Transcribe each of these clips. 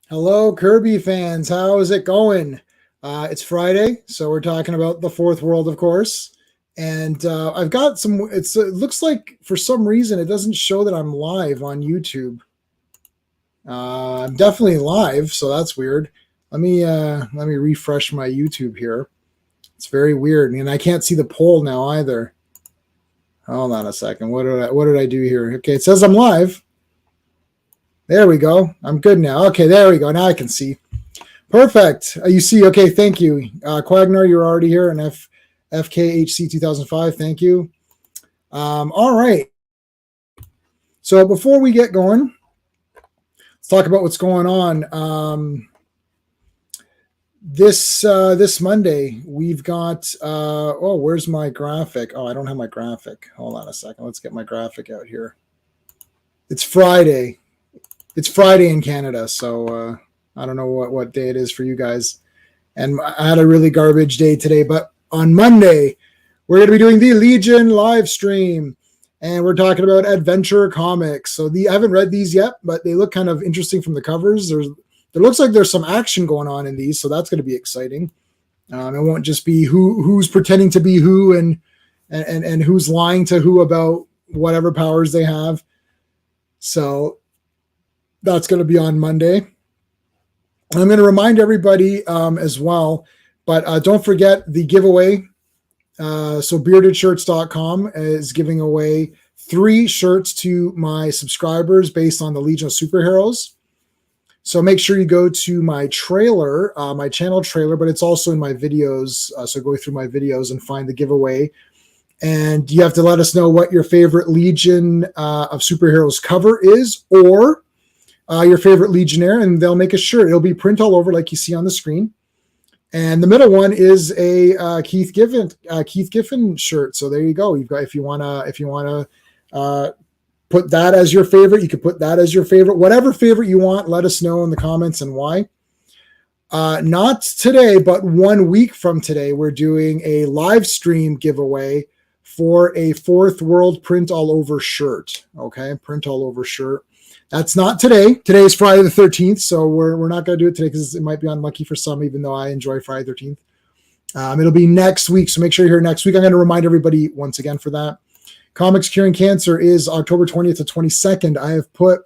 Hello, Kirby fans. How is it going? It's Friday, so we're talking about the fourth world, of course. And I've got some. It looks like for some reason it doesn't show that I'm live on YouTube. I'm definitely live, so that's weird. Let me refresh my YouTube here. It's very weird, and I can't see the poll now either. Hold on a second. What did I do here? Okay, it says I'm live. There we go. I'm good now. Okay, there we go. Now I can see. Perfect. You see, okay, thank you. Quagnar, you're already here, and FKHC 2005, thank you. All right. So before we get going, let's talk about what's going on. This Monday, we've got, where's my graphic? Oh, I don't have my graphic. Hold on a second. Let's get my graphic out here. It's Friday. It's Friday in Canada, so I don't know what day it is for you guys. And I had a really garbage day today, but on Monday, we're going to be doing the Legion live stream, and we're talking about adventure comics. So I haven't read these yet, but they look kind of interesting from the covers. There looks like there's some action going on in these, so that's going to be exciting. It won't just be who's pretending to be who and who's lying to who about whatever powers they have. So that's going to be on Monday. I'm going to remind everybody as well, but don't forget the giveaway. So beardedshirts.com is giving away 3 shirts to my subscribers based on the Legion of Superheroes. So make sure you go to my trailer, my channel trailer, but it's also in my videos. So go through my videos and find the giveaway. And you have to let us know what your favorite Legion of Superheroes cover is, or your favorite Legionnaire, and they'll make a shirt. It'll be print all over like you see on the screen. And the middle one is a Keith Giffen shirt. So there you go. You've got if you wanna put that as your favorite, you can put that as your favorite. Whatever favorite you want, let us know in the comments and why. Not today, but 1 week from today, we're doing a live stream giveaway for a Fourth World print all over shirt. Okay, print all over shirt. That's not today. Today is Friday the 13th, so we're not going to do it today because it might be unlucky for some, even though I enjoy Friday the 13th. It'll be next week, so make sure you're here next week. I'm going to remind everybody once again for that. Comics Curing Cancer is October 20th to 22nd. I have put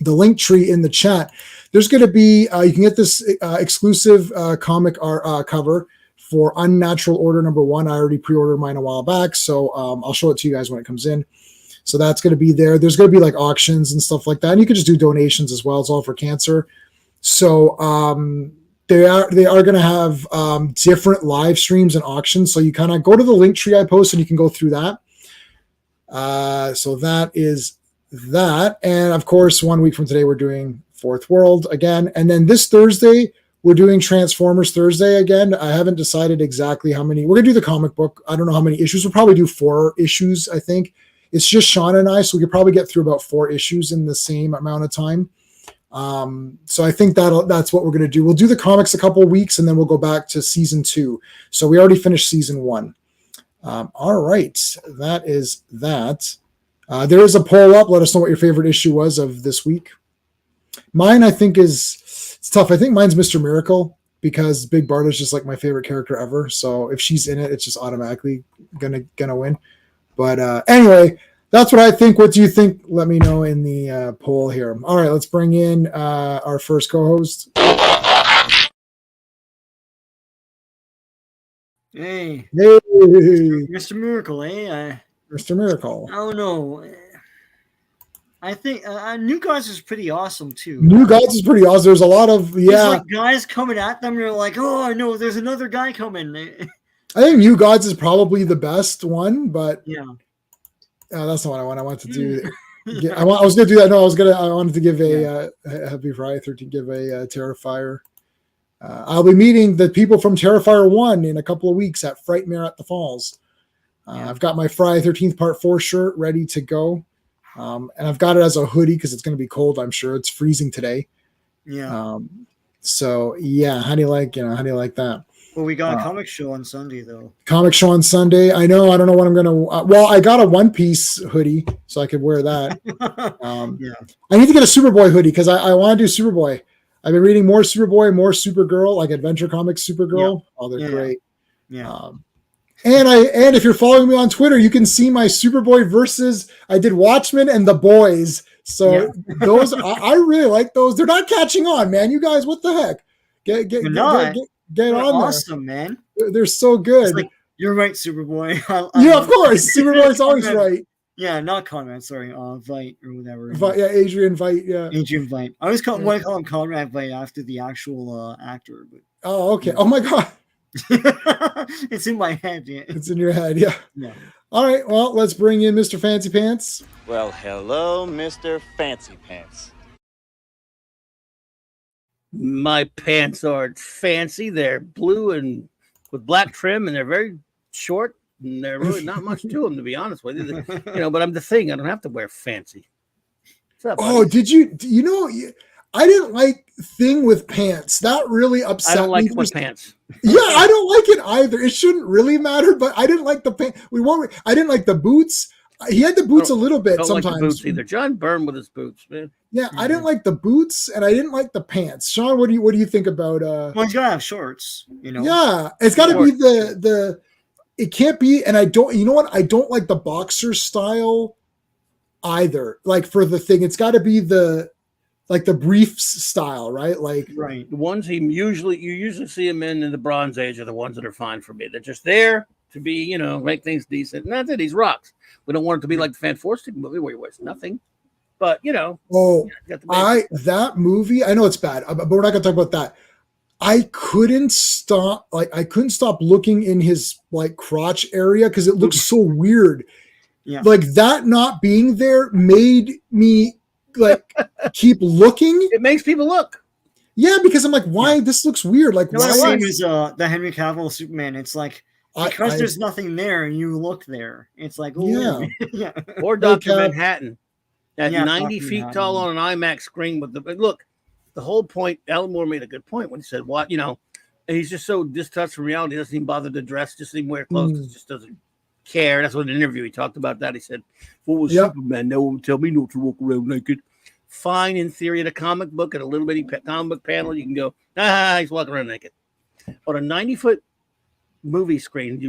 the link tree in the chat. There's going to be, you can get this exclusive comic cover for Unnatural Order #1. I already pre-ordered mine a while back, so I'll show it to you guys when it comes in. So that's going to be there. There's going to be like auctions and stuff like that. And you can just do donations as well. It's all for cancer. So they are going to have different live streams and auctions. So you kind of go to the link tree I posted, and you can go through that. So that is that. And of course, 1 week from today, we're doing Fourth World again. And then this Thursday, we're doing Transformers Thursday again. I haven't decided exactly how many. We're going to do the comic book. I don't know how many issues. We'll probably do 4 issues, I think. It's just Sean and I, so we could probably get through about 4 issues in the same amount of time. So I think that's what we're going to do. We'll do the comics a couple of weeks, and then we'll go back to season 2. So we already finished season 1. All right, that is that. There is a poll up. Let us know what your favorite issue was of this week. Mine, I think, it's tough. I think mine's Mr. Miracle, because Big Barda is just like my favorite character ever. So if she's in it, it's just automatically gonna win. But anyway, that's what I think. What do you think? Let me know in the poll here. All right, let's bring in our first co-host. Hey, Mr. Miracle, Mr. Miracle. I don't know. I think New Gods is pretty awesome too. New Gods is pretty awesome. There's a lot of There's like guys coming at them. You're like, oh, I know, there's another guy coming. I think New Gods is probably the best one, but yeah, that's not what I want. I want to do. I was going to do that. No, I wanted to give a Happy Friday 13. Give a Terrifier. I'll be meeting the people from Terrifier 1 in a couple of weeks at Frightmare at the Falls. I've got my Friday 13th Part 4 shirt ready to go. And I've got it as a hoodie because it's going to be cold. I'm sure it's freezing today. Yeah. So yeah, how do you like that? Well, we got a comic show on Sunday, though. Comic show on Sunday. I know. I don't know what I'm going to... well, I got a One Piece hoodie, so I could wear that. Yeah. I need to get a Superboy hoodie because I want to do Superboy. I've been reading more Superboy, more Supergirl, like Adventure Comics Supergirl. Yeah. Oh, they're Yeah, great. Yeah. And if you're following me on Twitter, you can see my Superboy versus I did Watchmen and The Boys. So those I really like those. They're not catching on, man. You guys, what the heck? Get They're on awesome, man. They're so good. It's like, you're right, Superboy. Yeah, of course. Superboy's always right. Yeah, not Conrad. Sorry, Veidt or whatever. Yeah, Adrian Veidt. Yeah, Adrian Veidt. I always want to call him Conrad Veidt after the actual actor. But oh, okay. Oh my God. It's in my head. Yeah. It's in your head. Yeah. Yeah. All right. Well, let's bring in Mr. Fancy Pants. Well, hello, Mr. Fancy Pants. My pants aren't fancy. They're blue and with black trim, and they're very short, and they're really not much to them, to be honest with you. But I'm the thing. I don't have to wear fancy. What's up, buddy? Oh, did you? You know, I didn't like Thing with pants. That really upset me. I don't like it with pants. Yeah, I don't like it either. It shouldn't really matter, but I didn't like the pants. I didn't like the boots. He had the boots a little bit don't sometimes. Like the boots either. John Byrne with his boots, man. Yeah, I didn't like the boots, and I didn't like the pants. Sean, what do you think about? Well, he's gotta have shorts, you know. Yeah, it's got to be the. It can't be, and I don't. You know what? I don't like the boxer style either. Like for the Thing, it's got to be the briefs style, right? Like right. The ones you usually see him in the Bronze Age are the ones that are fine for me. They're just there to be, make things decent. And that's it. He's rocks. We don't want it to be like the Fan Forstig movie where he wears nothing. But that movie, I know it's bad, but we're not gonna talk about that. I couldn't stop looking in his crotch area because it looks so weird. Yeah. Like that not being there made me keep looking. It makes people look. Yeah, because I'm like, why? This looks weird. Like, why? Same as the Henry Cavill Superman. It's like because there's nothing there and you look there. It's like, ooh. Yeah. Or Dr. Manhattan at 90 feet tall on an IMAX screen with look. The whole point. Alan Moore made a good point when he said, "What he's just so distrustful from reality. He doesn't even bother to dress, just even wear clothes. He just doesn't care." That's what in an interview he talked about that. He said, "What was Superman? No one would tell me not to walk around naked." Fine in theory in a comic book, at a little bitty comic book panel, you can go, he's walking around naked. On a 90-foot movie screen,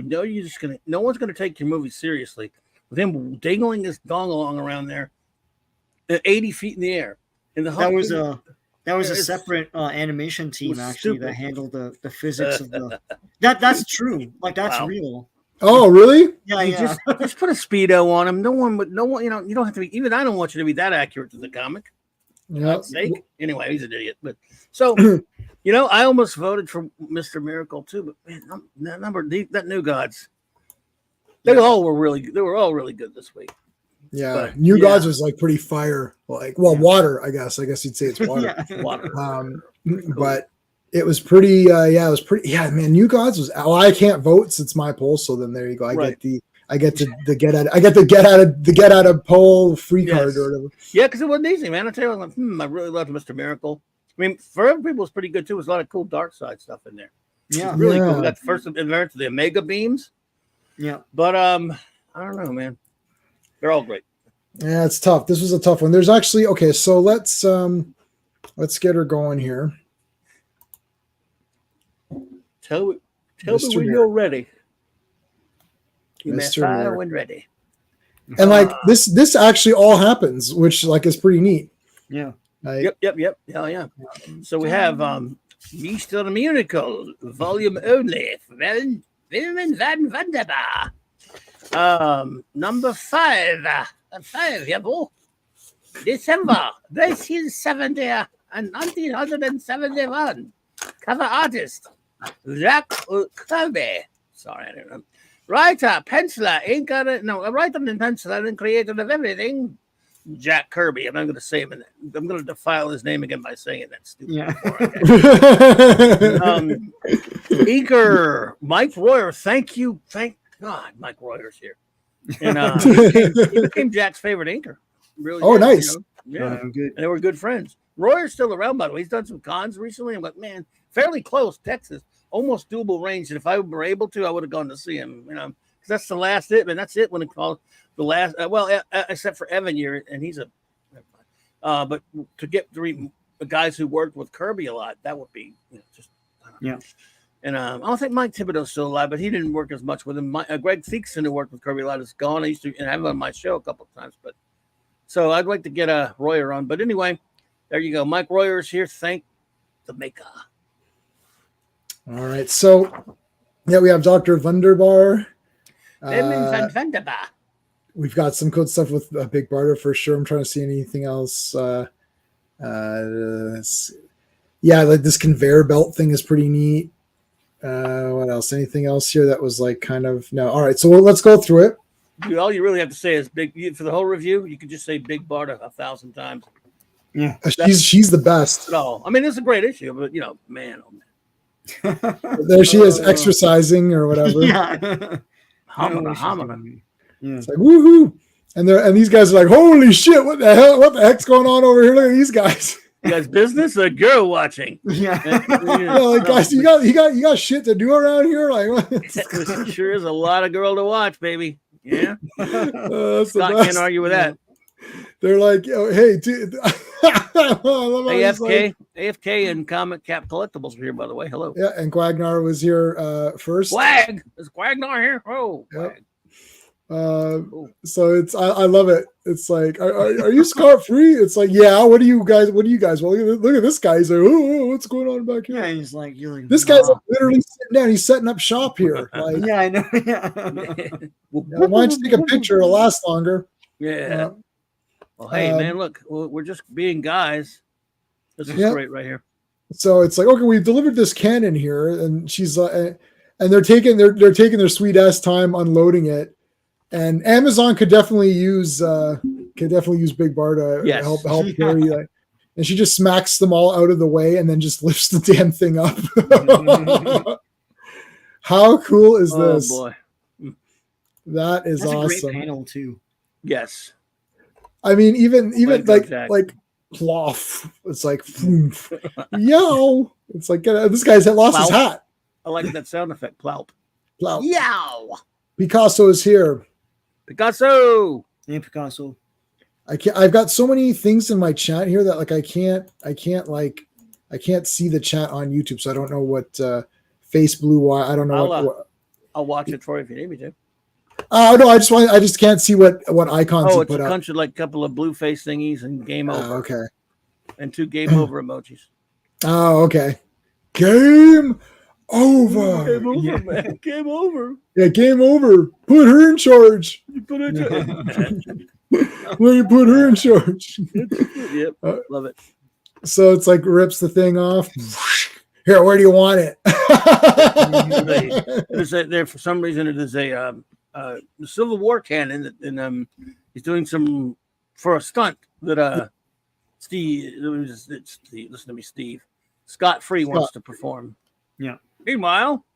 no one's gonna take your movie seriously with him dangling this dong along around there at 80 feet in the air. And that was a separate animation team actually that handled the physics of the. That's true. Like that's real. Oh, really? Yeah. Just put a Speedo on him. No one, you don't have to be. Even I don't want you to be that accurate to the comic. Yeah. Anyway, he's an idiot. But so, I almost voted for Mr. Miracle too. But man, that New Gods, they were all really good this week. Yeah, but, New Gods was pretty fire. Water. I guess you'd say it's water. Water. But it was pretty. It was pretty. Yeah, man. New Gods was. Well, I can't vote since it's my poll. So then there you go. I get the get out of poll free card or whatever. Yeah, because it wasn't easy, man. I tell you, I really loved Mr. Miracle. I mean, for other people, it's pretty good too. There's a lot of cool dark side stuff in there. Yeah, really cool. We got the first advance of the Omega beams. Yeah, but I don't know, man. They're all great. Yeah, it's tough. This was a tough one. There's actually so let's get her going here. Tell me when you're ready. When ready. And this actually all happens, which is pretty neat. Yeah. Yep. Hell yeah. So we have Mr. Miracle, volume only. Wilhelm van Wunderbar. Number 5. 5, jawohl. December 1970 and 1971. Cover artist Jack Kirby. Sorry, I don't know. Writer, penciler, writer and penciler and creator of everything. Jack Kirby. I'm not going to say him. I'm going to defile his name again by saying that stupid. Yeah. Inker, Mike Royer. Thank you. Thank God, Mike Royer's here. And he became Jack's favorite inker. Really? Oh, nice. Yeah, good. And they were good friends. Royer's still around, by the way. He's done some cons recently. I'm like, man, fairly close, Texas, almost doable range. And if I were able to, I would have gone to see him. Because that's the last and that's it when it calls the last. Except for Evan here, and he's a. But to get the guys who worked with Kirby a lot. That would be just yeah. And I don't think Mike Thibodeau's still alive, but he didn't work as much with him. Greg Theekson, who worked with Kirby a lot, is gone. I used to have him on my show a couple of times, but so I'd like to get a Royer on. But anyway, there you go. Mike Royer is here. Thank the maker. All right. So yeah, we have Dr. Wunderbar. We've got some cool stuff with Big Barda for sure. I'm trying to see anything else. Yeah, like this conveyor belt thing is pretty neat. What else? Anything else here that was like kind of no? All right, so let's go through it. Dude, all you really have to say is big for the whole review. You can just say Big Barda 1,000 times. Yeah, she's the best. At all. I mean, it's a great issue, but man, oh man. There she is exercising or whatever. Yeah, Hamana. Yeah. It's like woohoo, and these guys are like, holy shit, what the hell? What the heck's going on over here? Look at these guys. You guys, business or girl watching? Yeah. Like, guys, you got shit to do around here. Like, what? Sure is a lot of girl to watch, baby. Yeah. Scott can't argue with that. They're like, oh, hey, dude. AFK and Comic Cap Collectibles were here, by the way. Hello. Yeah, and Quagnar was here first. Quag! Is Quagnar here? Oh, yep. So it's I love it. It's like, are you scot free? It's like, yeah. What do you guys? Well, look at this guy. He's like, oh, what's going on back here? Yeah, he's like, you're like, this guy's like literally sitting down. He's setting up shop here. Like, yeah, I know. Yeah. Why don't you take a picture? It'll last longer. Yeah. Well, hey, man, look, we're just being guys. This is great right here. So it's like, okay, we've delivered this cannon here, and she's and they're taking their sweet ass time unloading it. And Amazon could definitely use Big Barda to help carry. And she just smacks them all out of the way and then just lifts the damn thing up. How cool is this? Oh boy, that is That's awesome. A great panel too. Yes. I mean, even like plof. It's like yo. It's like this guy's lost his hat. I like that sound effect. Ploup. Ploup. Yow. Picasso is here. Picasso. Yeah, Picasso. I've got so many things in my chat here that like I can't see the chat on YouTube, so I don't know what face blue. I don't know. I'll watch it for you if you need me to. No, I just can't see what icons. Oh, it's a bunch of like a couple of blue face thingies and game over. Okay. And 2 game over emojis. Oh, okay. Game over. Game over, man. Game over. Yeah, game over. Put her in charge. You put her in charge. Well, you put her in charge. Yep. Love it. So it's like rips the thing off. Here, where do you want it? There for some reason it is a Civil War cannon, and he's doing some for a stunt that Steve. Listen to me, Steve. Scott Free wants to perform. Yeah. Meanwhile,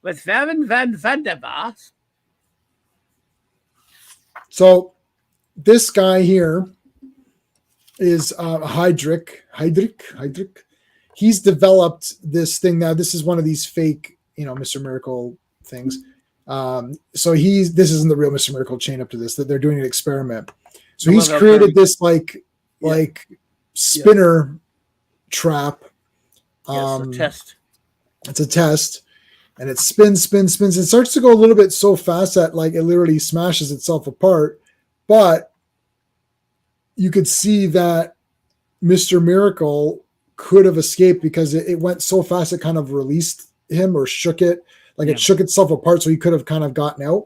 with Van der Vaas. So this guy here is Heydrich. He's developed this thing. Now, this is one of these fake, Mr. Miracle things. So this isn't the real Mr. Miracle chain up to this, that they're doing an experiment. So he's created this like spinner trap. Yes, a test. It's a test, and it spins. It starts to go a little bit so fast that like it literally smashes itself apart. But you could see that Mr. Miracle could have escaped because it went so fast it kind of released him or shook it. Like it shook itself apart, so he could have kind of gotten out.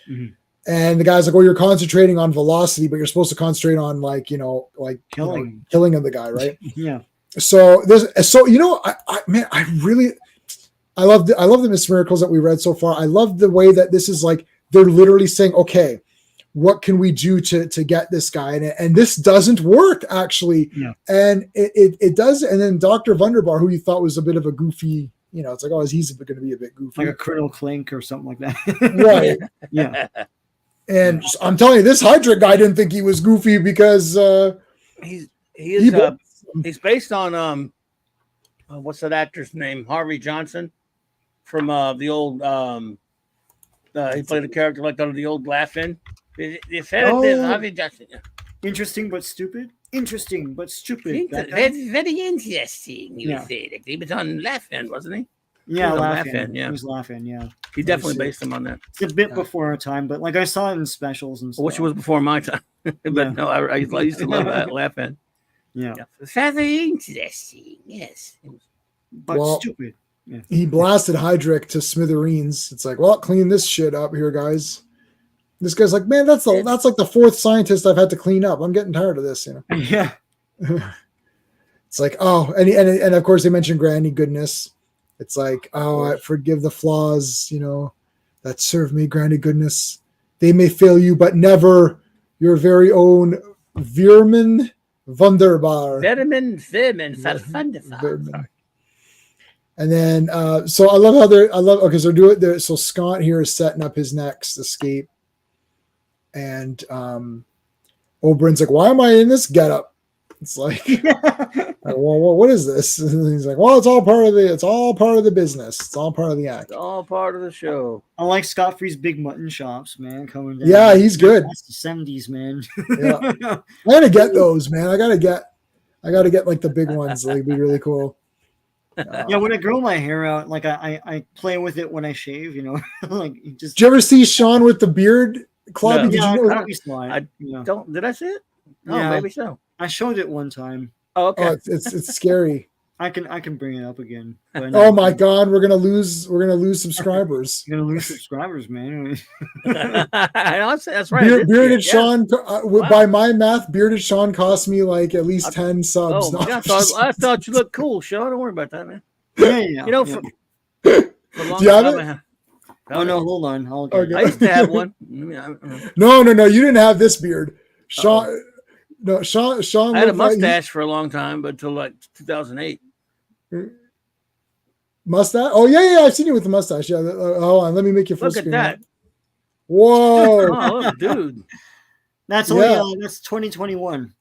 Mm-hmm. And the guy's like, "Oh, you're concentrating on velocity, but you're supposed to concentrate on killing of the guy, right?" Yeah. So I love the Miss Miracles that we read so far. I love the way that this is like they're literally saying, "Okay, what can we do to get this guy?" And this doesn't work actually, and it does. And then Dr. Wunderbar, who you thought was a bit of a goofy. It's like, oh, he's going to be a bit goofy. Like a Colonel Clink or something like that. Right. Yeah. And I'm telling you, this Hydra guy didn't think he was goofy because he's based on what's that actor's name? Harvey Johnson from the old he played a character like under the old Laugh-In. Harvey Johnson. Interesting but stupid. Interesting but stupid. Very, very interesting. You Yeah. would say that he was on Laugh-In, wasn't he? Yeah, was on laughing. Laugh-In, yeah. He was laughing. Yeah, He definitely based him on that. it's a bit before our time, but like I saw it in specials and stuff. Which was before my time. But Yeah. no, I used to love that Laugh-In. yeah, Very interesting. Yes. but Well, stupid. He blasted Hydrick to smithereens. It's like, well, clean this shit up here, guys. This guy's like, man, that's like the fourth scientist I've had to clean up. I'm getting tired of this, you know. Yeah, It's like, oh, and of course they mentioned Granny Goodness. It's like, oh, I forgive the flaws, you know, that serve me, Granny Goodness. They may fail you, but never your very own Veerman Wunderbar. Vermin, Vermin. And then, so I love how okay, so so Scott here is setting up his next escape. And Oberyn's like, why am I in this getup? It's like, well, what is this? And he's like, well, it's all part of the business. It's all part of the act. It's all part of the show. I like Scott Free's big mutton chops, man. Coming down. Yeah, he's good. That's the 70s, man. Yeah. I gotta get those, man. I gotta get like the big ones. They'd be really cool. Yeah, when I grow my hair out, like I play with it when I shave, you know, like just. Did you ever see Sean with the beard? Clobberin, No. did Yeah, you know? probably slide. Don't. Did I see it? Oh, Yeah. maybe so. I showed it one time. Oh, okay. Oh, it's scary. I can bring it up again. But Oh my God, we're gonna lose subscribers. You're gonna lose subscribers, man. That's right. Bearded Sean, by my math, Bearded Sean cost me like at least 10 subs. Oh, yeah, I thought you looked cool, Sean. Don't worry about that, man. Yeah. You know, for long Do you have time, it? Oh no, hold on. Okay. I used to have one. No, you didn't have this beard, Sean. No, Sean. I had a mustache for a long time, but until like 2008. Mustache? Oh yeah, I've seen you with the mustache. Yeah, hold on, let me make you full Look at screen. that. Whoa! Oh, look, dude. That's Yeah. only that's 2021.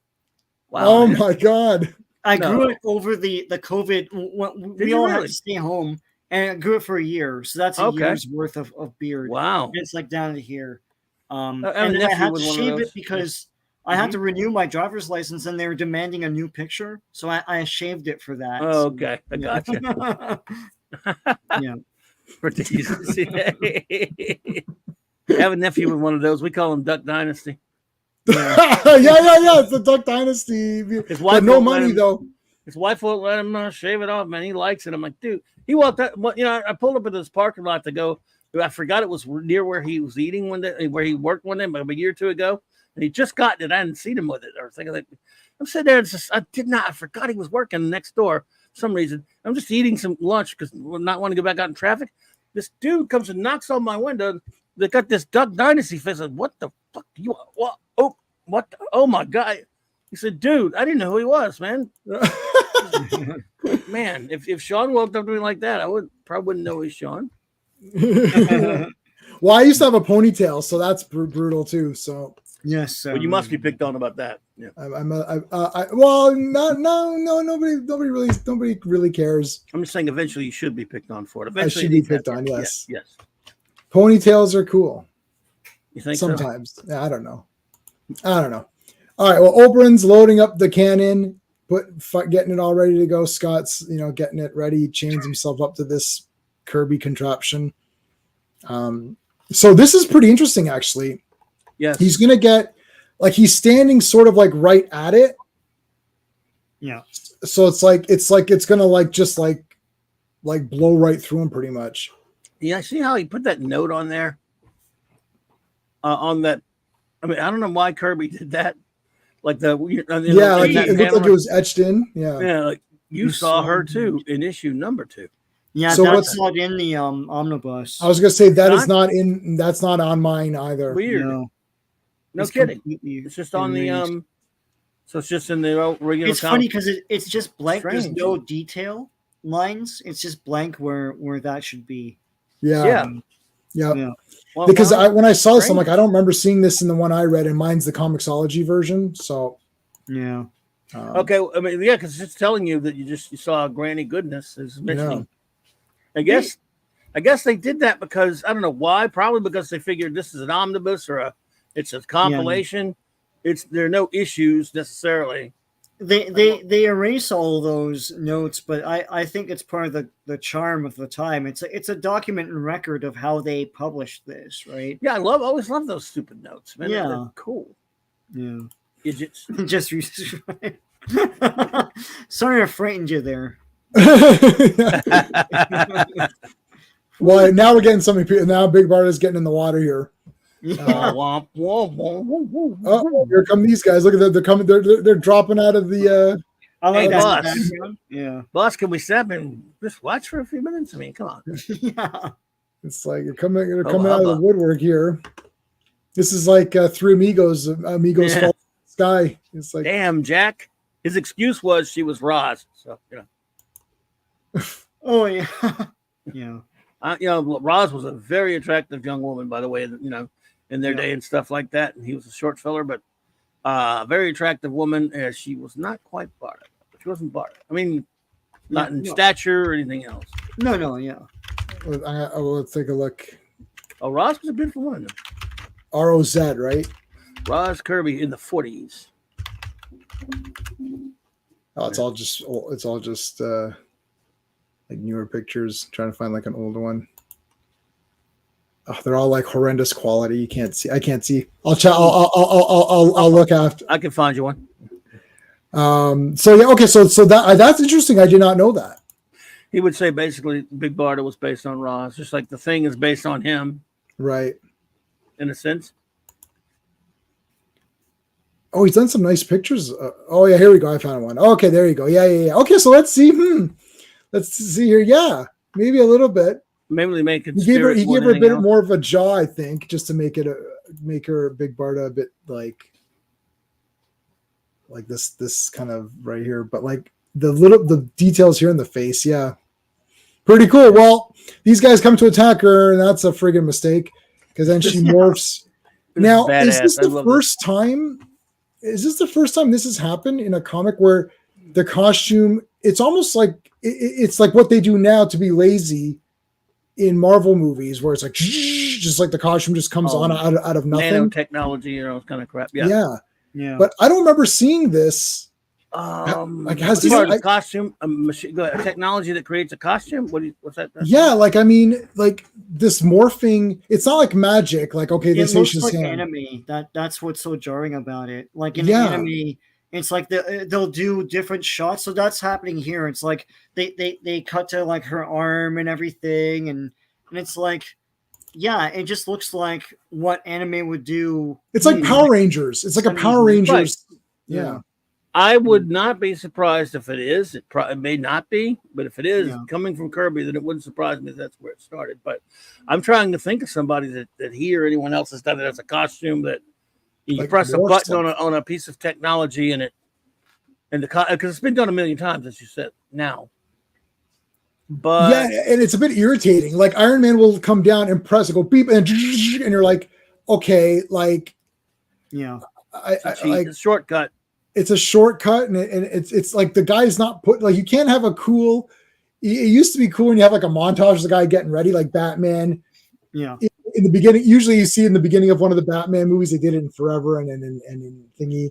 Wow. Oh man. my God! I No. grew it over the COVID. We you all had really? to stay home, and I grew it for a year. So that's a Okay. year's worth of beard. Wow. And it's like down to here. I have a And then I nephew had to with one of shave those. it because I had to renew my driver's license, and they were demanding a new picture. So I shaved it for that. Oh, So, okay. I yeah. gotcha. Yeah. For decency. I have a nephew with one of those. We call him Duck Dynasty. yeah. It's the Duck Dynasty. His But wife no won't let money him- though. His wife won't let him shave it off, man. He likes it. I'm like, dude, he walked out. You know, I pulled up at this parking lot to go. I forgot it was near where he was eating one day, where he worked one day, about a year or two ago. And he just gotten it. I hadn't seen him with it or something. I'm sitting there. It's just, I forgot he was working next door for some reason. I'm just eating some lunch because we're not wanting to go back out in traffic. This dude comes and knocks on my window. They got this Duck Dynasty face. Like, what the fuck do you want? What? Oh, what? Oh my God. He said, dude, I didn't know who he was, man. Man, if Sean walked up to me like that, I probably wouldn't know he's Sean. Well, I used to have a ponytail, so that's brutal too. So Yes. Well, you must be picked on about that. Yeah. well, nobody really cares. I'm just saying, eventually you should be picked on for it. I Eventually should be picked on. Yes. Yes. Ponytails are cool. You think so? Sometimes. Yeah, I don't know. All right. Well, Oberyn's loading up the cannon, getting it all ready to go. Scott's, getting it ready. He chains himself up to this Kirby contraption. So this is pretty interesting, actually. Yes. He's gonna get, he's standing sort of like right at it. Yeah. So it's gonna just blow right through him pretty much. Yeah. See how he put that note on there? On that. I mean, I don't know why Kirby did that. Like it looked like it was etched in. Yeah. Yeah. Like you saw her too in issue number 2. Yeah, So that's not in the omnibus. I was gonna say that's not on mine either. Weird. No It's kidding. completely It's just on the erased. So it's just in the regular. It's funny because it's just blank. There's Strange. no detail lines. It's just blank where that should be. Yeah. Yeah. Well, Because when I saw this, I'm strange. like, I don't remember seeing this in the one I read, and mine's the Comixology version. So Yeah. Okay, I mean, yeah, because it's telling you that you saw Granny Goodness is mentioning. I guess they did that because I don't know why. Probably because they figured this is an omnibus or it's a compilation. there are no issues necessarily. They erase all those notes, but I think it's part of the charm of the time. It's a document and record of how they published this, right? Yeah, I always love those stupid notes, man. Yeah. They're cool. Yeah. Idiots. Just sorry I frightened you there. Well, now we're getting something. Now Big Barda is getting in the water here. Womp, womp, womp, womp, womp. Oh, here come these guys. Look at that. They're coming. They're dropping out of the. I like Hey, that boss. background. Yeah. Boss, can we step and just watch for a few minutes? I mean, come on. Yeah. It's like they're coming out of hubba. the woodwork here. This is like Three Amigos. Amigos Yeah. Fall from the Sky. It's like Damn, Jack. His excuse was she was Roz. So, Oh yeah. Yeah. Roz was a very attractive young woman, by the way, in their day and stuff like that. And he was a short feller, but very attractive woman. She was not quite Barda. She wasn't Barda. I mean, not in stature or anything else. No, yeah. let's take a look. Oh, Roz was a beautiful woman. ROZ, right? Roz Kirby in the 40s. Oh, it's all just like newer pictures. Trying to find like an older one. Oh, they're all like horrendous quality. You can't see. I can't see. I'll look after. I can find you one. So yeah, okay. So that's interesting. I did not know that. He would say basically Big Barda was based on Roz, just like the Thing is based on him, Right. in a sense. Oh, he's done some nice pictures. Oh yeah, here we go. I found one. Okay, there you go. Yeah. Okay, so let's see. Let's see here. Yeah, maybe a little bit. Maybe they make it. He gave her a bit more of a jaw, I think, just to make her Big Barda a bit like this kind of right here. But like the details here in the face, yeah, pretty cool. Well, these guys come to attack her, and that's a friggin' mistake because then she morphs. Now, is this the first time? Is this the first time this has happened in a comic where the costume? It's almost like it's like what they do now to be lazy in Marvel movies, where it's like just like the costume just comes on out of nothing. Nanotechnology, kind of crap. Yeah. But I don't remember seeing this. Like has this costume a technology that creates a costume? What's that? Yeah, like I mean, like this morphing. It's not like magic. Like okay, it looks like hand. anime. That's what's so jarring about it. Like in anime, it's like they'll do different shots. So that's happening here. It's like they cut to like her arm and everything, and it's like, yeah, it just looks like what anime would do. It's like Power Rangers. It's like a Power Rangers. Right. Yeah. I would not be surprised if it is. It may not be, but if it is coming from Kirby, then it wouldn't surprise me if that's where it started. But I'm trying to think of somebody that he or anyone else has done it as a costume that you like press a button on a piece of technology because it's been done a million times, as you said now. But yeah, and it's a bit irritating. Like Iron Man will come down and press, go beep, and you're like, okay, like, it's a shortcut. It's a shortcut, and it's like the guy's not put like you can't have a cool. It used to be cool when you have like a montage of the guy getting ready, like Batman. Yeah. In the beginning, usually you see in the beginning of one of the Batman movies, they did it in Forever and in Thingy.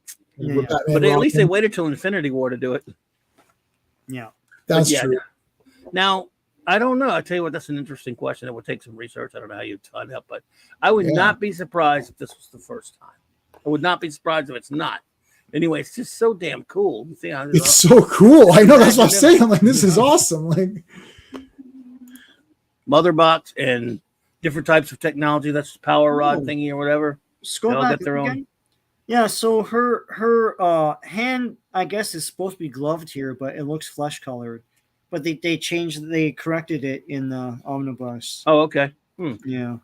But at least they waited till Infinity War to do it. Yeah, that's true. Now I don't know. I tell you what, that's an interesting question. That would take some research. I don't know how you tie it up, but I would not be surprised if this was the first time. I would not be surprised if it's not. Anyway, it's just so damn cool. It's so cool. I know, that's what I'm saying. I'm like, this is awesome. Like mother box and different types of technology. That's power rod thingy or whatever. Scroll back their own. Yeah, so her hand, I guess, is supposed to be gloved here, but it looks flesh colored. But they corrected it in the omnibus. Oh, okay. Yeah.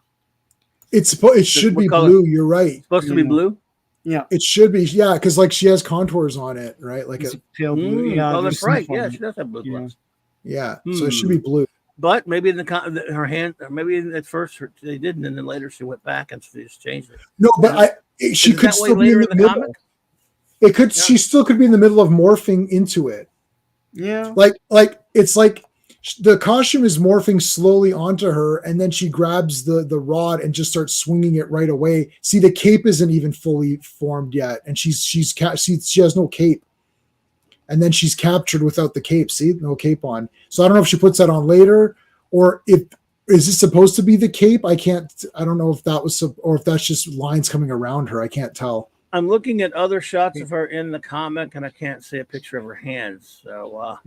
It should be color? blue. You're right. It's supposed to be blue? Yeah. It should be, because like she has contours on it, right? Like it's a pale blue. Yeah, that's right. Yeah, she does have blue gloves. Yeah. So it should be blue. But maybe in her hand, or maybe at first they didn't, and then later she went back and she just changed it. No, but she could still be in the middle. Comic? It could. Yeah. She still could be in the middle of morphing into it. Yeah. Like it's like the costume is morphing slowly onto her, and then she grabs the rod and just starts swinging it right away. See, the cape isn't even fully formed yet, and she has no cape, and then she's captured without the cape. See, no cape on. So I don't know if she puts that on later, or if is this supposed to be the cape. I don't know if that was, or if that's just lines coming around her. I can't tell. I'm looking at other shots of her in the comic, and I can't see a picture of her hands. So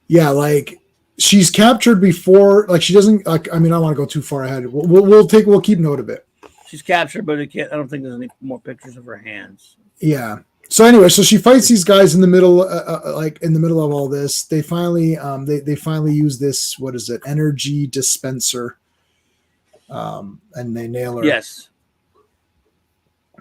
yeah, like she's captured before. Like she doesn't. Like I mean, I don't want to go too far ahead. We'll keep note of it. She's captured, but I don't think there's any more pictures of her hands. Yeah. So anyway, so she fights these guys in the middle, like in the middle of all this. They finally, they finally use this. What is it? Energy dispenser. And they nail her. Yes.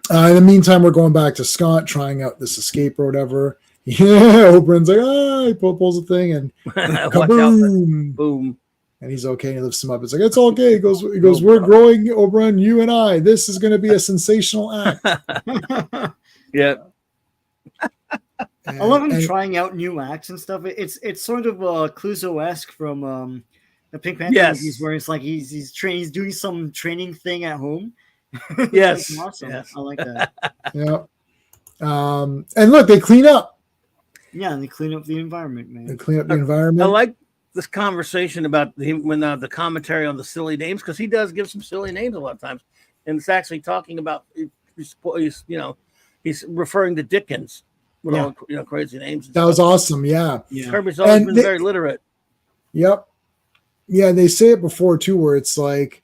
In the meantime, we're going back to Scott trying out this escape or whatever. Yeah, Oberon's like, he pulls the thing and kaboom, boom, and he's okay. And he lifts him up. It's like, it's okay. He goes, we're growing, Oberon, you and I. This is going to be a sensational act. Yeah. I love him trying out new acts and stuff. It's sort of Clouseau-esque from the Pink Panther movies, where it's like he's doing some training thing at home. Yes, like awesome. Yes. I like that. Yeah. And look, they clean up. Yeah, and they clean up the environment, man. They clean up the environment. I like this conversation about him when the commentary on the silly names, because he does give some silly names a lot of times, and it's actually talking about he's referring to Dickens with all crazy names. That was awesome. Yeah. Kirby's always been very literate. Yep. Yeah, they say it before too, where it's like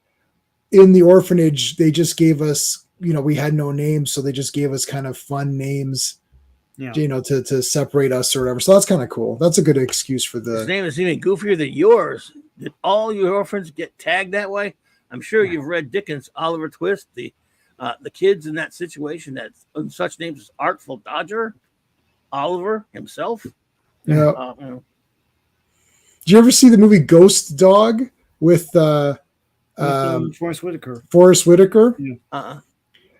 in the orphanage they just gave us, we had no names, so they just gave us kind of fun names, to separate us or whatever. So that's kind of cool. That's a good excuse for the. His name is even goofier than yours. Did all your orphans get tagged that way? I'm sure you've read Dickens' Oliver Twist. The kids in that situation that such names as Artful Dodger, Oliver himself. Yeah. Did you ever see the movie Ghost Dog with Forrest Whitaker? Forrest Whitaker. Yeah.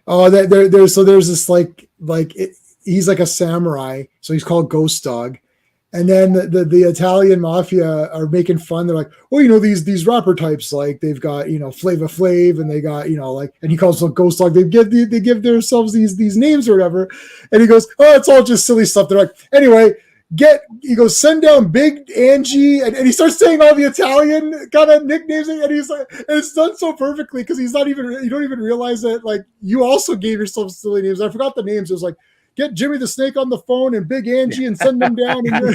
Oh, there's this he's like a samurai, so he's called Ghost Dog. And then the Italian mafia are making fun. They're like, oh, these rapper types, like they've got, Flava Flav, and they got, and he calls them Ghost Dog. They give themselves these names or whatever. And he goes, oh, it's all just silly stuff. They're like, anyway, he goes, send down Big Angie, and he starts saying all the Italian kind of nicknames, and he's like, and it's done so perfectly because you don't even realize that, like, you also gave yourself silly names. I forgot the names. It was like, get Jimmy the Snake on the phone and Big Angie and send them down. And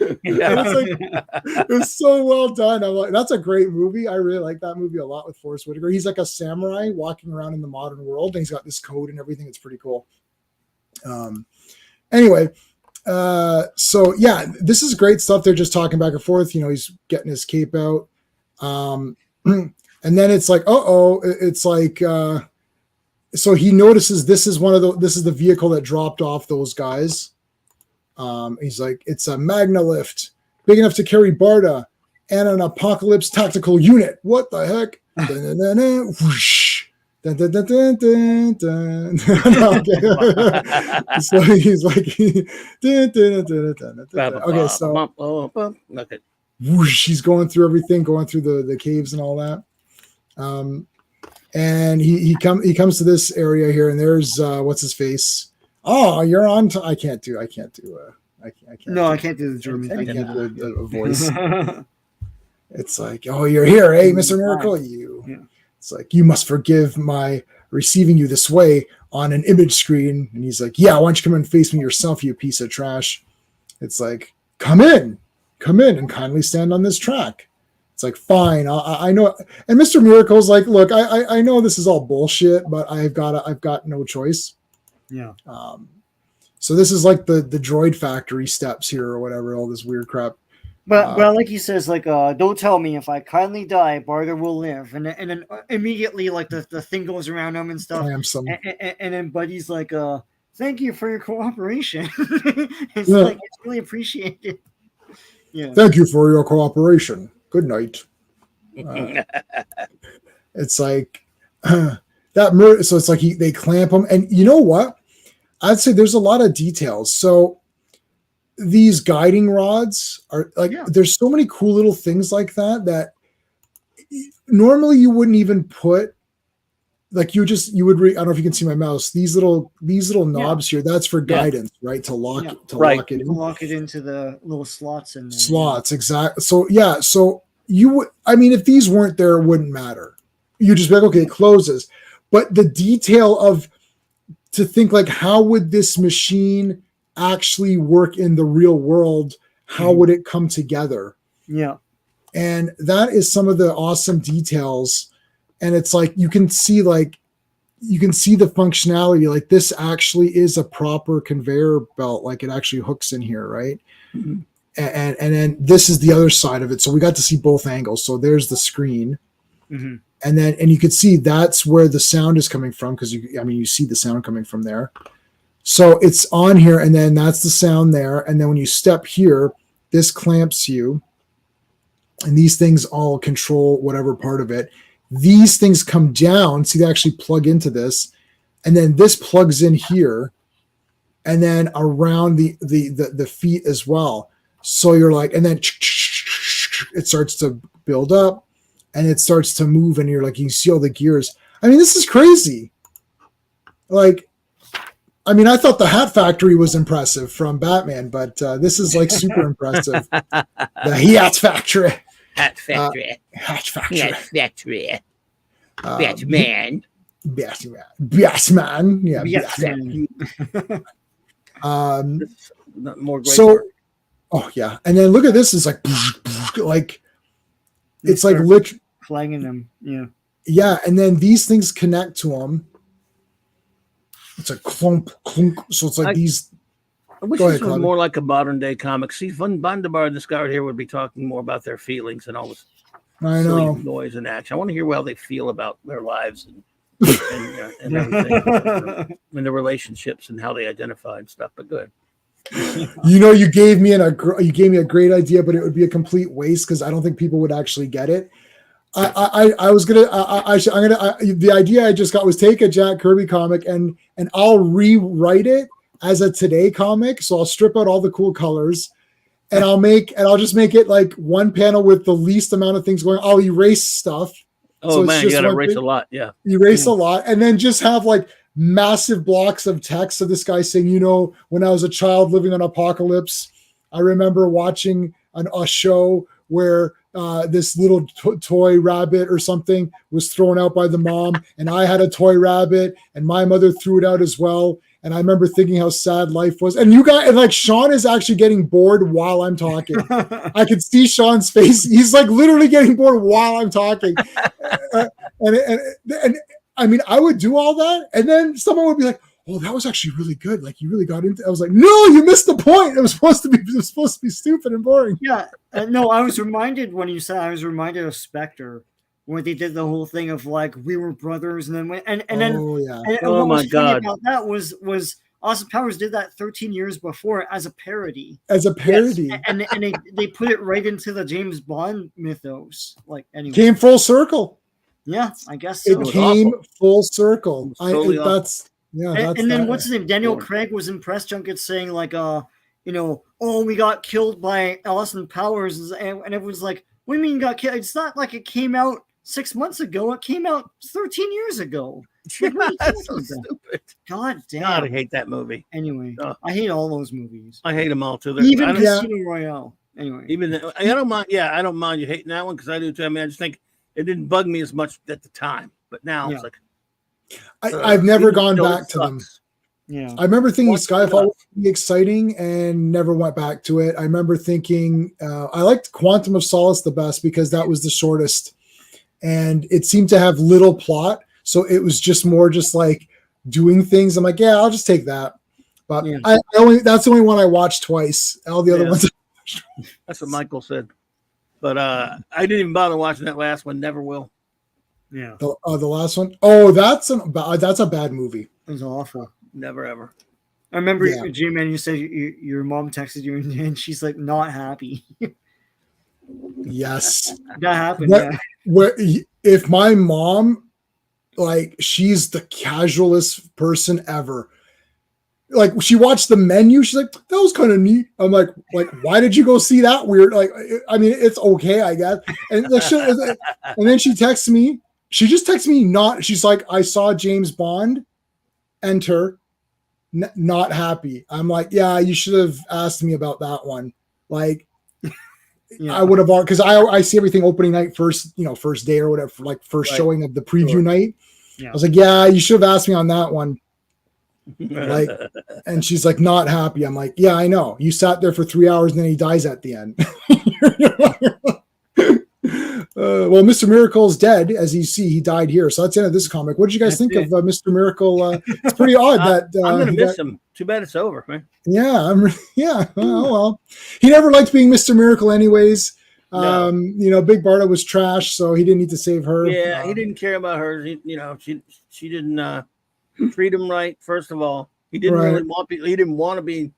it was so well done. I'm like, that's a great movie. I really like that movie a lot with Forrest Whitaker. He's like a samurai walking around in the modern world, and he's got this code and everything. It's pretty cool. Anyway, so yeah, this is great stuff. They're just talking back and forth. He's getting his cape out. And then it's like, it's like, so he notices this is the vehicle that dropped off those guys. He's like, it's a Magna lift, big enough to carry Barda and an Apocalypse tactical unit. What the heck? Whoosh. Dun, dun, dun, dun, dun, dun. So he's like, okay, so okay. Whoosh, he's going through everything, going through the caves and all that. And he comes to this area here, and there's what's his face? Oh, you're on. I can't do. I can't do the German. I can't do the voice. It's like, oh, you're here, eh, Mr. Miracle? It's like, you must forgive my receiving you this way on an image screen. And he's like, yeah, why don't you come and face me yourself, you piece of trash? It's like, come in and kindly stand on this track. It's like, fine, I know. And Mr. Miracle's like, look, I know this is all bullshit, but I've got no choice. Yeah. So this is like the droid factory steps here or whatever, all this weird crap. But like he says, like, don't tell me if I kindly die, Barter will live. And then immediately, like, the thing goes around him and stuff. And then Buddy's like, thank you for your cooperation. It's like, it's really appreciated. Yeah. Thank you for your cooperation. Good night. It's like that. So it's like they clamp him. And you know what? I'd say there's a lot of details. So these guiding rods are like, there's so many cool little things like that normally you wouldn't even put. Like I don't know if you can see my mouse. These little knobs here, that's for guidance, right? To lock lock it in. Lock it into the little slots in there. Slots, exactly. So so you would, I mean, if these weren't there, it wouldn't matter. You just be like, okay, it closes. But the detail of to think like, how would this machine actually work in the real world? How would it come together? Yeah. And that is some of the awesome details. And it's like you can see the functionality. Like this actually is a proper conveyor belt. Like it actually hooks in here, right? Mm-hmm. And then this is the other side of it. So we got to see both angles. So there's the screen, and you can see that's where the sound is coming from because you see the sound coming from there. So it's on here, and then that's the sound there. And then when you step here, this clamps you, and these things all control whatever part of it. These things come down, see, they actually plug into this, and then this plugs in here, and then around the feet as well. So you're like, and then it starts to build up, and it starts to move, and you're like, you see all the gears. I mean, this is crazy. Like, I mean, I thought the Hat Factory was impressive from Batman, but this is like super impressive. The Hat Factory. Hat Factory. Hat Factory. Hat Factory. Batman. Batman. Batman. Yeah. Batman. More great so, work. oh yeah, and then look at this. It's like it's like literally clanging them. Yeah. Yeah, and then these things connect to them. It's a clunk, clunk. So it's like these. I wish this was more like a modern day comic. See, Van Bandebar and this guy right here would be talking more about their feelings and all this silly noise and action. I want to hear how they feel about their lives and everything, and their relationships and how they identify and stuff. But good. You gave me a great idea, but it would be a complete waste because I don't think people would actually get it. The idea I just got was take a Jack Kirby comic and I'll rewrite it as a Today comic. So I'll strip out all the cool colors and I'll just make it like one panel with the least amount of things going. I'll erase stuff. Oh so man, you got to erase a lot. Yeah. Erase a lot. And then just have like massive blocks of text of this guy saying, when I was a child living on Apocalypse, I remember watching a show where this little toy rabbit or something was thrown out by the mom, and I had a toy rabbit, and my mother threw it out as well. And I remember thinking how sad life was. And Sean is actually getting bored while I'm talking. I could see Sean's face. He's like literally getting bored while I'm talking. And I mean, I would do all that, and then someone would be like, "Oh, that was actually really good. Like, you really got into." I was like, "No, you missed the point. It was supposed to be stupid and boring." Yeah, no, I was reminded when you said. I was reminded of Spectre when they did the whole thing of like we were brothers, and then oh my god, about that was Austin Powers did that 13 years before as a parody. Yes. And they put it right into the James Bond mythos. Like anyway, came full circle. Yeah, I guess so. It came full circle. And then what's his name? Daniel Craig was in press junkets saying like, oh, we got killed by Austin Powers, and everyone's like, what do you mean you got killed? It's not like it came out 6 months ago. It came out 13 years ago. That's so stupid. God damn. God, I hate that movie. Anyway, I hate all those movies. I hate them all too. Even Casino Royale. Anyway, I don't mind. Yeah, I don't mind you hating that one because I do too. I mean, I just think it didn't bug me as much at the time, but now it's like I've never gone back to them. Yeah, I remember thinking Skyfall was really exciting and never went back to it. I remember thinking I liked Quantum of Solace the best because that was the shortest, and it seemed to have little plot, so it was just more just like doing things. I'm like, yeah, I'll just take that. But that's the only one I watched twice. All the other ones. That's what Michael said. But I didn't even bother watching that last one. Never will. Yeah. The last one. Oh, that's a bad movie. It was awful. Never ever. I remember, J-Man, you said your mom texted you and she's like not happy. Yes. That happened. If my mom, like, she's the casualest person ever. like she watched the menu. She's like, that was kind of neat. I'm like, why did you go see that weird? Like, I mean, it's okay, I guess. And like, and then she texts me. She just texts me not. She's like, I saw James Bond enter, not happy. I'm like, yeah, you should have asked me about that one. Like, I would have, because I see everything opening night first, first day or whatever, like first showing of the preview night. Yeah. I was like, yeah, you should have asked me on that one. Like, and she's like, not happy. I'm like, yeah, I know. You sat there for 3 hours and then he dies at the end. Well, Mr. Miracle's dead, as you see. He died here, so that's the end of this comic. What did you guys think of Mr. Miracle? It's pretty odd that I'm gonna miss him. Too bad it's over, man. Yeah, Oh well, he never liked being Mr. Miracle, anyways. No. Big Barda was trash, so he didn't need to save her. Yeah, he didn't care about her. She didn't treat him right. First of all, he didn't really want. He didn't want to be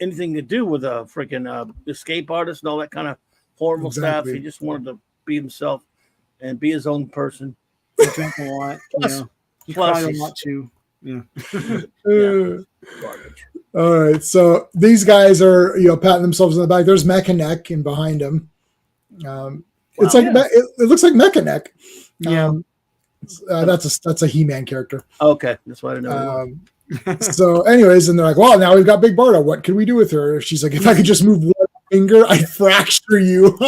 anything to do with a freaking escape artist and all that kind of horrible stuff. He just wanted to be himself and be his own person. He drank a lot. He cried a lot too. Yeah. All right. So these guys are, patting themselves on the back. There's Mechaneck in behind him. It's like it looks like Mechaneck. Yeah. That's a He-Man character. Okay, that's what I know. So, anyways, and they're like, "Well, now we've got Big Barda. What can we do with her?" She's like, "If I could just move one finger, I'd fracture you."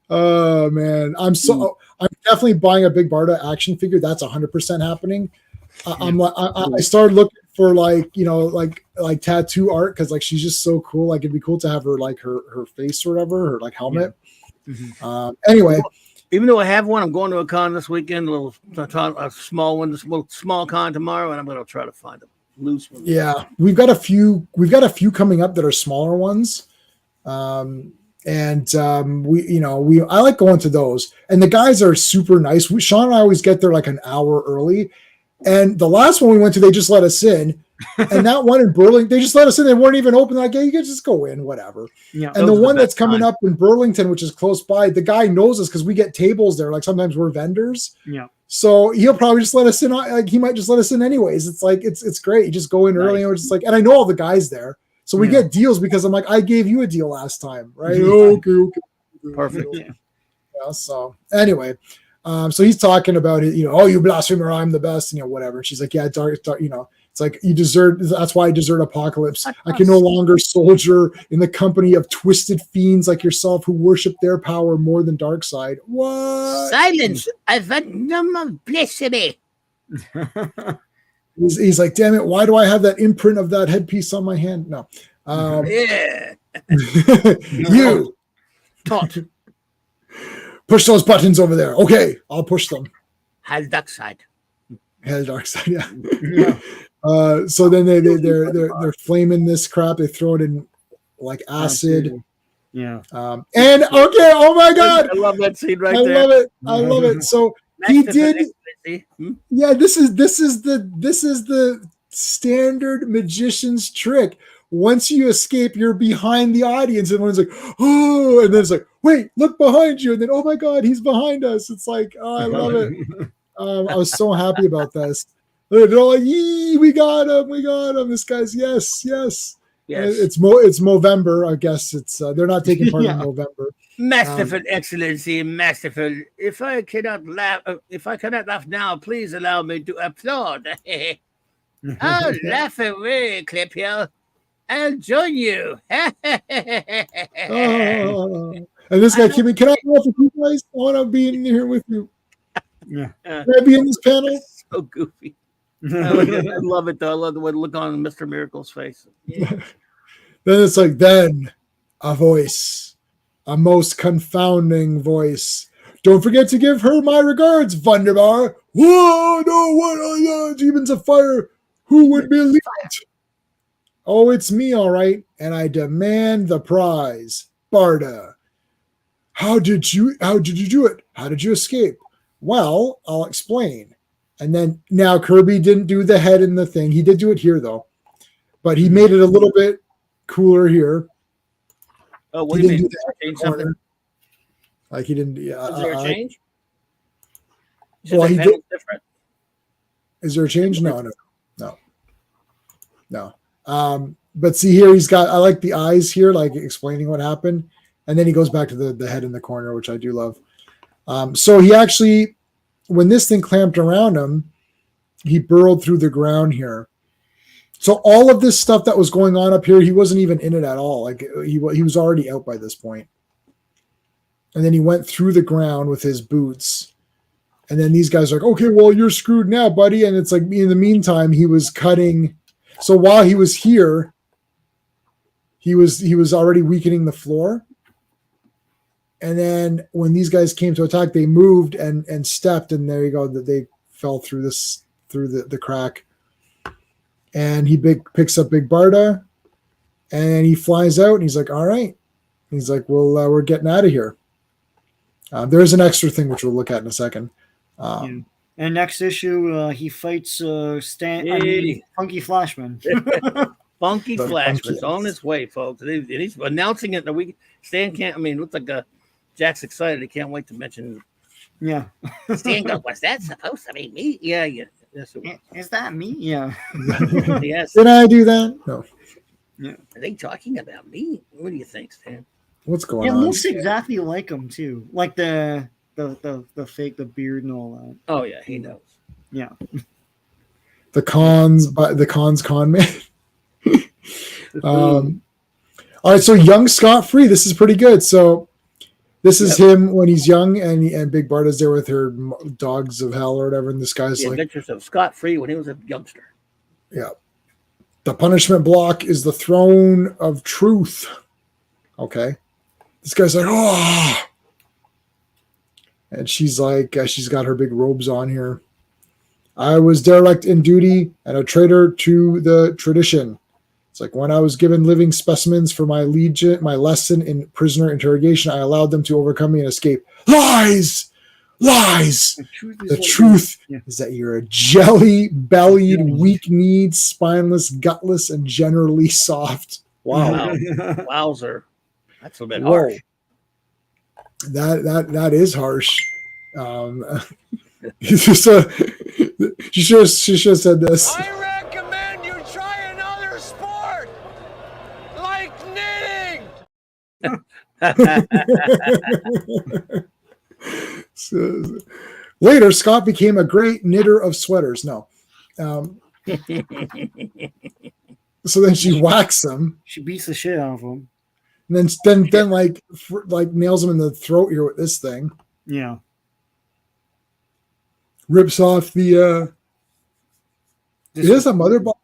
Oh man, I'm definitely buying a Big Barda action figure. That's 100% happening. I started looking for like tattoo art because like she's just so cool. Like it'd be cool to have her like her face or whatever, her like helmet. Anyway. Even though I have one, I'm going to a con this weekend, a small one, this little small con tomorrow, and I'm going to try to find a loose one. Yeah, we've got a few coming up that are smaller ones, I like going to those, and the guys are super nice. Sean and I always get there like an hour early, and the last one we went to, they just let us in. And that one in Burlington, they just let us in. They weren't even open. Like, yeah, you can just go in, whatever. Yeah, and the one that's coming up in Burlington, which is close by, the guy knows us because we get tables there. Like sometimes we're vendors. Yeah. So he'll probably just let us in. Like he might just let us in anyways. It's like it's great. You just go in early, and we're just like, and I know all the guys there, so we get deals because I'm like, I gave you a deal last time, right? Okay. Perfect. Yeah. So anyway. So he's talking about it, oh, you blasphemer, I'm the best, whatever. And she's like, yeah, dark, it's like you desert. That's why I desert Apocalypse. I can no longer soldier in the company of twisted fiends like yourself who worship their power more than Darkseid. What? Silence! I've had no more blasphemy. He's like, damn it! Why do I have that imprint of that headpiece on my hand? No. Yeah. You. Taught. Push those buttons over there. Okay, I'll push them. Has Darkseid. Has Darkseid, yeah. So then they're flaming this crap. They throw it in like acid. Yeah. And okay, oh my god, I love that scene right there. I love it. So he did. Yeah, this is the standard magician's trick. Once you escape, you're behind the audience, and everyone's like, oh, and then it's like, wait, look behind you, and then, oh my god, he's behind us. It's like, oh, I love it. I was so happy about this. They're all like, yee, we got him. This guy's yes. It's Movember, I guess. It's they're not taking part in November. Masterful, Excellency, masterful. If I cannot laugh now, please allow me to applaud. I'll laugh away, Clebber. I'll join you. And this guy came in. Can I go with you guys? I want to be in here with you. Yeah. Can I be in this panel? So goofy. I love it though. I love the look on Mr. Miracle's face. Yeah. Then it's like, then a voice, a most confounding voice. Don't forget to give her my regards, Wunderbar. Whoa, no, what? Demons of fire. Who would believe it? Oh, it's me, all right, and I demand the prize. Barda. How did you do it? How did you escape? Well, I'll explain. And then now Kirby didn't do the head in the thing. He did do it here though, but he made it a little bit cooler here. Oh, what do you mean? Change something? Like he didn't. Was there a change? Well, he did. Different. Is there a change? No. But see here, he's got. I like the eyes here, like explaining what happened, and then he goes back to the head in the corner, which I do love. So he actually, when this thing clamped around him, he burrowed through the ground here. So all of this stuff that was going on up here, he wasn't even in it at all. Like he was already out by this point. And then he went through the ground with his boots. And then these guys are like, okay, well, you're screwed now, buddy. And it's like, in the meantime, he was cutting. So while he was here, he was already weakening the floor. And then when these guys came to attack, they moved and stepped. And there you go. They fell through the crack. And he picks up Big Barda, and he flies out, and he's like, all right. He's like, well, we're getting out of here. There's an extra thing, which we'll look at in a second. And next issue, he fights Funky Flashman. Funky Flashman's on his way, folks. And he's announcing it in a week. Stan can't, looks like Jack's excited. He can't wait to mention. Yeah. Stan goes, was that supposed to be me? Yeah. Yes, is that me? Yeah. Yes. Did I do that? No. Yeah. Are they talking about me? What do you think, Stan? What's going on? It looks exactly like him too, like the fake, the beard and all that. Oh yeah, he knows. Yeah. The Con's con man. All right, so young Scott Free. This is pretty good. So this is him when he's young, and Big Barda's there with her dogs of hell or whatever, and this guy's the Adventures of Scott Free when he was a youngster. Yeah. The punishment block is the throne of truth. Okay. This guy's like, oh. And she's like, she's got her big robes on here. I was derelict in duty and a traitor to the tradition. It's like when I was given living specimens for my lesson in prisoner interrogation, I allowed them to overcome me and escape. Lies! The truth is that you're a jelly-bellied, weak-kneed, spineless, gutless, and generally soft. Wow. Wowzer. That's a bit harsh. That is harsh. So, she should have said this. I recommend you try another sport, like knitting. So, later, Scott became a great knitter of sweaters. No. So then she whacks him. She beats the shit out of him. And then like nails him in the throat here with this thing. Yeah. Rips off the is a mother box.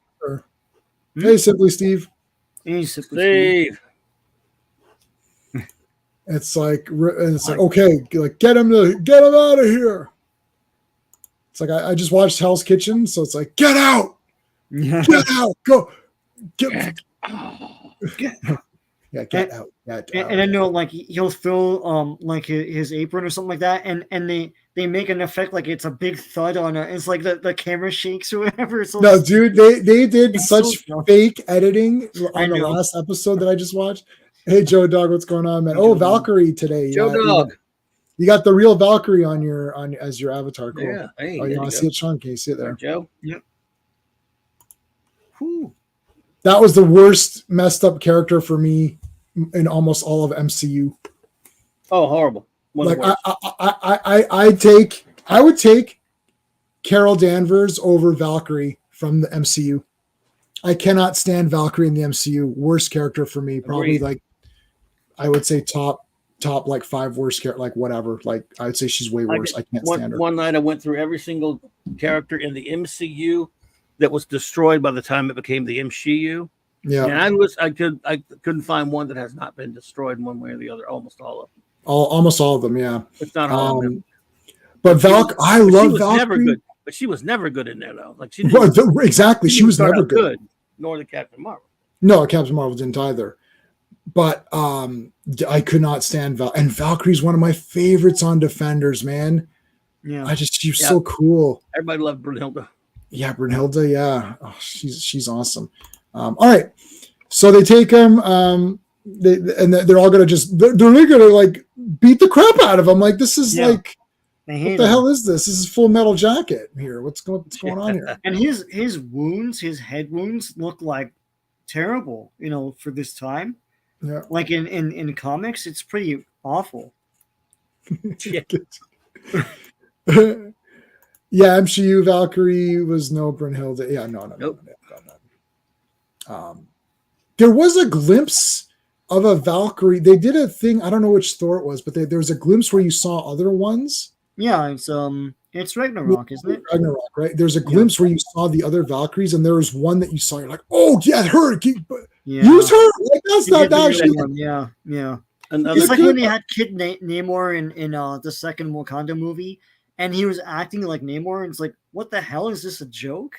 Hey, Simply Steve. Hey, Simply Steve. It's like okay, like get him out of here. It's like I just watched Hell's Kitchen, so it's like get out, get out, go, get out. Yeah, get out. And I know, like he'll throw like his apron or something like that, and they make an effect like it's a big thud on it. It's like the camera shakes or whatever. So no, dude, they did such fake editing on the last episode that I just watched. Hey, Joe Dog, what's going on, man? Oh, Valkyrie today. Joe Dog. You got the real Valkyrie as your avatar. Cool. Yeah. Hey, you want to see it, Sean? Can you see it there? Joe? Yep. Whew. That was the worst messed up character for me in almost all of MCU. Oh, horrible. Like I would take Carol Danvers over Valkyrie from the MCU. I cannot stand Valkyrie in the MCU. Worst character for me. Probably Agreed. Like I would say top like 5 worst character, like whatever. Like I would say she's way worse. I can't stand her. One night I went through every single character in the MCU that was destroyed by the time it became the MCU. Yeah. And I couldn't find one that has not been destroyed in one way or the other. Almost all of them. Almost all of them, yeah. It's not all of them. But I love Valkyrie. Never good, but she was never good in there though. Like she exactly. She was never good. Nor the Captain Marvel. No, Captain Marvel didn't either. But I could not stand and Valkyrie's one of my favorites on Defenders, man. Yeah. She's so cool. Everybody loved Brunhilde. Yeah, Brunhilde, yeah. Oh, she's awesome. All right. So they take him, they're all gonna they're gonna like beat the crap out of him. Like this is like What the hell is this? This is Full Metal Jacket here. What's going on here? And his wounds, his head wounds, look like terrible. For this time. Yeah. Like in comics, it's pretty awful. Yeah, MCU Valkyrie was no Brunhilde. Yeah, no. Nope. There was a glimpse of a Valkyrie. They did a thing. I don't know which Thor it was, but there was a glimpse where you saw other ones. Yeah, it's Ragnarok, isn't it? Ragnarok, right? There's a glimpse where you saw the other Valkyries, and there was one that you saw. You're like, oh yeah, her. Use her. Like that's not that. Yeah. Another it's like when they had Kid Namor in the second Wakanda movie, and he was acting like Namor, and it's like, what the hell is this, a joke?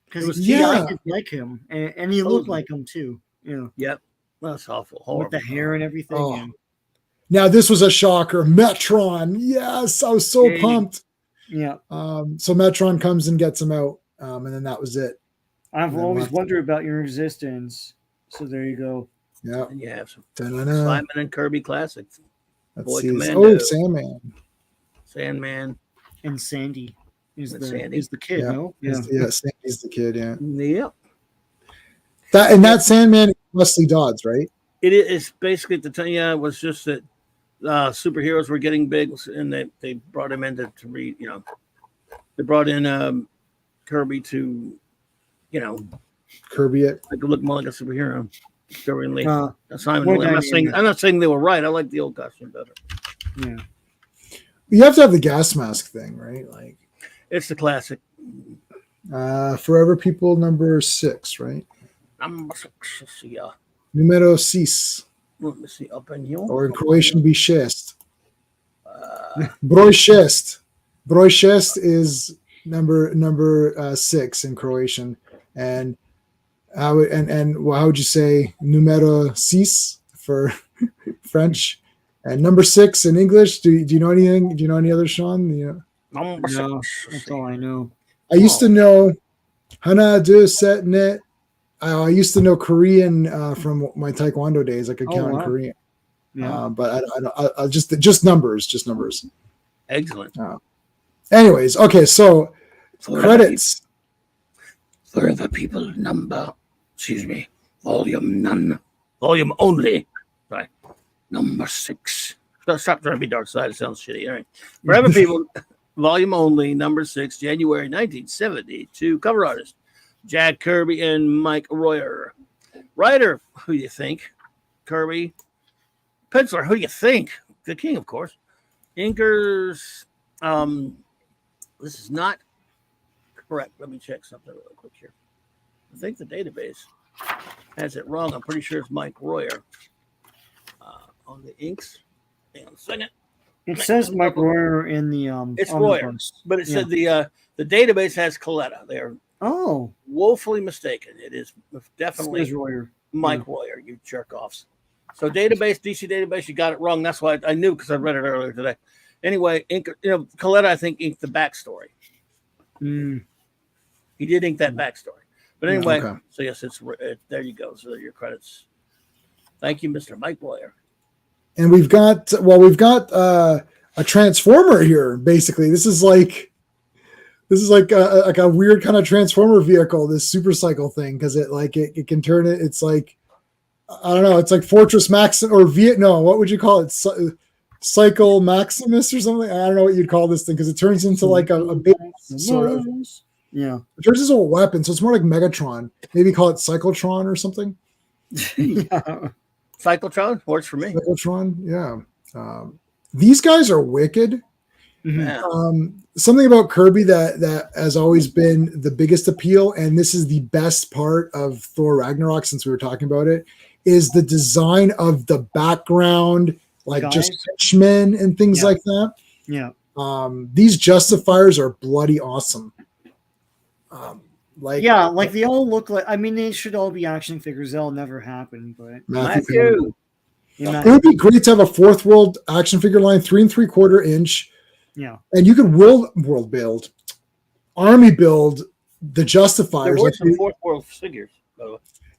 Because he acted like him, and he looked like him too. Yeah. Yep. That's awful. Horrible. With the hair and everything. Oh. And... Now this was a shocker. Metron. Yes, I was so pumped. Yeah. So Metron comes and gets him out, and then that was it. I've always wondered about your existence. So there you go. Yeah. And you have some Da-na-na. Simon and Kirby classics. Let's see. Commando. Oh, Sandman. And Sandy is Sandy. the kid, Yeah. no? Yeah, Sandy's the kid, yeah. Yep. That Sandman is Wesley Dodds, right? It is basically at the time. Yeah, it was just that superheroes were getting big, and they brought him in to read. They brought in Kirby to, Kirby it. like look more like a superhero. Dorian Lee. Simon. more I'm not saying they were right. I like the old costume better. Yeah. You have to have the gas mask thing, right? Like It's the classic. Forever People number 6, right? Number 6. Yeah. Numero 6. Let me see up in here. Or in Croatian, be 6. Broj 6. Broj 6 is number 6 in Croatian. And how would you say numero 6 for French? And number 6 in English. Do you know anything? Do you know any other, Sean? Number 6. That's all I know. I used to know Hana de Setnet. I used to know Korean from my Taekwondo days. I could count in Korean. Yeah. But I just numbers. Excellent. Anyways, okay, so credits. Forever People volume none. Volume only. Right. Number 6. Stop trying to be Dark Side. It sounds shitty. All right. Forever People, volume only, number 6, January 1972. Cover artist, Jack Kirby and Mike Royer. Writer, who do you think? Kirby. Penciler, who do you think? The King, of course. Inkers, this is not correct. Let me check something real quick here. I think the database has it wrong. I'm pretty sure it's Mike Royer. On the inks. Hang on a second. It says Mike Royer in the It's Royer, but it said the database has Coletta. They are woefully mistaken. It is definitely Royer. Mike Royer, you jerk offs. So database, DC database, you got it wrong. That's why I knew, because I read it earlier today. Anyway, Coletta, I think, inked the backstory. He did ink that backstory. But anyway, so yes, there you go. So your credits. Thank you, Mr. Mike Royer. And we've got a transformer here. Basically, this is like a weird kind of transformer vehicle. This super cycle thing, because it can turn it. It's like, I don't know. It's like Fortress Max or Vietnam. What would you call it? Cycle Maximus or something? I don't know what you'd call this thing, because it turns into like a big sort of. Yeah. It turns into a weapon, so it's more like Megatron. Maybe call it Cyclotron or something. Yeah. Cyclotron works for me. Cyclotron, yeah. These guys are wicked. Mm-hmm. Something about Kirby that has always been the biggest appeal, and this is the best part of Thor Ragnarok, since we were talking about it, is the design of the background, like just henchmen and things like that. Yeah. These justifiers are bloody awesome. Like they all look like. I mean, they should all be action figures. They'll never happen, but Matthew. It would be great to have a Fourth World action figure line, 3 3/4 inch. Yeah, and you could world build, army build the justifiers. There were some Fourth World figures.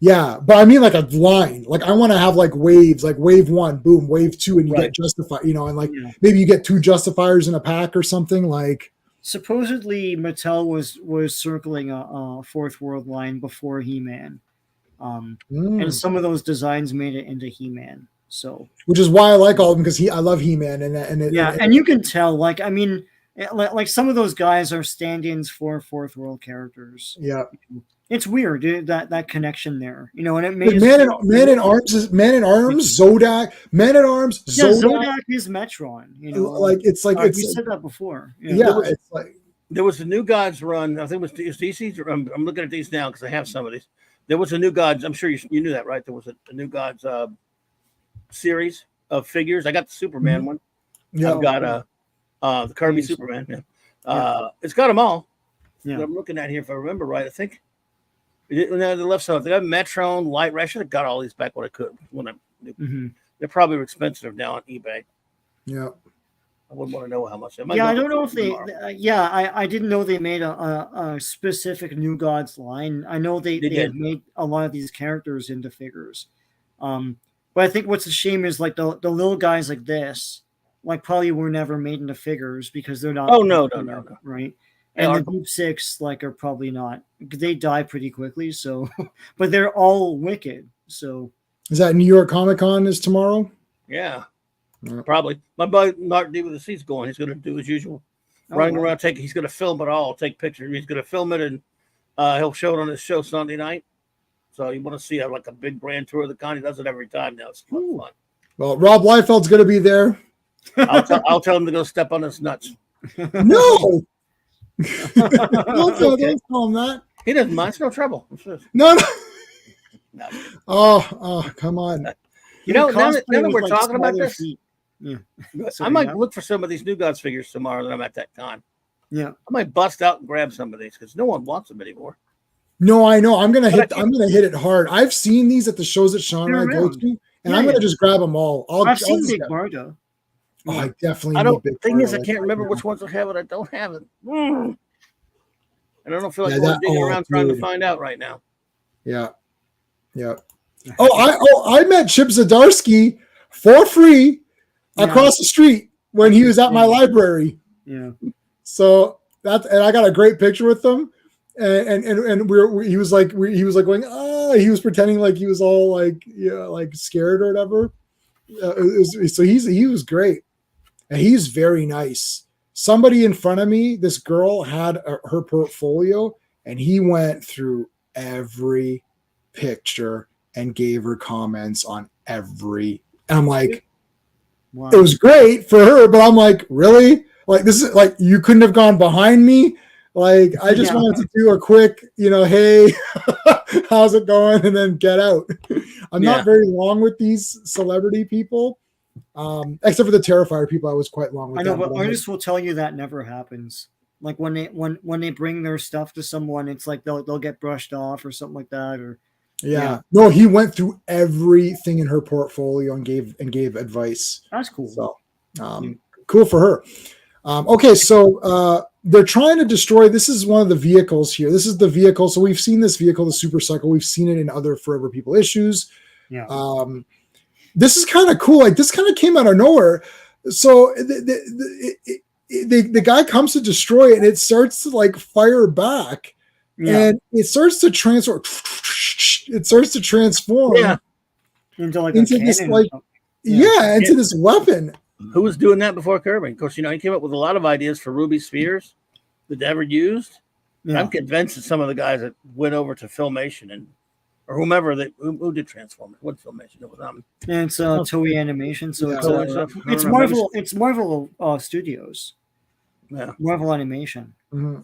Yeah, but I mean like a line. Like I want to have like waves, like wave 1, boom, wave 2, and you get justify, you know, and like maybe you get 2 justifiers in a pack or something like. Supposedly Mattel was circling a Fourth World line before He-Man. And some of those designs made it into He-Man. So, which is why I like all of them, because I love He-Man and you can tell, like, I mean, like some of those guys are stand-ins for Fourth World characters. Yeah, it's weird, dude, that connection there, you know, and it made Man at Arms, Zodak, Man at Arms, Zodak is Metron, you know, like it's like we said that before. It's like there was a New Gods run. I think it was DC. I'm looking at these now because I have some of these. There was a New Gods. I'm sure you knew that, right? There was a New Gods series of figures. I got the Superman one. Yeah, I've got the Kirby Superman. Yeah. It's got them all. Yeah, I'm looking at here. If I remember right, I think the left side. They got Metron, Light Ray. I should have got all these back when I could. They're probably expensive now on eBay. Yeah. I wouldn't want to know how much. Yeah, I don't know if they. I didn't know they made a specific New Gods line. I know they had made a lot of these characters into figures. But I think what's a shame is like the little guys like this, like probably were never made into figures because they're not. Oh no, right. And the Group 6 like are probably not. They die pretty quickly. So, but they're all wicked. So. Is that New York Comic Con is tomorrow? Yeah. Probably. My buddy Mark D with the seats going. He's going to do his usual, running around. He's going to film it all. Take pictures. He's going to film it and he'll show it on his show Sunday night. So you want to see like a big brand tour of the con. He does it every time now. It's fun. Well, Rob Liefeld's going to be there. I'll tell him to go step on his nuts. No, don't tell him that. He doesn't mind. It's no trouble. No. Oh, come on. You know, now that we're talking about this. Yeah, I might look for some of these New Gods figures tomorrow that I'm at that con. Yeah, I might bust out and grab some of these because no one wants them anymore. No, I know. I'm gonna hit it hard. I've seen these at the shows that Sean and I go to, and I'm gonna just grab them all. I've seen Big Bardo. Oh, I definitely. I don't. Thing is, I can't remember which ones I have it. I don't have it. And I don't feel like going digging around trying to find out right now. Yeah. I met Chip Zdarsky for free across the street when he was at my library. Yeah. So and I got a great picture with him, and he was like going he was pretending like he was all like like scared or whatever. So he was great, and he's very nice. Somebody in front of me, this girl had her portfolio, and he went through every picture and gave her comments on every. And I'm like, wow. It was great for her, but I'm like, really? Like this is like you couldn't have gone behind me. Like I just wanted to do a quick, hey, how's it going, and then get out. I'm not very long with these celebrity people, except for the Terrifier people. I was quite long with. I know, but artists will tell you that never happens. Like when they bring their stuff to someone, it's like they'll get brushed off or something like that, or. Yeah. No, he went through everything in her portfolio and gave advice. That's cool. So, cool for her. Okay, so they're trying to destroy. This is one of the vehicles here. This is the vehicle. So we've seen this vehicle, the Super Cycle. We've seen it in other Forever People issues. Yeah. This is kind of cool. Like this kind of came out of nowhere. So the guy comes to destroy it, and it starts to like fire back, and it starts to transform. It starts to transform into this like into this weapon. Who was doing that before Kirby? Of course, he came up with a lot of ideas for Ruby Spheres that never used. Yeah. I'm convinced that some of the guys that went over to Filmation or whomever who did Transformers. What Filmation? It was and it's Toei Animation, so it's Marvel. It's Marvel Studios. Yeah, Marvel Animation. Mm-hmm.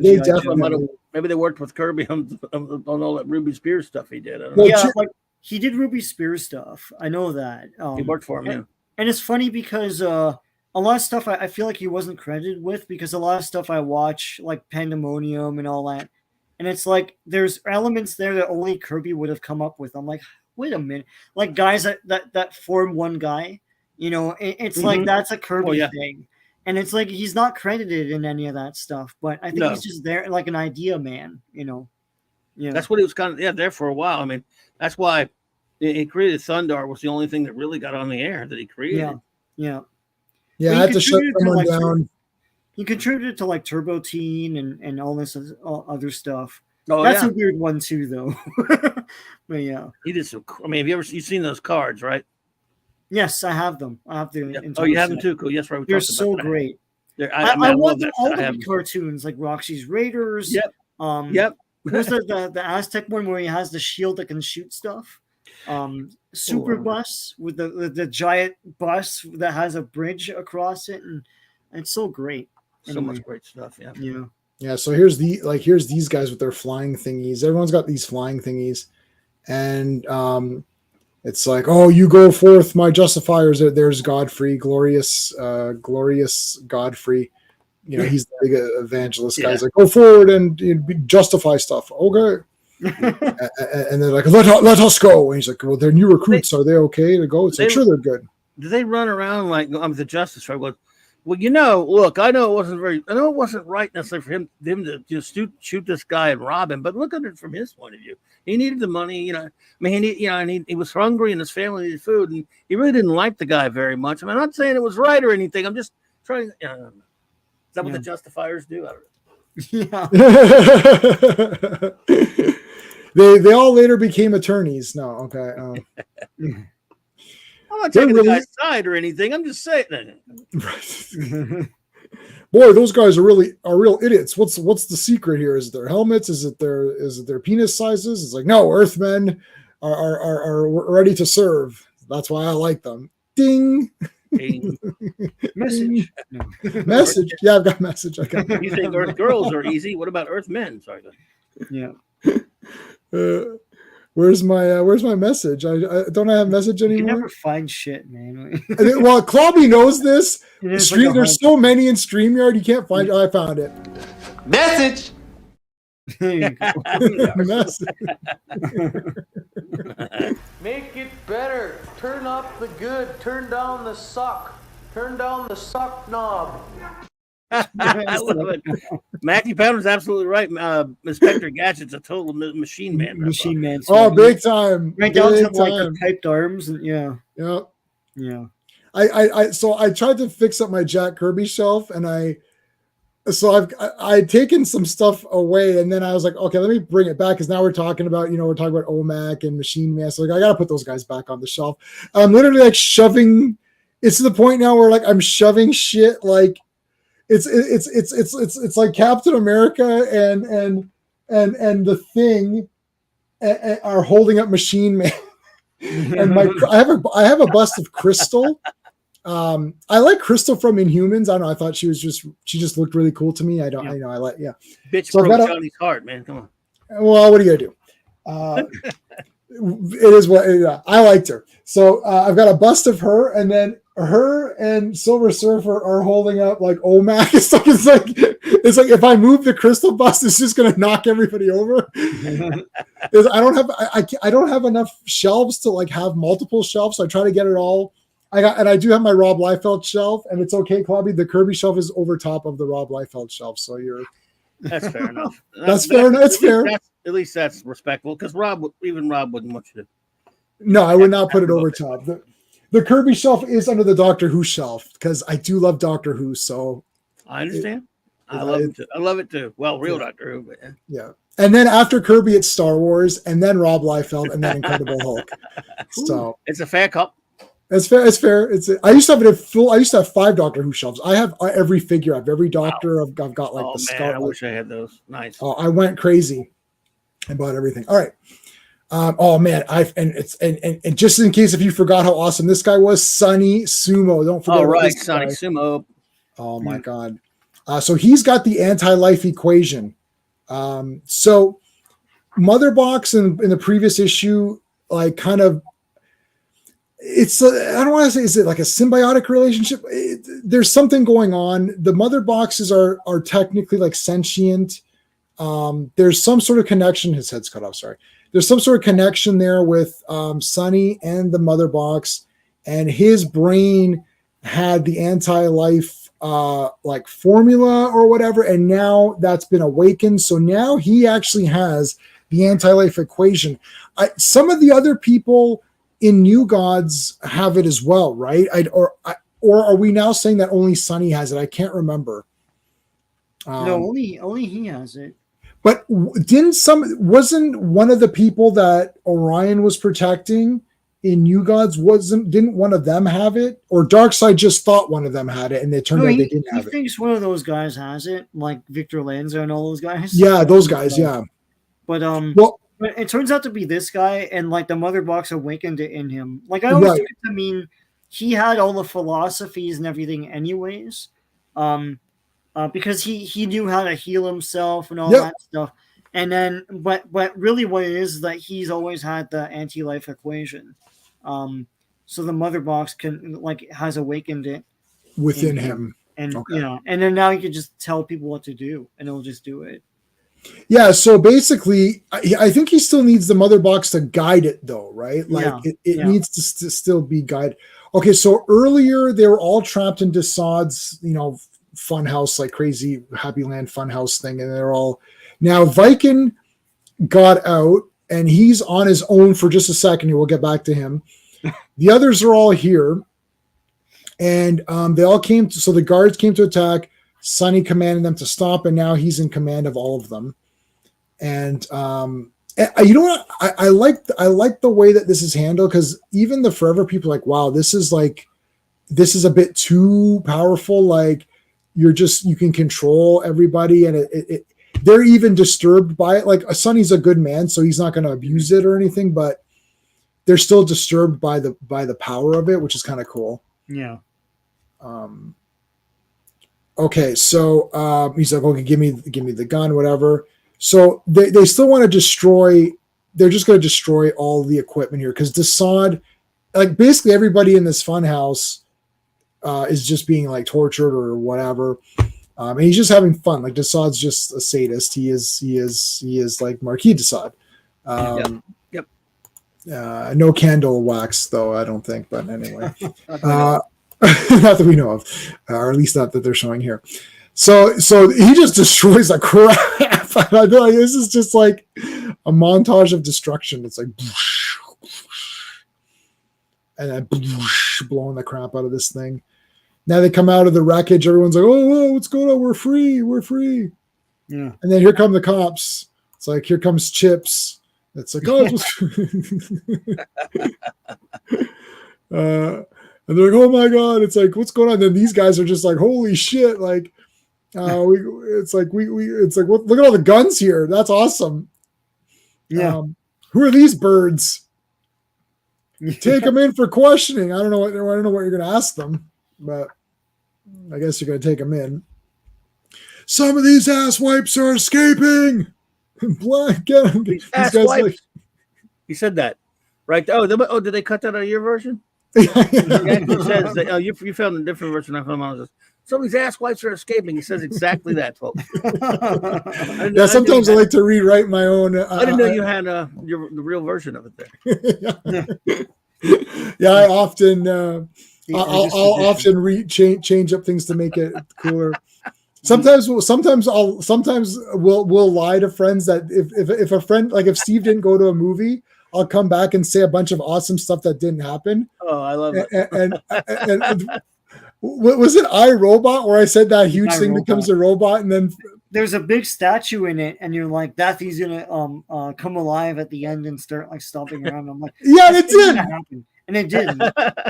They definitely. Maybe they worked with Kirby on all that Ruby Spears stuff he did. I don't know. Yeah, like he did Ruby Spears stuff. I know that. He worked for him, And it's funny because a lot of stuff I feel like he wasn't credited with, because a lot of stuff I watch, like Pandemonium and all that, and it's like there's elements there that only Kirby would have come up with. I'm like, wait a minute, like guys that form one guy, it's like that's a Kirby thing. And it's like he's not credited in any of that stuff, but I think he's just there like an idea man, Yeah. That's what he was kind of there for a while. I mean, that's why he created Thundar was the only thing that really got on the air that he created. Yeah. Yeah, I had to shut someone down. He contributed to like Turbo Teen and all this other stuff. Oh, that's a weird one too, though. But yeah, he did some. I mean, you've seen those cards, right? Yes, I have them. I have the. Yeah. Oh, you have them too. Cool. Yes, right. They're so great. I want them all to be cartoons, like Roxy's Raiders. Yep. Yep. Who's the Aztec one where he has the shield that can shoot stuff? Super Bus with the giant bus that has a bridge across it, and it's so great. So much great stuff. Yeah. Yeah. So here's these guys with their flying thingies. Everyone's got these flying thingies, and it's like, oh, you go forth, my justifiers. There's Godfrey, glorious Godfrey. You know, he's the big evangelist guy. He's like, go forward and justify stuff. Okay. And they're like, let us go. And he's like, well, they're new recruits. Are they okay to go? It's like, sure, they're good. Do they run around like I'm the justice? Right? Well, look, I know it wasn't right necessarily for them to just shoot this guy and rob him, but look at it from his point of view. He needed the money, I mean, he was hungry and his family needed food, and he really didn't like the guy very much. I mean, I'm not saying it was right or anything. I'm just trying. Is that what the justifiers do? I don't know. Yeah. They all later became attorneys. No, okay. I'm not taking the guy's side or anything. I'm just saying. Boy, those guys are real idiots. What's the secret here? Is it their helmets? Is it their penis sizes? It's like, no, Earthmen are ready to serve. That's why I like them. Ding. Message. Message. Yeah, I've got message. I got. You think Earth girls are easy? What about Earth men? Sorry. Yeah. Where's my message? I don't have message anymore. You never find shit, man. Well, Clobby knows this. There's so many in StreamYard, you can't find. I found it. Message. Message. Make it better. Turn up the good. Turn down the suck. Turn down the suck knob. I love it. Matthew Powder's absolutely right. Inspector Gadget's a total machine man. Machine man. Oh, big time. Right down to like the typed arms. And, yeah. So I tried to fix up my Jack Kirby shelf, and I'd taken some stuff away, and then I was like, okay, let me bring it back, because now we're talking about OMAC and Machine Man. So like, I gotta put those guys back on the shelf. I'm literally like shoving. It's to the point now where like I'm shoving shit like. It's like Captain America and the Thing are holding up Machine Man, and I have a bust of Crystal. I like Crystal from Inhumans. I don't know. I thought she just looked really cool to me. I like Bitch, so broke Johnny's heart, man. Come on. Well, what are you gonna do? It is what I liked her. So I've got a bust of her, and then her and Silver Surfer are holding up like OMAC. It's like if I move the Crystal bust, it's just gonna knock everybody over. I don't have enough shelves to like have multiple shelves. So I try to get it all. I do have my Rob Liefeld shelf, and it's okay, Clobby. The Kirby shelf is over top of the Rob Liefeld shelf, so that's fair enough. That's fair enough. It's fair. At least that's respectful, because Rob wouldn't want you to. No, I would not put it over top. The Kirby shelf is under the Doctor Who shelf, because I do love Doctor Who. So I understand. I love it too. Well, real Doctor Who, but yeah. And then after Kirby, it's Star Wars, and then Rob Liefeld, and then Incredible Hulk. So it's a fair cup. It's fair. It's fair. I used to have 5 Doctor Who shelves. I have every figure. I have every Doctor. Wow. I've got like the Star. I wish I had those. Nice. Oh, I went crazy. I bought everything. All right. Oh man, and just in case if you forgot how awesome this guy was, Sonny Sumo. Don't forget. Oh right, Sonny Sumo. Oh my God. So he's got the anti-life equation. So Mother Box in the previous issue, like kind of. It's I don't want to say, is it like a symbiotic relationship? There's something going on. The Mother Boxes are technically like sentient. There's some sort of connection. His head's cut off. Sorry. There's some sort of connection there with Sonny and the Mother Box, and his brain had the anti-life like formula or whatever, and now that's been awakened. So now he actually has the anti-life equation. Some of the other people in New Gods have it as well, right? Or are we now saying that only Sonny has it? I can't remember. No, only he has it. But wasn't one of the people that Orion was protecting in New Gods, didn't one of them have it? Or Darkseid just thought one of them had it and it turned out they didn't have it? He thinks one of those guys has it, like Victor Lanza and all those guys. Yeah, those guys, yeah. But but it turns out to be this guy, and like the Mother Box awakened it in him. Like I always took it to mean he had all the philosophies and everything anyways. Because he knew how to heal himself and all that stuff. And then but really what it is that he's always had the anti-life equation. So the Mother Box has awakened it within him. And and then now he can just tell people what to do and it'll just do it. Yeah, so basically, I think he still needs the Mother Box to guide it, though, right? Like it needs to still be guided. Okay, so earlier they were all trapped in Desaad's, funhouse, like crazy Happy Land funhouse thing, and they're all now. Viking got out, and he's on his own for just a second. Here, we'll get back to him. The others are all here, and they all came. So the guards came to attack. Sonny commanded them to stop, and now he's in command of all of them. And you know what? I like the way that this is handled, because even the Forever people are like, wow, this is a bit too powerful. Like you can control everybody, and they're even disturbed by it. Like Sonny's a good man, so he's not going to abuse it or anything, but they're still disturbed by the power of it, which is kind of cool. Yeah. Okay, so he's like, okay, give me the gun, whatever. So they still want to destroy. They're just going to destroy all the equipment here, because Desaad, like basically everybody in this funhouse, is just being like tortured or whatever, and he's just having fun. Like Desaad's just a sadist. He is like Marquis Desaad. Yep. No candle wax though, I don't think. But anyway. Not that we know of, or at least not that they're showing here. So he just destroys the crap. I feel like this is just like a montage of destruction. It's like, and then blowing the crap out of this thing. Now they come out of the wreckage. Everyone's like, oh, what's going on? We're free. Yeah. And then here come the cops. It's like, here comes Chips. It's like, oh, and they're like, oh my God, it's like, what's going on? And then these guys are just like, holy shit. Like, it's like, look at all the guns here. That's awesome. Yeah. Who are these birds? Take them in for questioning. I don't know what you're going to ask them, but I guess you're going to take them in. Some of these ass wipes are escaping. Black, get them. These ass wipes. He said that, right? Oh, did they cut that out of your version? He says that, you found a different version. I found some of these ass wipes are escaping. He says exactly that, folks. Sometimes I like to rewrite my own. I didn't know you had the real version of it there. Yeah, I often I'll often change up things to make it cooler. Sometimes we'll lie to friends that if a friend, like if Steve didn't go to a movie, I'll come back and say a bunch of awesome stuff that didn't happen. Oh, I love it. And was it iRobot where I said that huge thing becomes a robot, and then there's a big statue in it, and you're like, that thing's gonna come alive at the end and start like stomping around. I'm like, yeah, it did. And it did.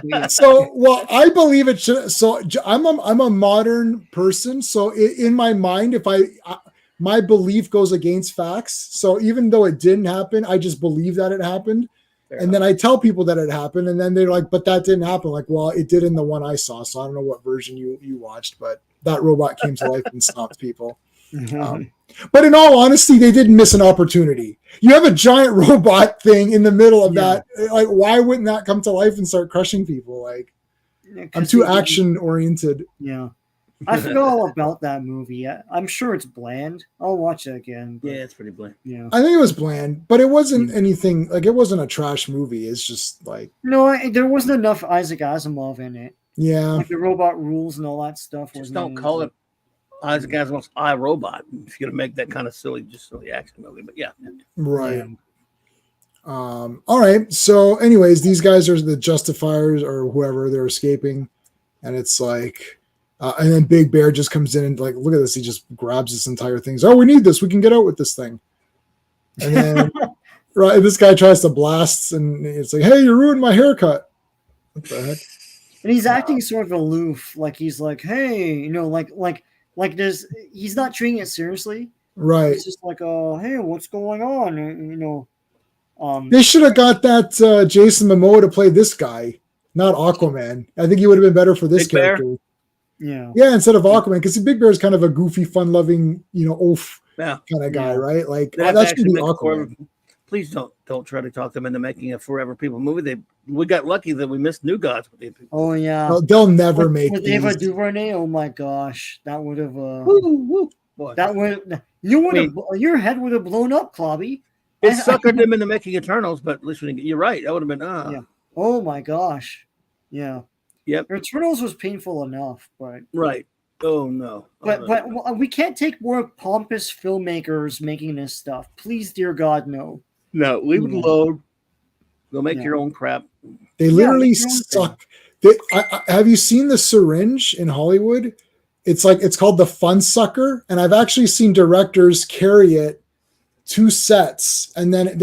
Yeah. So, well, I believe it should. So I'm a modern person. So in my mind, if my belief goes against facts. So even though it didn't happen, I just believe that it happened. And then I tell people that it happened, and then they're like, but that didn't happen. Like, well, it did in the one I saw. So I don't know what version you watched, but that robot came to life and stopped people. Mm-hmm. But in all honesty, they didn't miss an opportunity. You have a giant robot thing in the middle of that. Like, why wouldn't that come to life and start crushing people? Like, I'm too action oriented. Yeah. I forgot all about that movie. I'm sure it's bland. I'll watch it again. Yeah, it's pretty bland. Yeah, I think it was bland, but it wasn't anything like it wasn't a trash movie. It's just like there wasn't enough Isaac Asimov in it. Yeah, like the robot rules and all that stuff. Just don't call it Isaac Asimov's I, Robot. If you're gonna make that kind of silly action movie, but yeah, Right. All right. So, anyways, these guys are the Justifiers or whoever. They're escaping, and it's like, and then Big Bear just comes in and like, look at this. He just grabs this entire thing. Oh, we need this. We can get out with this thing. And then, right, this guy tries to blast, and it's like, hey, you ruined my haircut. What the heck? And he's acting sort of aloof, like he's like, hey, you know, like there's, he's not treating it seriously. Right. It's just like, oh, hey, what's going on? You know. They should have got that Jason Momoa to play this guy, not Aquaman. I think he would have been better for this Big Bear? character. Yeah. Yeah, instead of Aquaman, because Big Bear is kind of a goofy, fun-loving, oaf yeah. kind of guy, Yeah. right? Like They have that's to gonna be actually make Aquaman. Please don't try to talk them into making a Forever People movie. We got lucky that we missed New Gods with the people. Oh yeah. Well, they'll never make with these. Ava DuVernay. Oh my gosh, that would have. Boy. That would your head would have blown up, Clobby. It suckered them into making Eternals, but at least you're right. That would have been Yeah. Oh my gosh. Yeah. Yep. Eternals was painful enough, but right. Oh no. But we can't take more pompous filmmakers making this stuff. Please, dear God, no. No, leave it alone. Go make your own crap. They literally suck. Have you seen the syringe in Hollywood? It's called the Fun Sucker, and I've actually seen directors carry it 2 sets, and then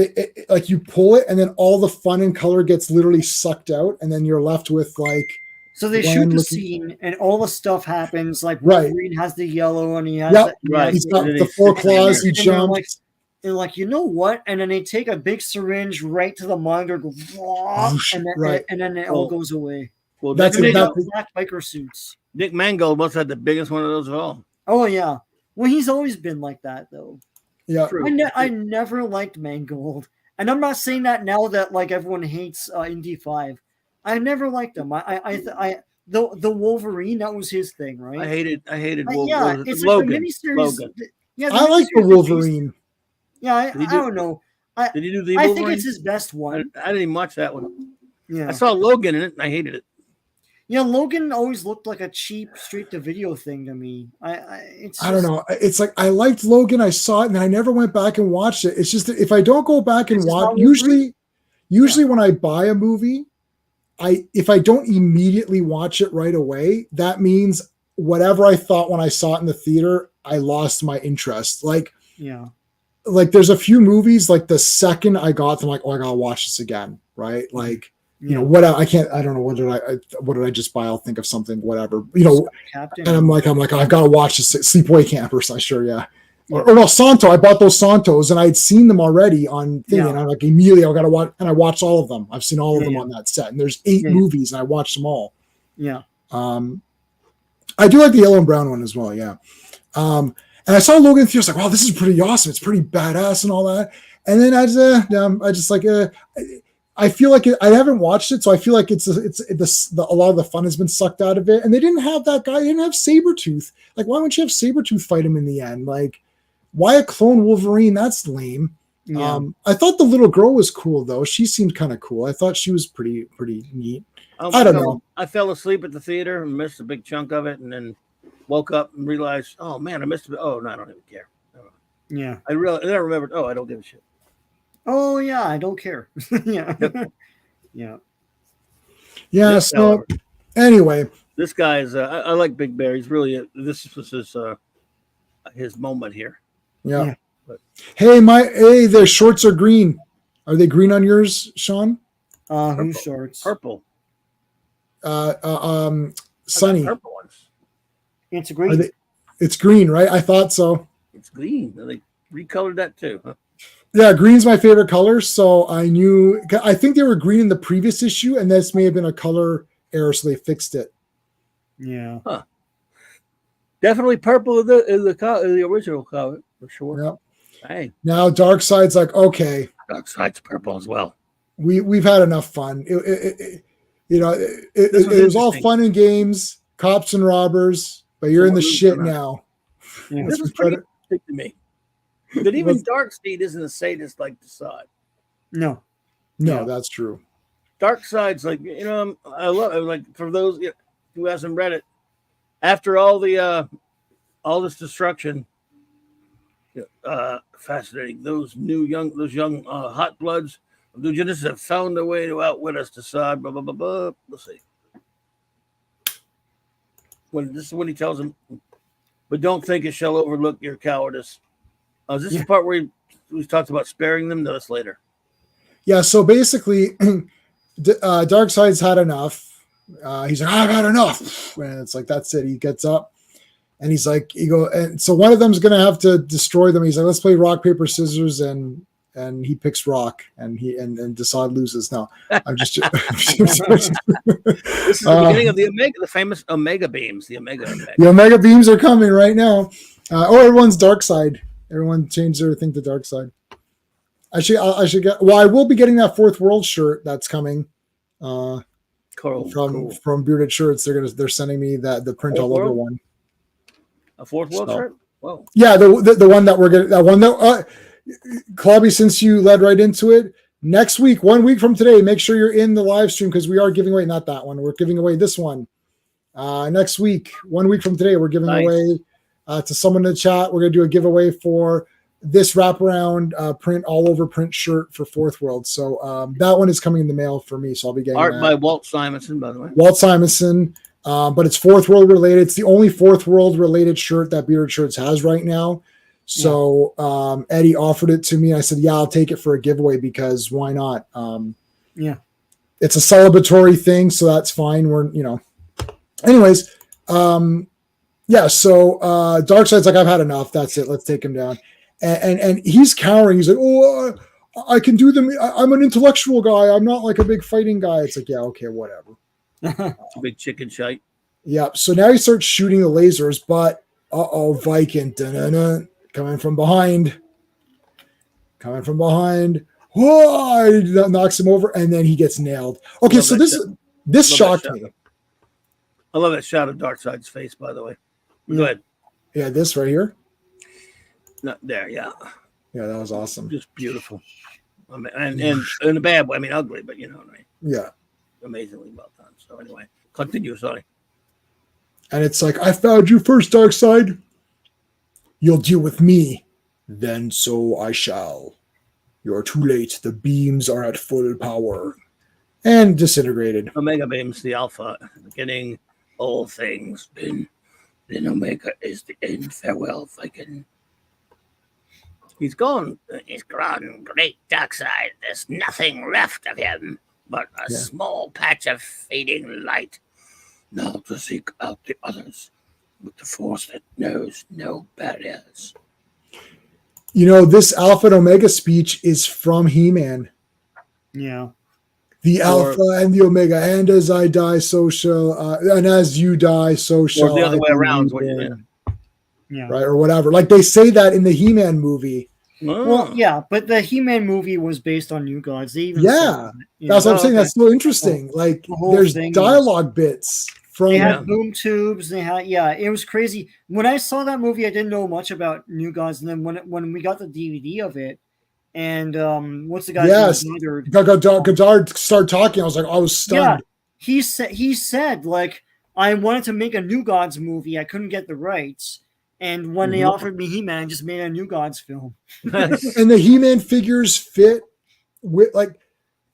like you pull it, and then all the fun and color gets literally sucked out, and then you're left with like. So they shoot the scene, and all the stuff happens. Like right. Wolverine has the yellow, and he has right. He's got the 4 claws. He jumps. They're like, you know what? And then they take a big syringe right to the monitor, go, and then it all goes away. Well, that's exactly black biker suits. Nick Mangold must have had the biggest one of those of all. Oh yeah. Well, he's always been like that, though. Yeah. I never liked Mangold, and I'm not saying that now that like everyone hates Indy 5. I never liked him. The Wolverine, that was his thing, right? I hated Wolverine. Yeah, it's Logan. like the miniseries. Logan. Yeah, I like the Wolverine. Yeah, I don't know. Did he do the I Wolverine? think it's his best one. I didn't even watch that one. Yeah, I saw Logan in it, and I hated it. Yeah, Logan always looked like a cheap straight-to-video thing to me. I don't know. It's like I liked Logan. I saw it, and I never went back and watched it. It's just that if I don't go back and watch, usually when I buy a movie, if I don't immediately watch it right away, that means whatever I thought when I saw it in the theater, I lost my interest. Like there's a few movies, like the second I got them, like, oh, I gotta watch this again, right? Like, you know, what I don't know, what did I just buy? I'll think of something, whatever, you know. Captain. And I'm like, I've got to watch this Sleepaway Campers. Or Santo. I bought those Santos, and I'd seen them already on thing, and I'm like, immediately I got to watch, and I watched all of them. I've seen all of them on that set, and there's 8 movies, and I watched them all. Yeah. I do like the yellow and brown one as well. Yeah. And I saw Logan Theater. I was like, wow, this is pretty awesome. It's pretty badass and all that. And then I feel like I haven't watched it, so I feel like a lot of the fun has been sucked out of it. And they didn't have that guy. They didn't have Sabretooth. Like, why wouldn't you have Sabretooth fight him in the end? Like, why a clone Wolverine? That's lame. Yeah. I thought the little girl was cool, though. She seemed kind of cool. I thought she was pretty neat. I don't know. I fell asleep at the theater and missed a big chunk of it, and then woke up and realized, oh man, I missed it. Oh no, I don't even care. Yeah, I remembered. Oh, I don't give a shit. Oh yeah, I don't care. Yeah, yeah. So anyway, this guy is. I like Big Bear. He's really. This was his moment here. Yeah. But, hey, their shorts are green. Are they green on yours, Sean? Whose shorts? Purple. Sunny. Purple ones. It's green. It's green, right? I thought so. It's green. They recolored that too, huh? Yeah, green's my favorite color, so I knew. I think they were green in the previous issue, and this may have been a color error, so they fixed it. Yeah. Huh. Definitely purple in the original cover for sure. Yep. Hey. Now Darkseid's like, okay. Darkseid's purple as well. We've had enough fun. It was all fun and games, cops and robbers, but you're in the shit now. Yeah. This was pretty interesting to me. But even Darkseid isn't a sadist like Desaad. No, that's true. Darkseid's like, I love it. Like, for those who hasn't read it, after all the all this destruction. Fascinating. Those young hot bloods of New Genesis have found a way to outwit us. Decide. Blah blah blah blah. Let's see. This is when he tells him, but don't think it shall overlook your cowardice. Is this the part where we talked about sparing them? No, that's later. Yeah. So basically, Darkseid's had enough. He's like, I've had enough, and it's like that's it. He gets up. And he's like, and so one of them's gonna have to destroy them. He's like, let's play rock, paper, scissors, and he picks rock, and Desaad loses. No, I'm just. This is the beginning of the famous Omega beams. The Omega beams are coming right now. Everyone's Darkseid. Everyone changed their thing to Darkseid. I should get. Well, I will be getting that Fourth World shirt that's coming. From Bearded Shirts. They're sending me the print all over one. A Fourth World shirt? Whoa. Yeah, the one that we're getting, that one that Clobby, since you led right into it, next week, 1 week from today, make sure you're in the live stream because we are giving away, not that one, we're giving away this one. Next week, 1 week from today, we're giving away to someone in the chat. We're gonna do a giveaway for this wraparound print all over print shirt for Fourth World. So that one is coming in the mail for me. So I'll be getting art by Walt Simonson, by the way. Walt Simonson. But it's Fourth World related. It's the only Fourth World related shirt that Bearded Shirts has right now. So Eddie offered it to me. I said, yeah, I'll take it for a giveaway because why not? It's a celebratory thing, so that's fine. Anyways, so Darkseid's like, I've had enough. That's it. Let's take him down. And he's cowering. He's like, oh, I can do them. I'm an intellectual guy. I'm not like a big fighting guy. It's like, yeah, okay, whatever. It's a big chicken shite. Yeah. So now he starts shooting the lasers, but Viking coming from behind. Whoa, he knocks him over, and then he gets nailed. Okay, so this shocked me. I love that shot of Darkseid's face, by the way. Go ahead. Yeah, this right here. Not there, yeah. Yeah, that was awesome. Just beautiful. I mean, and in a bad way. I mean, ugly, but you know what I mean. Yeah. Amazingly well done. So anyway, continue. Sorry. And it's like, I found you first, Darkseid. You'll deal with me. Then so I shall. You're too late. The beams are at full power. And disintegrated. Omega beams, the alpha. Beginning, all things. Then Omega is the end. Farewell, Viking. He's gone. He's gone. Great Darkseid. There's nothing left of him but a small patch of fading light. Now to seek out the others with the force that knows no barriers. This Alpha and Omega speech is from He-Man. Yeah. The Alpha and the Omega, and as I die, so shall and as you die, so shall. Or the other way around. Yeah. Right, or whatever. Like they say that in the He-Man movie. Well, yeah, but the He-Man movie was based on New Gods. They even that's what I'm saying. Okay. That's so interesting. Like there's dialogue bits from. They had boom tubes. They had it was crazy. When I saw that movie, I didn't know much about New Gods, and then when we got the DVD of it, and what's the guy's name? Godard started talking. I was like, I was stunned. Yeah, he said like I wanted to make a New Gods movie. I couldn't get the rights. And when they offered me He-Man, I just made a New Gods film. And the He-Man figures fit with like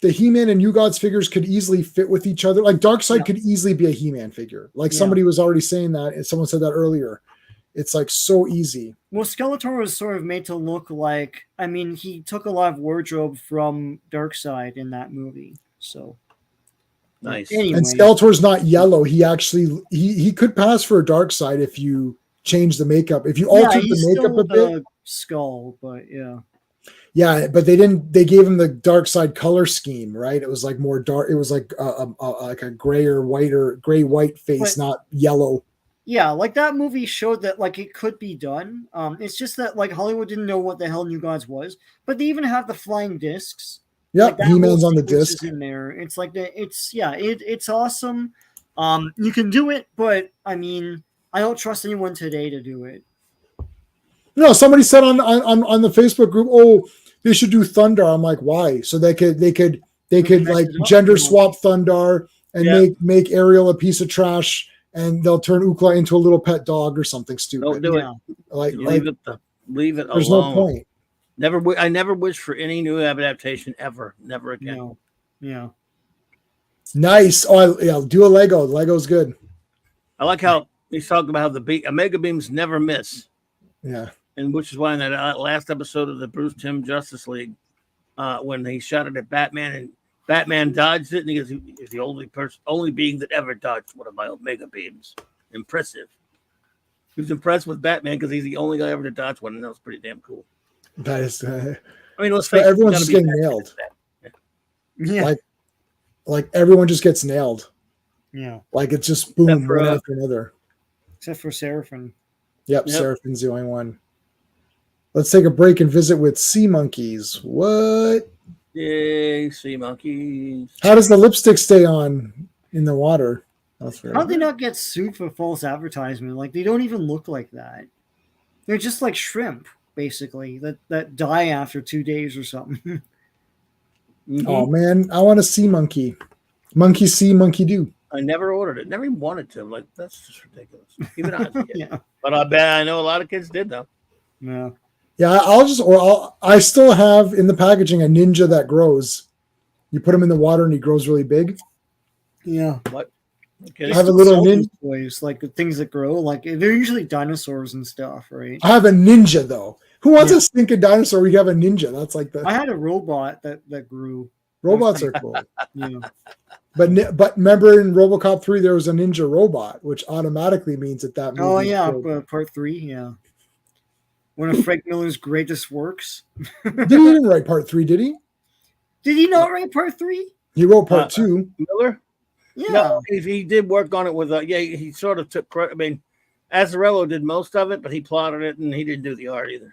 the He-Man and New Gods figures could easily fit with each other. Like Darkseid could easily be a He-Man figure. Like somebody was already saying that, and someone said that earlier. It's like so easy. Well, Skeletor was sort of made to look like, I mean, he took a lot of wardrobe from Darkseid in that movie. So nice. Anyway. And Skeletor's not yellow. He actually he could pass for a Darkseid if you change the makeup. If you altered the makeup a bit, skull, but yeah, but they didn't. They gave him the Darkseid color scheme, right? It was like more dark. It was like a gray white face, not yellow. Yeah, like that movie showed that like it could be done. It's just that like Hollywood didn't know what the hell New Gods was, but they even have the flying discs. Yeah, like He-Man's on the disc in there. It's like it's awesome. You can do it, but I mean, I don't trust anyone today to do it. No, somebody said on the Facebook group, oh, they should do Thundar. I'm like, why? So they could like gender swap Thundar and make Ariel a piece of trash and they'll turn Ukla into a little pet dog or something stupid. Don't do it. Like Leave it there's alone. no point. I never wish for any new adaptation ever. Never again. No. Yeah. Nice. Oh, yeah. Do a Lego. Lego's good. I like how he's talking about how the Omega Beams never miss. Yeah. And which is why in that last episode of the Bruce Timm Justice League, when he shot it at Batman and Batman dodged it, and he goes, "He's the only being that ever dodged one of my Omega Beams." Impressive. He was impressed with Batman because he's the only guy ever to dodge one, and that was pretty damn cool. That is. I mean, let's face it, everyone's just getting nailed. Yeah. Like everyone just gets nailed. Yeah. Like it's just boom, one after another. Except for Seraphim. Yep, Seraphine's the only one. Let's take a break and visit with sea monkeys. What? Yay, sea monkeys. How does the lipstick stay on in the water? How'd they not get sued for false advertisement? Like, they don't even look like that. They're just like shrimp, basically, that die after 2 days or something. Mm-hmm. Oh, man. I want a sea monkey. Monkey see, monkey do. I never ordered it. Never even wanted to. Like, that's just ridiculous. Even I. Yeah. But I bet I know a lot of kids did, though. Yeah. Yeah, I still have in the packaging a ninja that grows. You put him in the water and he grows really big. Yeah. What? Okay. I have a little ninja. Toys, like the things that grow, like they're usually dinosaurs and stuff, right? I have a ninja though. Who wants a stinking dinosaur? We have a ninja. That's like I had a robot that grew. Robots are cool. Yeah. But remember in RoboCop 3 there was a ninja robot, which automatically means that movie. Oh yeah, part 3. Yeah. One of Frank Miller's greatest works. He didn't write part 3, did he? Did he not write part 3? He wrote part 2. Miller? Yeah. No, he did work on it with he sort of took credit. I mean, Azzarello did most of it, but he plotted it and he didn't do the art either.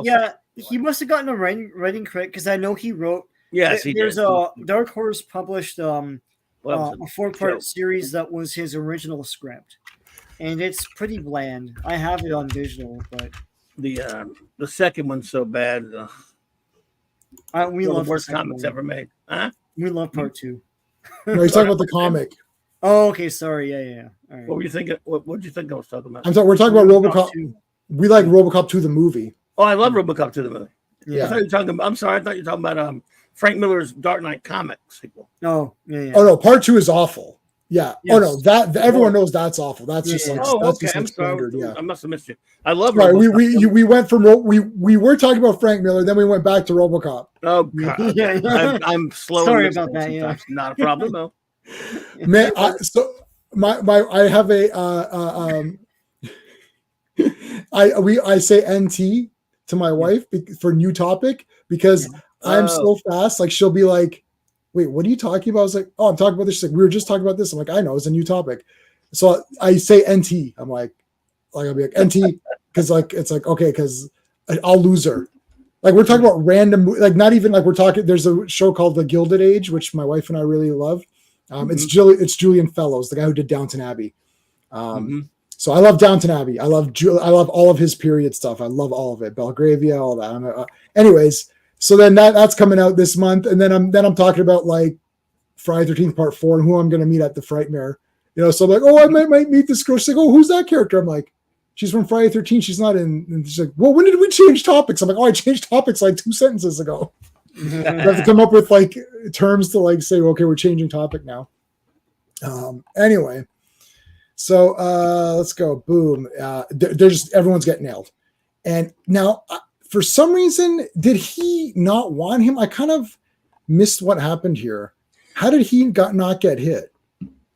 Yeah, he must have gotten a writing credit because I know he wrote. Yes, he there's did. a Dark Horse published a Well, 4-part series that was his original script, and it's pretty bland. I have it on digital, but the second one's so bad. we love the worst comics ever made. Huh? We love part 2. No, he's talking about the comic. Oh, okay. Sorry. Yeah. All right. What were you thinking? What did you think I was talking about? We're talking about RoboCop 2. We like RoboCop 2 the movie. Oh, I love RoboCop 2 the movie. Yeah. I thought you were talking about. I'm sorry. I thought you were talking about Frank Miller's Dark Knight comic sequel. Oh, yeah. Oh no, part 2 is awful. Yeah. Yes. Oh no, that everyone knows that's awful. That's just like Oh, that's okay. just I'm like sorry. standard. Yeah. I must have missed you. I love Right. RoboCop. We went from we were talking about Frank Miller, then we went back to RoboCop. Oh God. Yeah. I'm slow. Sorry about that. Yeah. Not a problem though. Man, I have a I say NT to my wife for new topic because I'm so fast. Like she'll be like, "Wait, what are you talking about?" I was like, "Oh, I'm talking about this." She's like, "We were just talking about this." I'm like, "I know, it's a new topic." So I say NT. I'm like I'll be like NT because like it's like okay because I'll lose her. Like we're talking about random, like not even like we're talking. There's a show called The Gilded Age, which my wife and I really love. It's Julian Fellows, the guy who did Downton Abbey. So I love Downton Abbey. I love all of his period stuff. I love all of it. Belgravia, all that. Anyways, so then that's coming out this month, and then I'm talking about like Friday 13th Part 4 and who I'm going to meet at the Frightmare. You know, so I'm like, oh, I might meet this girl. She's like, oh, who's that character? I'm like, she's from Friday 13th. She's not in. And she's like, well, when did we change topics? I'm like, oh, I changed topics like 2 sentences ago. I have to come up with like terms to like say, okay, we're changing topic now. Anyway, so let's go. Boom. Everyone's getting nailed. And now, for some reason, did he not want him? I kind of missed what happened here. How did he not get hit?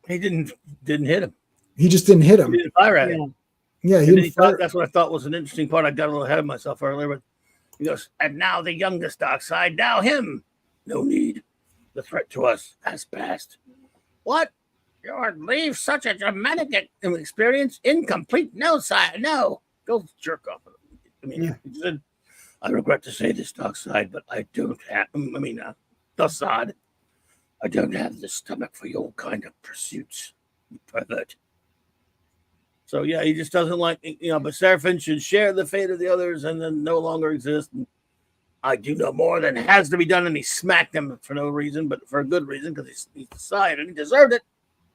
He didn't hit him. He just didn't hit him. He didn't fire at him. Yeah, that's what I thought was an interesting part. I got a little ahead of myself earlier, but he goes, and now the youngest Darkseid, now him. No need. The threat to us has passed. What? You would leave such a dramatic experience incomplete? No, sire, no. Go jerk off. I mean, he said, I regret to say this, Darkseid, but I don't have, Darkseid, I don't have the stomach for your kind of pursuits, you pervert. So, yeah, he just doesn't like, but Seraphim should share the fate of the others and then no longer exist. And I do no more than has to be done. And he smacked him for no reason, but for a good reason, because he's decided and he deserved it.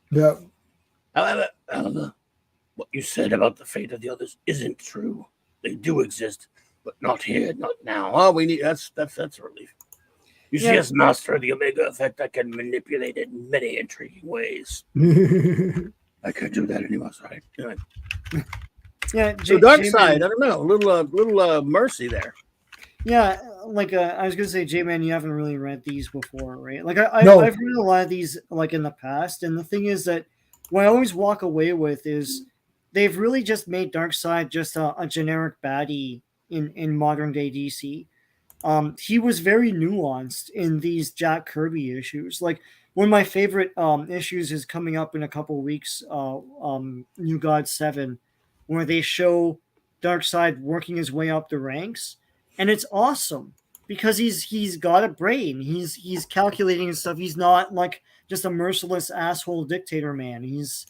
Yeah. However, what you said about the fate of the others isn't true. They do exist, but not here, not now. Oh, we need that's a relief. You see us master the Omega effect. I can manipulate it in many intriguing ways. I could do that anymore, right? Anyway. Yeah, So dark side. I don't know. Little mercy there. Yeah, like I was gonna say, J-Man, you haven't really read these before, right? Like No. I've read a lot of these like in the past, and the thing is that what I always walk away with is they've really just made Darkseid just a generic baddie in modern day DC. He was very nuanced in these Jack Kirby issues. Like one of my favorite issues is coming up in a couple of weeks, New God 7, where they show Darkseid working his way up the ranks. And it's awesome because he's got a brain. He's calculating and stuff. He's not like just a merciless asshole dictator man. He's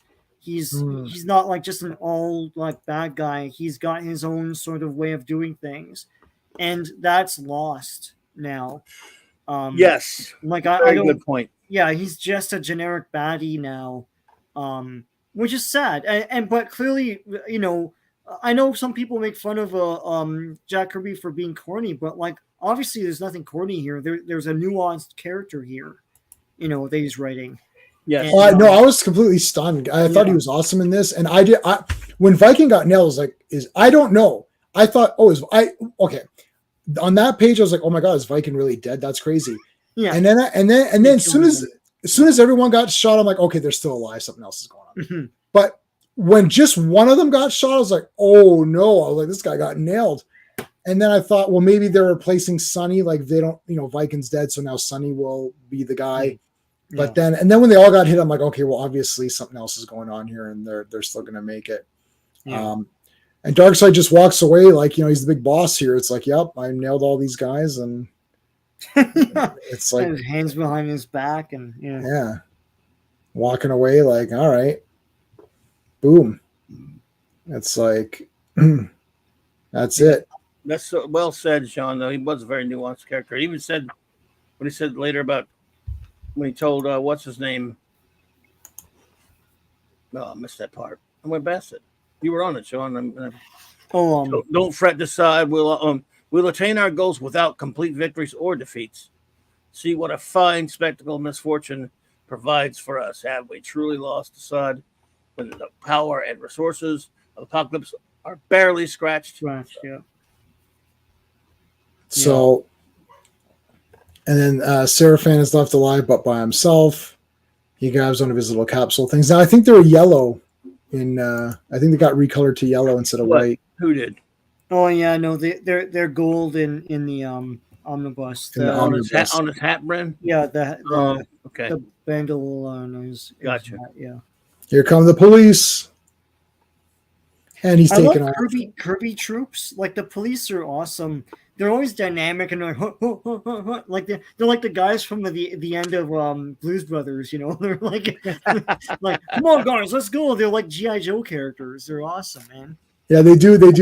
not like just an all like bad guy. He's got his own sort of way of doing things, and that's lost now. Yes, like I don't. Good point. Yeah, he's just a generic baddie now, which is sad. And but clearly, you know. I know some people make fun of Jack Kirby for being corny, but like obviously there's nothing corny here. There's a nuanced character here, you know, that he's writing. Yeah. No, I was completely stunned. I thought he was awesome in this, and when Viking got nailed, I was like, I don't know. I thought, okay. On that page, I was like, oh my god, is Viking really dead? That's crazy. Yeah. And then as soon as everyone got shot, I'm like, okay, they're still alive. Something else is going on. Mm-hmm. But when just one of them got shot, I was like, oh no. I was like, this guy got nailed. And then I thought, well, maybe they're replacing Sonny. Like they don't, Viking's dead. So now Sonny will be the guy. Yeah. But then when they all got hit, I'm like, okay, well, obviously something else is going on here and they're still going to make it. Yeah. And Darkseid just walks away. Like, he's the big boss here. It's like, yep, I nailed all these guys. And it's like his hands behind his back and yeah, walking away like, all right. Boom. It's like, that's it. That's so well said, Sean, though. He was a very nuanced character. He even said, what he said later about when he told, what's his name? No, I missed that part. I went past it. You were on it, Sean. Don't fret, decide. We'll attain our goals without complete victories or defeats. See what a fine spectacle misfortune provides for us. Have we truly lost Assad? When the power and resources of Apocalypse are barely scratched. Yeah. So, and then Seraphan is left alive, but by himself. He grabs one of his little capsule things. Now, I think they were yellow. I think they got recolored to yellow instead of white. Who did? Oh yeah, no, they're gold in the omnibus. On his hat brim. Yeah, the bandole on his. Gotcha. Hat, yeah. Here come the police. And he's taking off. Kirby troops. Like the police are awesome. They're always dynamic and they're like they're like the guys from the end of Blues Brothers, They're like like, come on guys, let's go. They're like G.I. Joe characters. They're awesome, man. Yeah, they do. They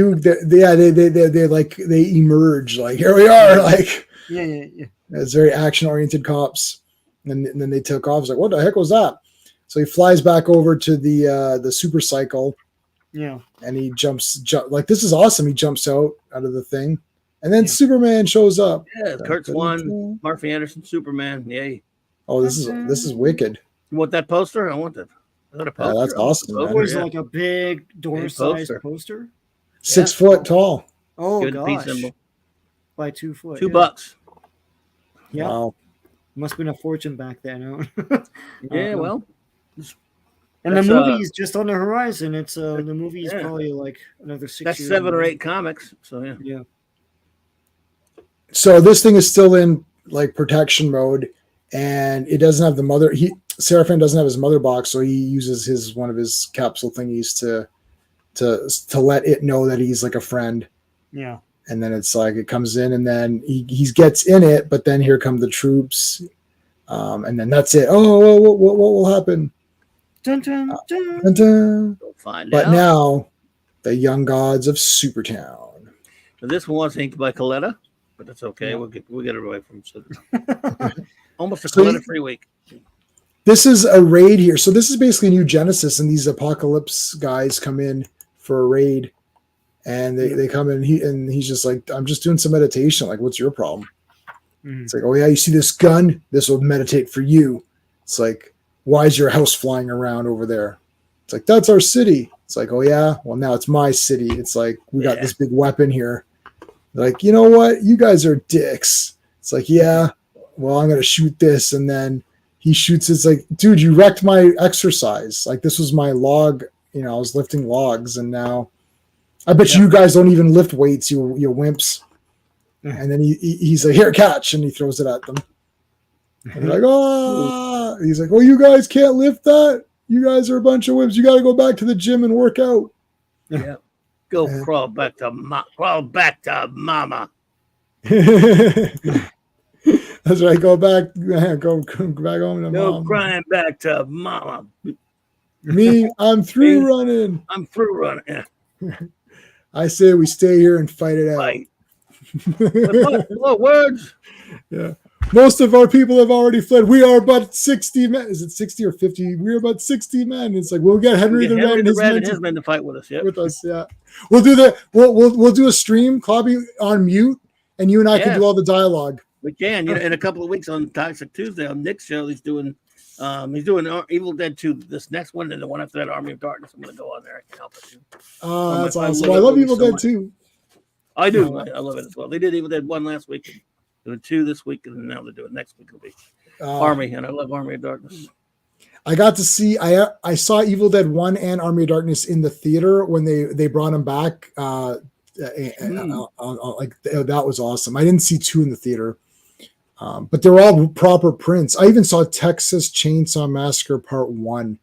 emerge like, here we are, like yeah. It's very action oriented cops. And then they took off. It's like, what the heck was that? So he flies back over to the super cycle. Yeah. And he jumps like, this is awesome. He jumps out of the thing. And then Superman shows up. Yeah, Kurt's won. Murphy Anderson, Superman. Yay. Oh, this is wicked. You want that poster? I want that. That's awesome. It was like a big door-sized poster. 6 foot tall. Oh, good gosh. symbol. By 2 foot. $2. Yeah. Wow. Must have been a fortune back then. Huh? Yeah, well. And the movie is just on the horizon. It's the movie is probably like another 6 years. That's 7 or 8 comics. So yeah. Yeah. So this thing is still in like protection mode, and it doesn't have the mother. Seraphan doesn't have his mother box, so he uses one of his capsule thingies to let it know that he's like a friend. Yeah. And then it's like it comes in, and then he gets in it, but then here come the troops, and then that's it. Oh, what will happen? Dun, dun, dun. Dun, dun. We'll find but out. now, the young gods of Supertown. So this one was inked by Coletta, but that's okay. Yeah. We'll get it away from Almost a Coletta free week. This is a raid here. So this is basically New Genesis, and these Apocalypse guys come in for a raid, and they come in. He's just like, I'm just doing some meditation. Like, what's your problem? It's like, oh yeah, you see this gun? This will meditate for you. It's like, why is your house flying around over there? It's like, that's our city. It's like, oh yeah, well now it's my city. It's like, we got this big weapon here. They're like, you know what? You guys are dicks. It's like, yeah, well, I'm gonna shoot this, and then he shoots. It's like, dude, you wrecked my exercise. Like, this was my log. You know, I was lifting logs, and now I bet you guys don't even lift weights, you wimps. And then he's like, here, catch, and he throws it at them. And they're like, oh, he's like, oh, you guys can't lift that. You guys are a bunch of wimps. You got to go back to the gym and work out. Yeah, go crawl back to mama. That's right. Go back. Go back home to Go mom. crying back to mama. Me, I'm through running. I'm through running. Yeah. I say we stay here and fight it out. Fight. What words? Yeah. Most of our people have already fled. We are but 60 men. Is it 60 or 50? We are but 60 men. It's like, we'll get Henry the Red and his men to fight with us. Yeah. With us, yeah. We'll do that. We'll do a stream, Clobby on mute, and you and I can do all the dialogue. We can. You know, in a couple of weeks on Toxic Tuesday on Nick's show, he's doing Evil Dead 2. This next one and the one after that, Army of Darkness. I'm going to go on there. I can help it too. That's awesome. I love Evil Dead too. I do. I love it as well. They did Evil Dead 1 last week, doing 2 this week, and now they're doing next week. It'll be Army, and I love Army of Darkness. I got to see. I saw Evil Dead 1 and Army of Darkness in the theater when they brought them back. Like that was awesome. I didn't see 2 in the theater, but they're all proper prints. I even saw Texas Chainsaw Massacre Part 1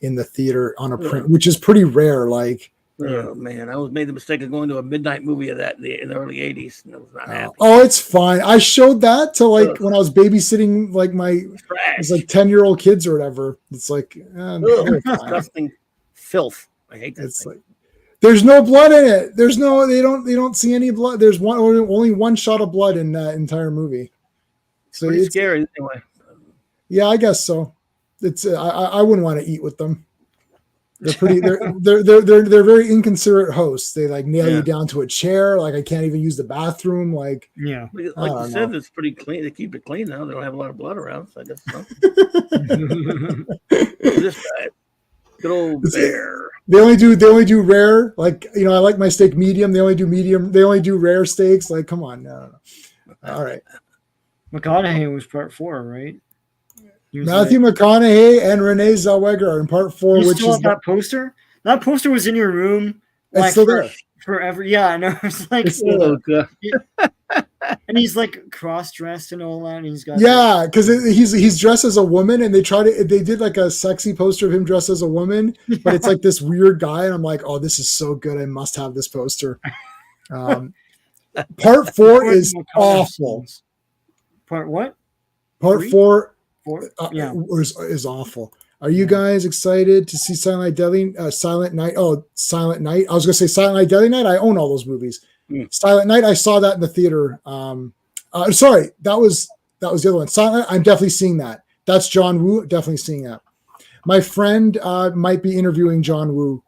in the theater on a print, which is pretty rare. Like. Oh man, I made the mistake of going to a midnight movie of that in the early '80s, and I was not happy. Oh, it's fine. I showed that to when I was babysitting like it's like 10-year-old kids or whatever. It's like disgusting filth. I hate that. It's like there's no blood in it. They don't see any blood. There's only one shot of blood in that entire movie. So pretty scary anyway. Yeah, I guess so. It's I wouldn't want to eat with them. They're pretty. They're very inconsiderate hosts. They like nail you down to a chair. Like I can't even use the bathroom. Like like you said, it's pretty clean. They keep it clean now. They don't have a lot of blood around. So I guess so. This guy, good old bear. They only do rare. Like I like my steak medium. They only do medium. They only do rare steaks. Like come on, no. All right. McConaughey was part 4, right? Matthew McConaughey and Renee Zellweger are in part 4. Which is that poster? That poster was in your room. It's still there forever. Yeah, I know. It's like and he's like cross-dressed and all that. And he's got because he's dressed as a woman, and they did like a sexy poster of him dressed as a woman, but it's like this weird guy, and I'm like, oh, this is so good. I must have this poster. Part 4 is awful. Part what? Part 4. Is awful. Are you guys excited to see Silent Night? Oh, Silent Night. I was going to say Silent Night, Deadly Night. I own all those movies. Silent Night. I saw that in the theater. Sorry, that was the other one. Silent Night. I'm definitely seeing that. That's John Woo. Definitely seeing that. My friend might be interviewing John Woo.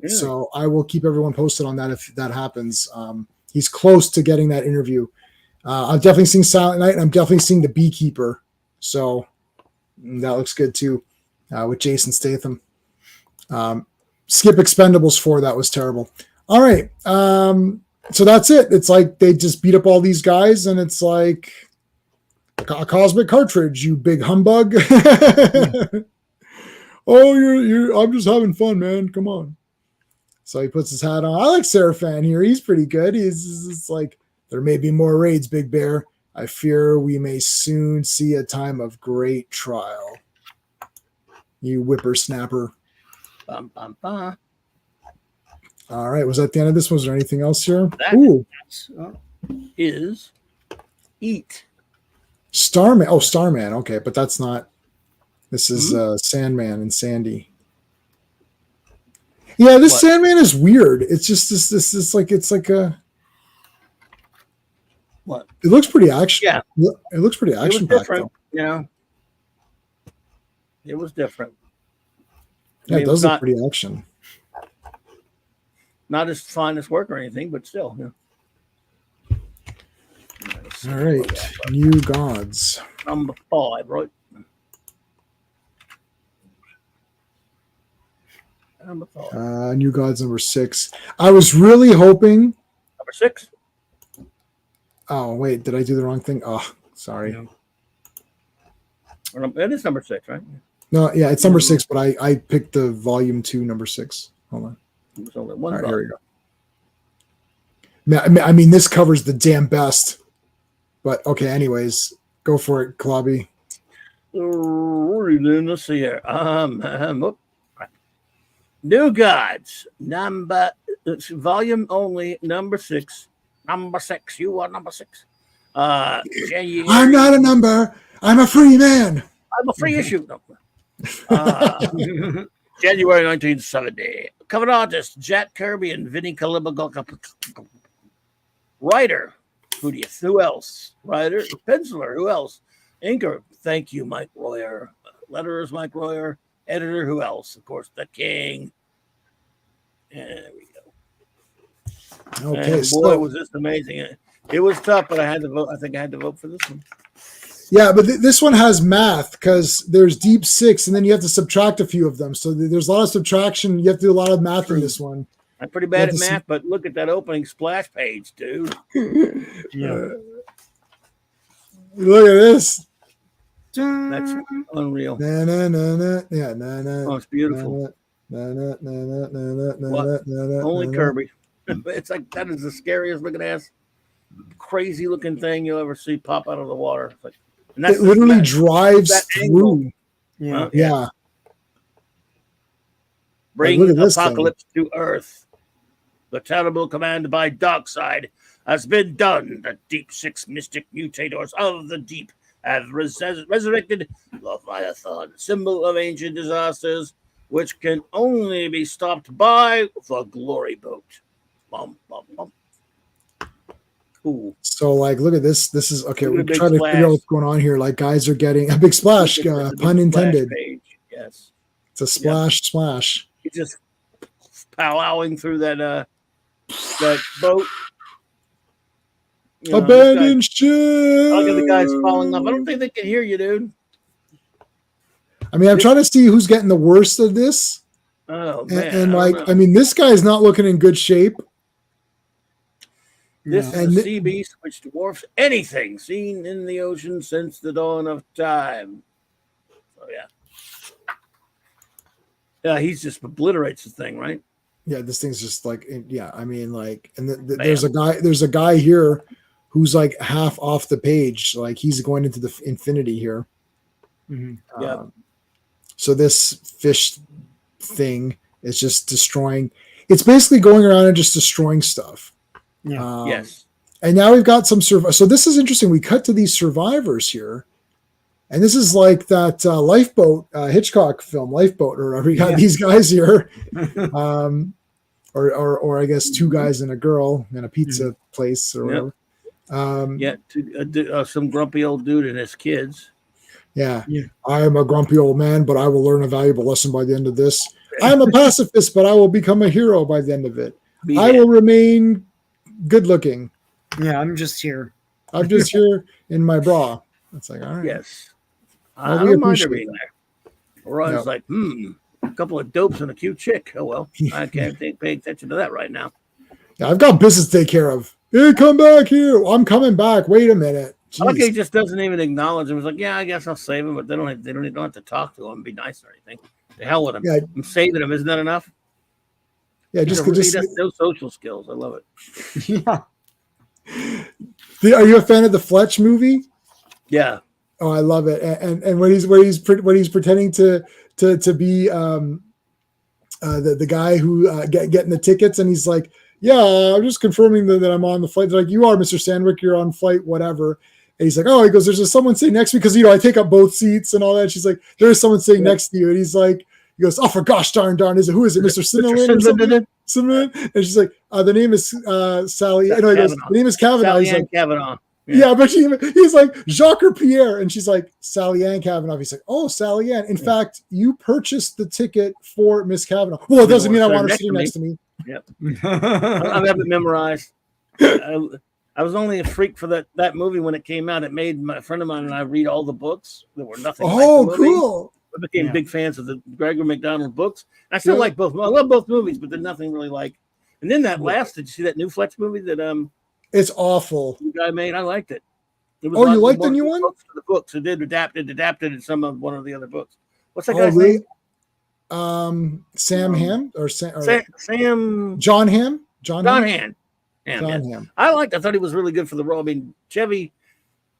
So I will keep everyone posted on that if that happens. He's close to getting that interview. I'm definitely seeing Silent Night, and I'm definitely seeing The Beekeeper. So that looks good too, with Jason Statham. Skip Expendables 4. That was terrible. All right. So that's it. It's like they just beat up all these guys, and it's like a cosmic cartridge, you big humbug. Oh, I'm just having fun, man. Come on. So he puts his hat on. I like Seraphan here. He's pretty good. It's like, there may be more raids, Big Bear. I fear we may soon see a time of great trial. You whippersnapper. Bum, bum, bum. All right. Was that the end of this? Was there anything else here? That is Eat. Starman. Oh, Starman. Okay, but that's not. This is Sandman and Sandy. Yeah, this Sandman is weird. It's just this like it's like a. What? It looks pretty action. Yeah, it looks pretty action packed. You know. It was different. Yeah, it does look pretty action. Not as finest work or anything, but still. Yeah. All right, New Gods. Number 5, right? Number 5. New Gods number 6. I was really hoping. Number 6. Oh wait, did I do the wrong thing? Oh, sorry. It is number 6, right? No, yeah, it's number 6, but I picked the volume 2, number 6. Hold on. There's only one. All right, here we go. I mean, this covers the damn best. But okay, anyways, go for it, Clobby. Let's see here. New Gods, volume only, number 6. Number 6. You are number 6. January, I'm not a number. I'm a free man. I'm a free issue number. January 1970. Cover artist Jack Kirby and Vinnie Columbo. Writer, who else? Writer, penciler, who else? Inker, thank you, Mike Royer. Letterers, Mike Royer. Editor, who else? Of course, the King. And there we go. Okay, and boy, was this amazing. It was tough, but I had to vote. I think I had to vote for this one. Yeah, but this one has math because there's deep 6, and then you have to subtract a few of them. So there's a lot of subtraction. You have to do a lot of math in this one. I'm pretty bad at math, but look at that opening splash page, dude. Yeah. Look at this. That's unreal. Na, na, na, na. Yeah, na, na. Oh, it's beautiful. Only Kirby. It's like that is the scariest looking ass, crazy looking thing you'll ever see pop out of the water. It's like, and it literally drives through. Yeah. Yeah. Bring apocalypse to Earth. The terrible command by Darkseid has been done. The Deep 6 mystic mutators of the deep have resurrected Leviathan, symbol of ancient disasters, which can only be stopped by the glory boat. Bum, bum, bum. Cool. So, like, look at this. This is okay. We're trying to figure out what's going on here. Like, guys are getting a big splash. Pun intended. Page. Yes. It's a splash. He's just powwowing through that boat. Abandoned ship. Look at the guys falling off. I don't think they can hear you, dude. I mean, I'm trying to see who's getting the worst of this. Oh man! And like, I mean, this guy's not looking in good shape. This is a sea beast which dwarfs anything seen in the ocean since the dawn of time. So yeah, he's just obliterates the thing, right? Yeah, this thing's just like, yeah. I mean, like, and there's a guy here who's like half off the page, like he's going into the infinity here. Mm-hmm. Yeah. So this fish thing is just destroying. It's basically going around and just destroying stuff. Yeah. Yes. And now we've got some so this is interesting. We cut to these survivors here, and this is like that Lifeboat Hitchcock film, Lifeboat, or whatever. We got these guys here, or I guess two guys and a girl in a pizza place or whatever. Some grumpy old dude and his kids. Yeah, I am a grumpy old man, but I will learn a valuable lesson by the end of this. I am a pacifist, but I will become a hero by the end of it. I will remain good looking. Yeah, I'm just here. I'm just here in my bra. It's like, all right. Yes. I don't mind her being there. Or I was like, a couple of dopes and a cute chick. Oh, well, I can't pay attention to that right now. Yeah, I've got business to take care of. Hey, come back here. I'm coming back. Wait a minute. Okay, he just doesn't even acknowledge him. He's like, yeah, I guess I'll save him, but they don't have to talk to him and be nice or anything. The hell with him. Yeah. I'm saving him. Isn't that enough? Yeah, he has no social skills. I love it. Yeah. Are you a fan of the Fletch movie? Yeah. Oh, I love it. And when he's pretending to be the guy who getting the tickets, and he's like, yeah, I'm just confirming that I'm on the flight. They're like, you are, Mr. Sandwick, you're on flight, whatever. And he's like, oh, he goes, there's someone sitting next to me because, I take up both seats and all that. She's like, there's someone sitting next to you. And he's like, he goes, oh, for gosh darn, who is it, Mr. Cinnamon? And she's like, the name is Sally. No, he goes, the name is Kavanaugh. He's like, Kavanaugh. Yeah, but he's like Jacques or Pierre, and she's like Sally Ann Kavanaugh. He's like, oh, Sally Ann. In fact, you purchased the ticket for Miss Kavanaugh. Well, it doesn't mean I want her sitting next to me. Yep. I have it memorized. I was only a freak for that movie when it came out. It made my friend of mine and I read all the books that were nothing like the movie. Cool. I became big fans of the Gregory McDonald books. I still like both. I love both movies, but there's nothing really like. And then that last, did you see that new Fletch movie that It's awful. the guy made? I liked it. It was you liked the new one? The books. It did adapted in some of one of the other books. What's that Oh, guy's really? name? Sam Hamm or Sam? John Hamm. John Hamm. Hamm. I thought he was really good for the role. I mean, Chevy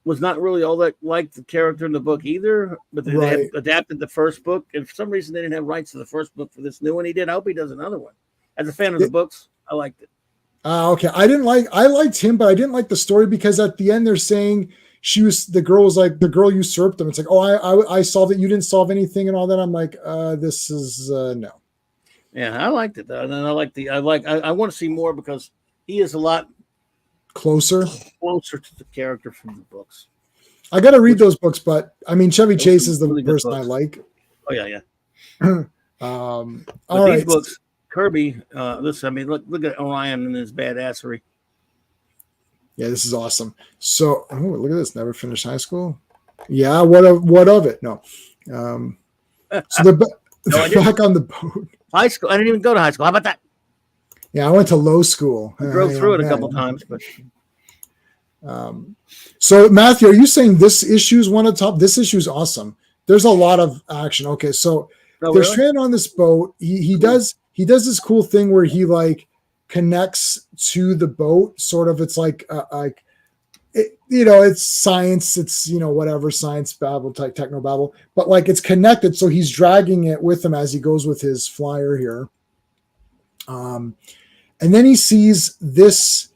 was not really all that like the character in the book either, but they had adapted the first book, and for some reason they didn't have rights to the first book for this new one. He did. I hope he does another one. As a fan of the books, I liked it. Okay. I liked him, but I didn't like the story because at the end they're saying the girl usurped him. It's like, oh, I solved it. You didn't solve anything and all that. I'm like, this is no. Yeah, I liked it though. And then I want to see more because he is a lot closer to the character from the books. I got to read those books, but I mean, Chevy Chase is the really person I like. Oh yeah. All right. These books, Kirby. Listen, I mean, look at Orion and his badassery. Yeah, this is awesome. So, look at this. Never finished high school. Yeah, what of it? No. So they're back on the boat. High school. I didn't even go to high school. How about that? Yeah, I went to low school. I drove through it a couple times, but. So Matthew, are you saying this issue is one of the top? This issue is awesome. There's a lot of action. Okay, so they're stranded on this boat. He does this cool thing where he like connects to the boat. Sort of, it's like it's science. It's whatever science babble, techno babble, but like it's connected. So he's dragging it with him as he goes with his flyer here. And then he sees this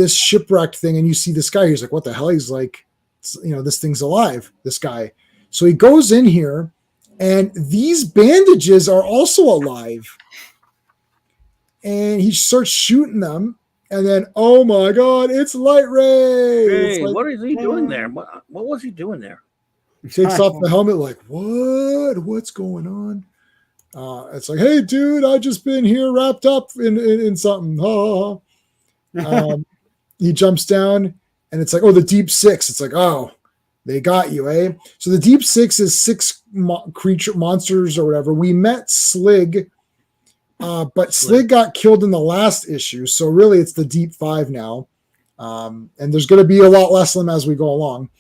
shipwrecked thing, and you see this guy. He's like, what the hell? He's like, this thing's alive, this guy. So he goes in here, and these bandages are also alive. And he starts shooting them, and then, oh my God, it's Light Ray. Hey, what is he doing there? What was he doing there? He takes off the helmet like, what's going on? It's like, hey, dude, I just been here wrapped up in something. Ha, ha, ha. He jumps down, and it's like, oh, the Deep Six. It's like, oh, they got you, eh? So the Deep Six is 6 monsters or whatever. We met Slig, but Slig got killed in the last issue. So really, it's the Deep 5 now. And there's going to be a lot less of them as we go along.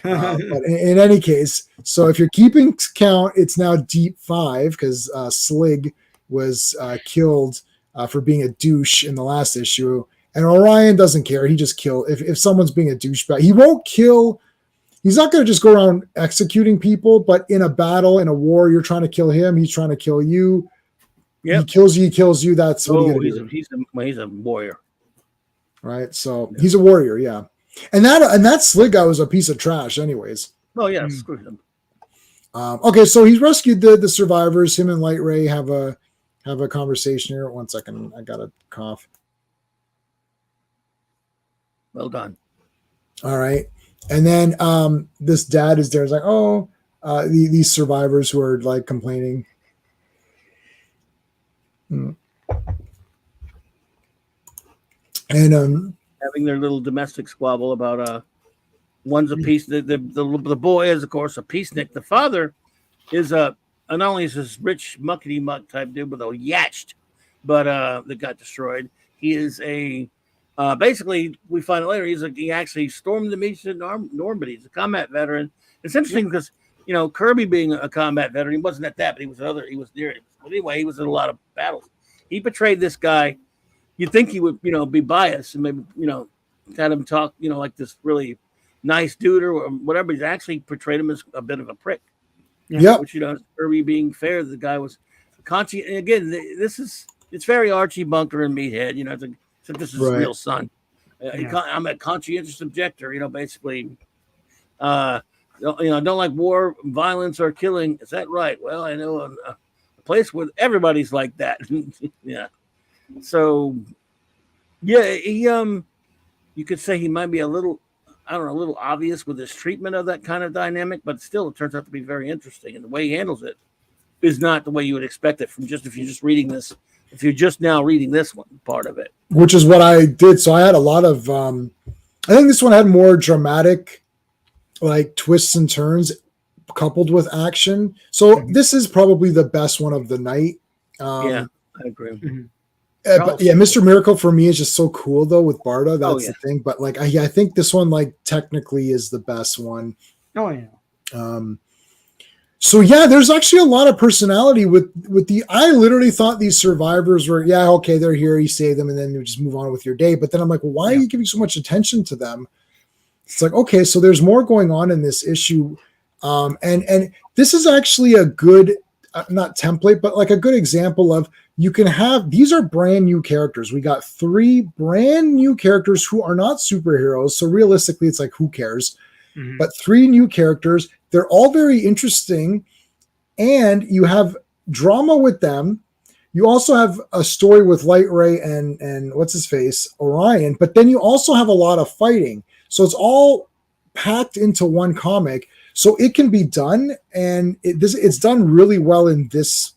But in any case, so if you're keeping count, it's now Deep 5 because Slig was killed for being a douche in the last issue. And Orion doesn't care. He just kill if someone's being a douchebag. He won't kill. He's not going to just go around executing people. But in a battle, in a war, you're trying to kill him. He's trying to kill you. Yep. He kills you. He kills you. That's what he's a warrior, right? So he's a warrior. Yeah. And that Slig guy was a piece of trash, anyways. Oh yeah, screw him. Okay, so he's rescued the survivors. Him and Light Ray have a conversation here. 1 second, I got a cough. Well done. All right, and then this dad is there. He's like, oh, these survivors who are like complaining. And having their little domestic squabble about one's a peace. The boy is, of course, a peacenik. The father is not only is this rich muckety muck type dude with a yatched, but that got destroyed. He is a basically we find out later he actually stormed the beach in Normandy. He's a combat veteran. It's interesting because Kirby being a combat veteran, he wasn't at that, but he was near it. But anyway, he was in a lot of battles. He betrayed this guy. You'd think he would, be biased and maybe, had him talk, like this really nice dude or whatever. He's actually portrayed him as a bit of a prick. Yeah. Which, Kirby being fair, the guy was conscious. And again, it's very Archie Bunker and Meathead, except this is his real son. I'm a conscientious objector, basically, don't like war, violence, or killing. Is that right? Well, I know a place where everybody's like that. Yeah. So, yeah, he you could say he might be a little I don't know, a little obvious with his treatment of that kind of dynamic, but still it turns out to be very interesting. And the way he handles it is not the way you would expect it from just if you're just reading this, if you're just now reading this one part of it. Which is what I did. So I had a lot of, I think this one had more dramatic, like twists and turns coupled with action. So this is probably the best one of the night. Yeah, I agree. Mm-hmm. But yeah, Mr. Miracle for me is just so cool though with Barda. That's yeah. the thing. But like, I think this one like technically is the best one. Oh yeah. So yeah, there's actually a lot of personality with the. I literally thought these survivors were okay. They're here, you save them, and then you just move on with your day. But then I'm like, well, why are you giving so much attention to them? It's like, okay, so there's more going on in this issue, and this is actually a good not template, but like a good example of you can have these are brand new characters. We got 3 brand new characters who are not superheroes. So realistically, it's like who cares? Mm-hmm. But 3 new characters. They're all very interesting, and you have drama with them. You also have a story with Light Ray and what's his face, Orion, but then you also have a lot of fighting. So it's all packed into one comic. So it can be done, and it's done really well in this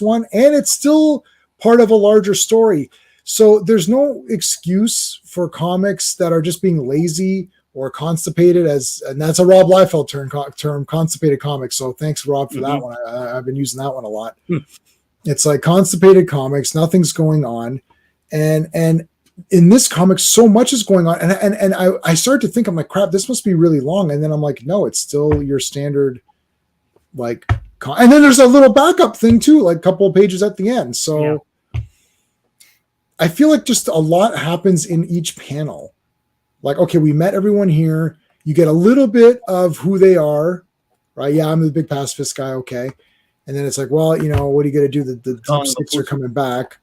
one, and it's still part of a larger story. So there's no excuse for comics that are just being lazy or constipated, and that's a Rob Liefeld term, constipated comics. So thanks, Rob, for that one. I've been using that one a lot. It's like constipated comics, nothing's going on, and in this comic, so much is going on, and I started to think, I'm like, crap, this must be really long, and then I'm like, no, it's still your standard, like, and then there's a little backup thing too, like a couple of pages at the end. So I feel like just a lot happens in each panel. Like, okay, we met everyone here. You get a little bit of who they are, right? Yeah, I'm the big pacifist guy. Okay. And then it's like, well, what are you going to do? The deep six are coming back.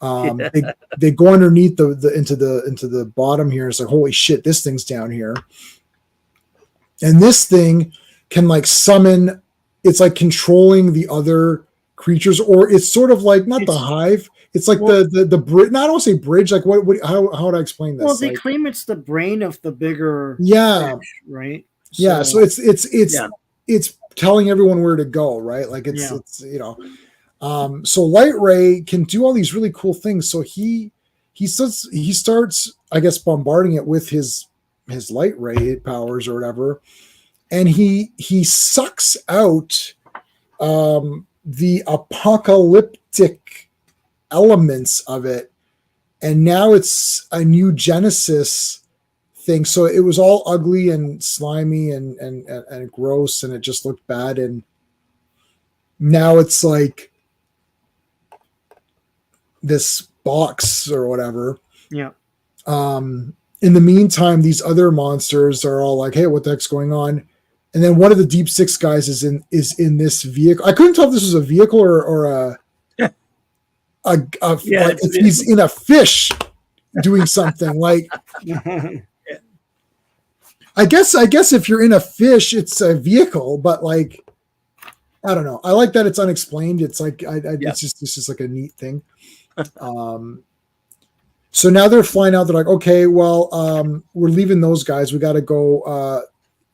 They go underneath into the bottom here. It's like, holy shit, this thing's down here. And this thing can like summon, it's like controlling the other creatures, or it's sort of like not the hive. It's like the bridge. No, I don't want to say bridge. Like how would I explain this? Well, they like, claim it's the brain of the bigger. Fish, right. So it's telling everyone where to go. Right. Like it's so Light Ray can do all these really cool things. So he starts, I guess, bombarding it with his Light Ray powers or whatever, and he sucks out the apocalyptic elements of it, and now it's a new Genesis thing. So it was all ugly and slimy and gross, and it just looked bad, and now it's like this box or whatever. In the meantime, these other monsters are all like, hey, what the heck's going on? And then one of the Deep Six guys is in this vehicle. I couldn't tell if this was a vehicle or like if he's in a fish doing something. Like, I guess if you're in a fish, it's a vehicle, but like, I don't know. I like that it's unexplained. It's like it's just like a neat thing. So now they're flying out. They're like, okay, well, we're leaving those guys. We got to go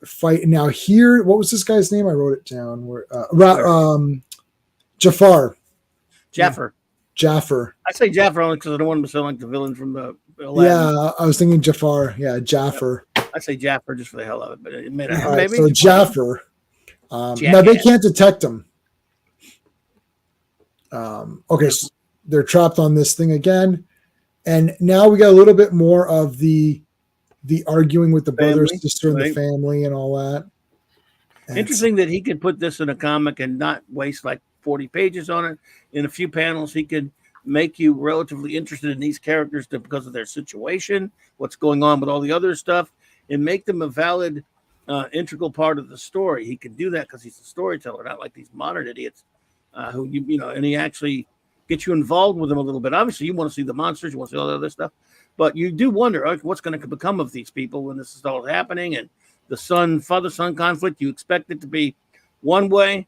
fight now. Here, what was this guy's name? I wrote it down. Jafar. Jaffer. I say Jaffer only because I don't want him to sound like the villain from the Aladdin. Yeah, I was thinking Jafar. Yeah, Jaffer. I say Jaffer just for the hell of it, but it made it. Maybe. So Jaffer. Now they can't detect him. Okay, so they're trapped on this thing again, and now we got a little bit more of the arguing with the brother, sister, and the family, and all that. And interesting that he could put this in a comic and not waste like 40 pages on it. In a few panels, he could make you relatively interested in these characters because of their situation, what's going on with all the other stuff, and make them a valid, integral part of the story. He can do that because he's a storyteller, not like these modern idiots who, and he actually gets you involved with them a little bit. Obviously, you want to see the monsters, you want to see all the other stuff, but you do wonder what's going to become of these people when this is all happening, and the father-son conflict. You expect it to be one way.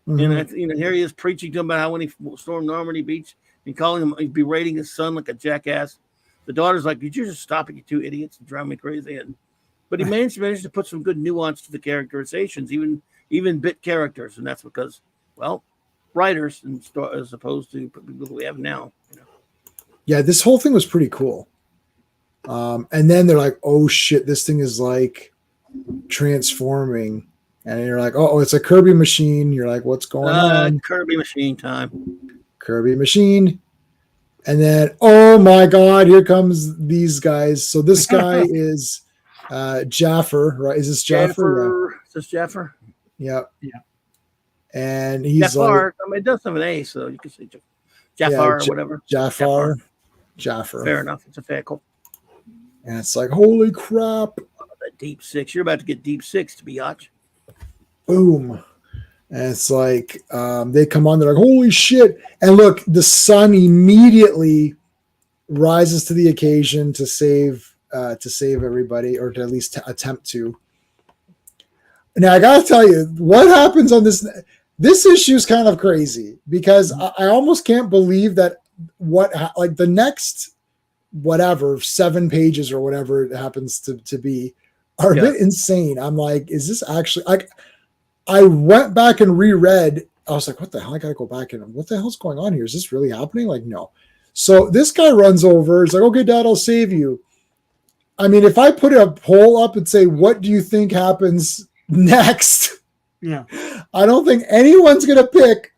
Mm-hmm. And here he is preaching to him about how when he stormed Normandy Beach and calling him, he'd be rating his son like a jackass. The daughter's like, "Did you just stop it, you two idiots, and drive me crazy?" And But he managed to put some good nuance to the characterizations, even bit characters, and that's because, well, writers as opposed to people we have now. Yeah, this whole thing was pretty cool. And then they're like, "Oh shit, this thing is like transforming," and you're like, "Oh, it's a Kirby machine." You're like, "What's going on?" Kirby machine time. Kirby machine. And then, oh my God, here comes these guys. So this guy is Jaffer, right? Is this Jaffer? Yeah. Is this Jaffer? Yeah. Yeah. And he's Jafar. like, I mean, it does have an A, so you can say Jafar or whatever. Jaffer. Fair enough. It's a fackle. And it's like, holy crap. That deep six. You're about to get deep six to biatch. Boom. And it's like they come on, they're like, holy shit. And look, the sun immediately rises to the occasion to save everybody, or to at least attempt to. Now I gotta tell you, what happens on this issue is kind of crazy, because I almost can't believe that like the next whatever 7 pages or whatever it happens to be are a bit insane. I'm like, is this actually like? I went back and reread. I was like, what the hell? I got to go back and what the hell's going on here? Is this really happening? Like, no. So this guy runs over. He's like, okay, Dad, I'll save you. I mean, if I put a poll up and say, what do you think happens next? Yeah. I don't think anyone's going to pick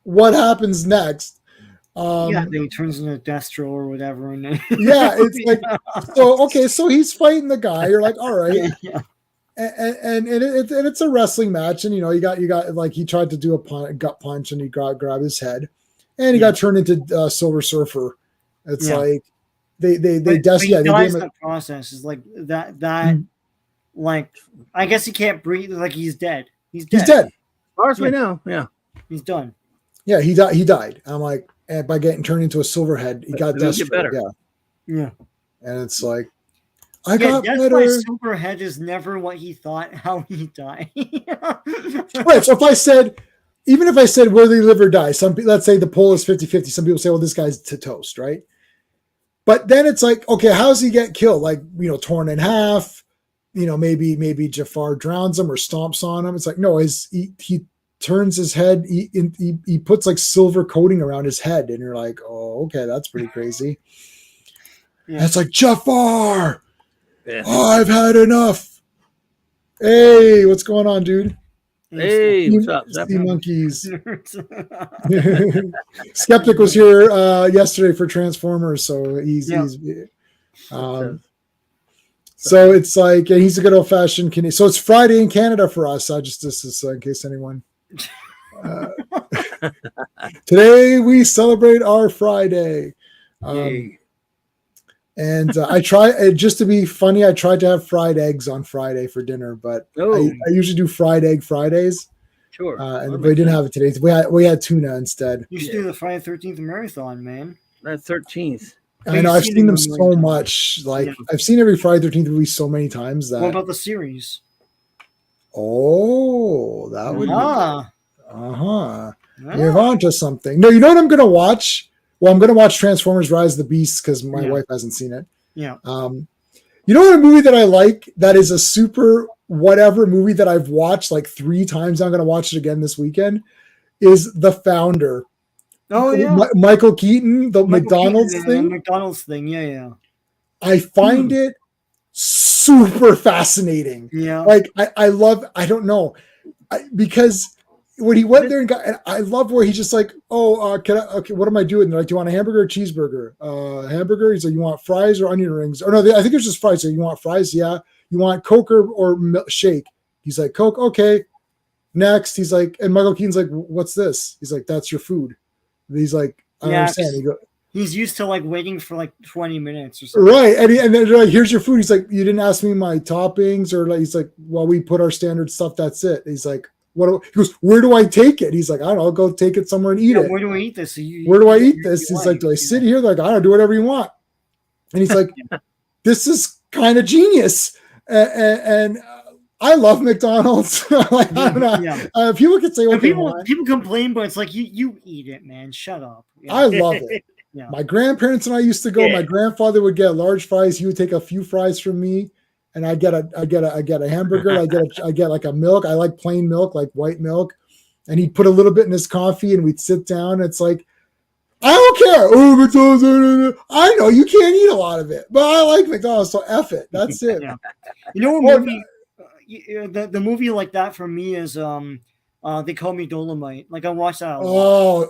what happens next. Then he turns into Destro or whatever. And then yeah, it's like, so, okay, so he's fighting the guy. You're like, all right. Yeah. And it's a wrestling match, and you got like, he tried to do a gut punch and he grab his head, and he got turned into Silver Surfer. It's like they dies the process is like that like, I guess he can't breathe, like he's dead. He's dead. As far as we know, he's done. Yeah, he died. I'm like, and by getting turned into a silver head, he got better. Yeah, and it's like, I got that's better. why Superhead is never what he thought how he died. Right. So even if I said will he live or die, let's say the poll is 50-50. Some people say, well, this guy's to toast, right? But then it's like, okay, how does he get killed? Like, torn in half, maybe Jafar drowns him or stomps on him. It's like, no, he turns his head, he puts like silver coating around his head, and you're like, oh, okay, that's pretty crazy. And it's like, Jafar! Yeah. Oh, I've had enough. Hey, what's going on, dude? Hey, what's up? Sea monkeys. Skeptic was here yesterday for Transformers, so he's so it's like, he's a good old fashioned Canadian. So it's Friday in Canada for us. This is in case anyone. Today we celebrate our Friday. And I try, just to be funny, I tried to have fried eggs on Friday for dinner, but I usually do fried egg Fridays. Sure. And we didn't have it today. We had tuna instead. You should do the Friday 13th marathon, man. That 13th. I know, I've seen them so much. Like, I've seen every Friday 13th movie so many times that. What about the series? Oh, that would be. Yeah. You're on to something. No, you know what I'm going to watch? Well, I'm going to watch Transformers Rise of the Beasts because my wife hasn't seen it. Yeah. You know what, a movie that I like that is a super whatever movie that I've watched like 3 times, I'm going to watch it again this weekend, is The Founder. Oh, yeah. Michael Keaton, the McDonald's thing. The McDonald's thing, yeah. I find it super fascinating. Yeah. Like, I love, I don't know, because when he went there and I love where he's just like, what am I doing? They're like, do you want a hamburger or cheeseburger? Hamburger. He's like, you want fries or onion rings? Or no, I think it's just fries. So you want fries? Yeah. You want Coke or shake? He's like, Coke. Okay. Next. He's like, and Michael Keaton's like, what's this? He's like, that's your food. And he's like, I don't understand. He's used to like waiting for like 20 minutes or something. Right. And then they're like, here's your food. He's like, you didn't ask me my toppings, or like, he's like, well, we put our standard stuff. That's it. He's like, he goes, where do I take it? He's like, I don't know, I'll go take it somewhere and eat it. Where do I eat this? Where do I eat this? He's like, do I sit here? They're like, I don't know, do whatever you want. And he's like, this is kind of genius. And I love McDonald's. Like, I don't know. People could say, people complain, but it's like, you eat it, man. Shut up. Yeah. I love it. Yeah. My grandparents and I used to go. My grandfather would get large fries. He would take a few fries from me. and I get a hamburger. I get like a milk. I like plain milk, like white milk. And he'd put a little bit in his coffee, and we'd sit down. It's like, I don't care. Oh, McDonald's. I know you can't eat a lot of it, but I like McDonald's, so F it. That's it. Yeah. You know what movie? The movie like that for me is They Call Me Dolomite. Like, I watched that a lot.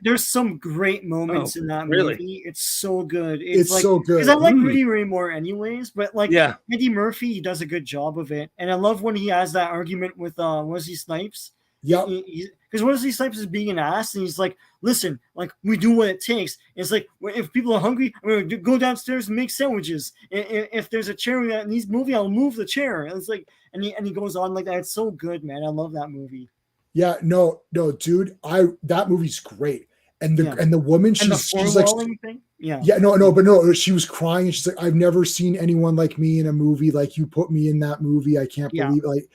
There's some great moments in that movie. It's so good. It's like, so good. Because I like Rudy Ray Moore anyways, but like Eddie Murphy, he does a good job of it. And I love when he has that argument with Wesley Snipes. Yeah. Because Wesley Snipes is being an ass, and he's like, listen, like, we do what it takes. It's like, if people are hungry, I'm going to go downstairs and make sandwiches. If there's a chair that needs moving, I'll move the chair. And it's like, and he goes on like that. It's so good, man. I love that movie. Yeah, no, dude. That movie's great. And the woman, she's like, thing? No, she was crying, and she's like, I've never seen anyone like me in a movie. Like, you put me in that movie. I can't believe it.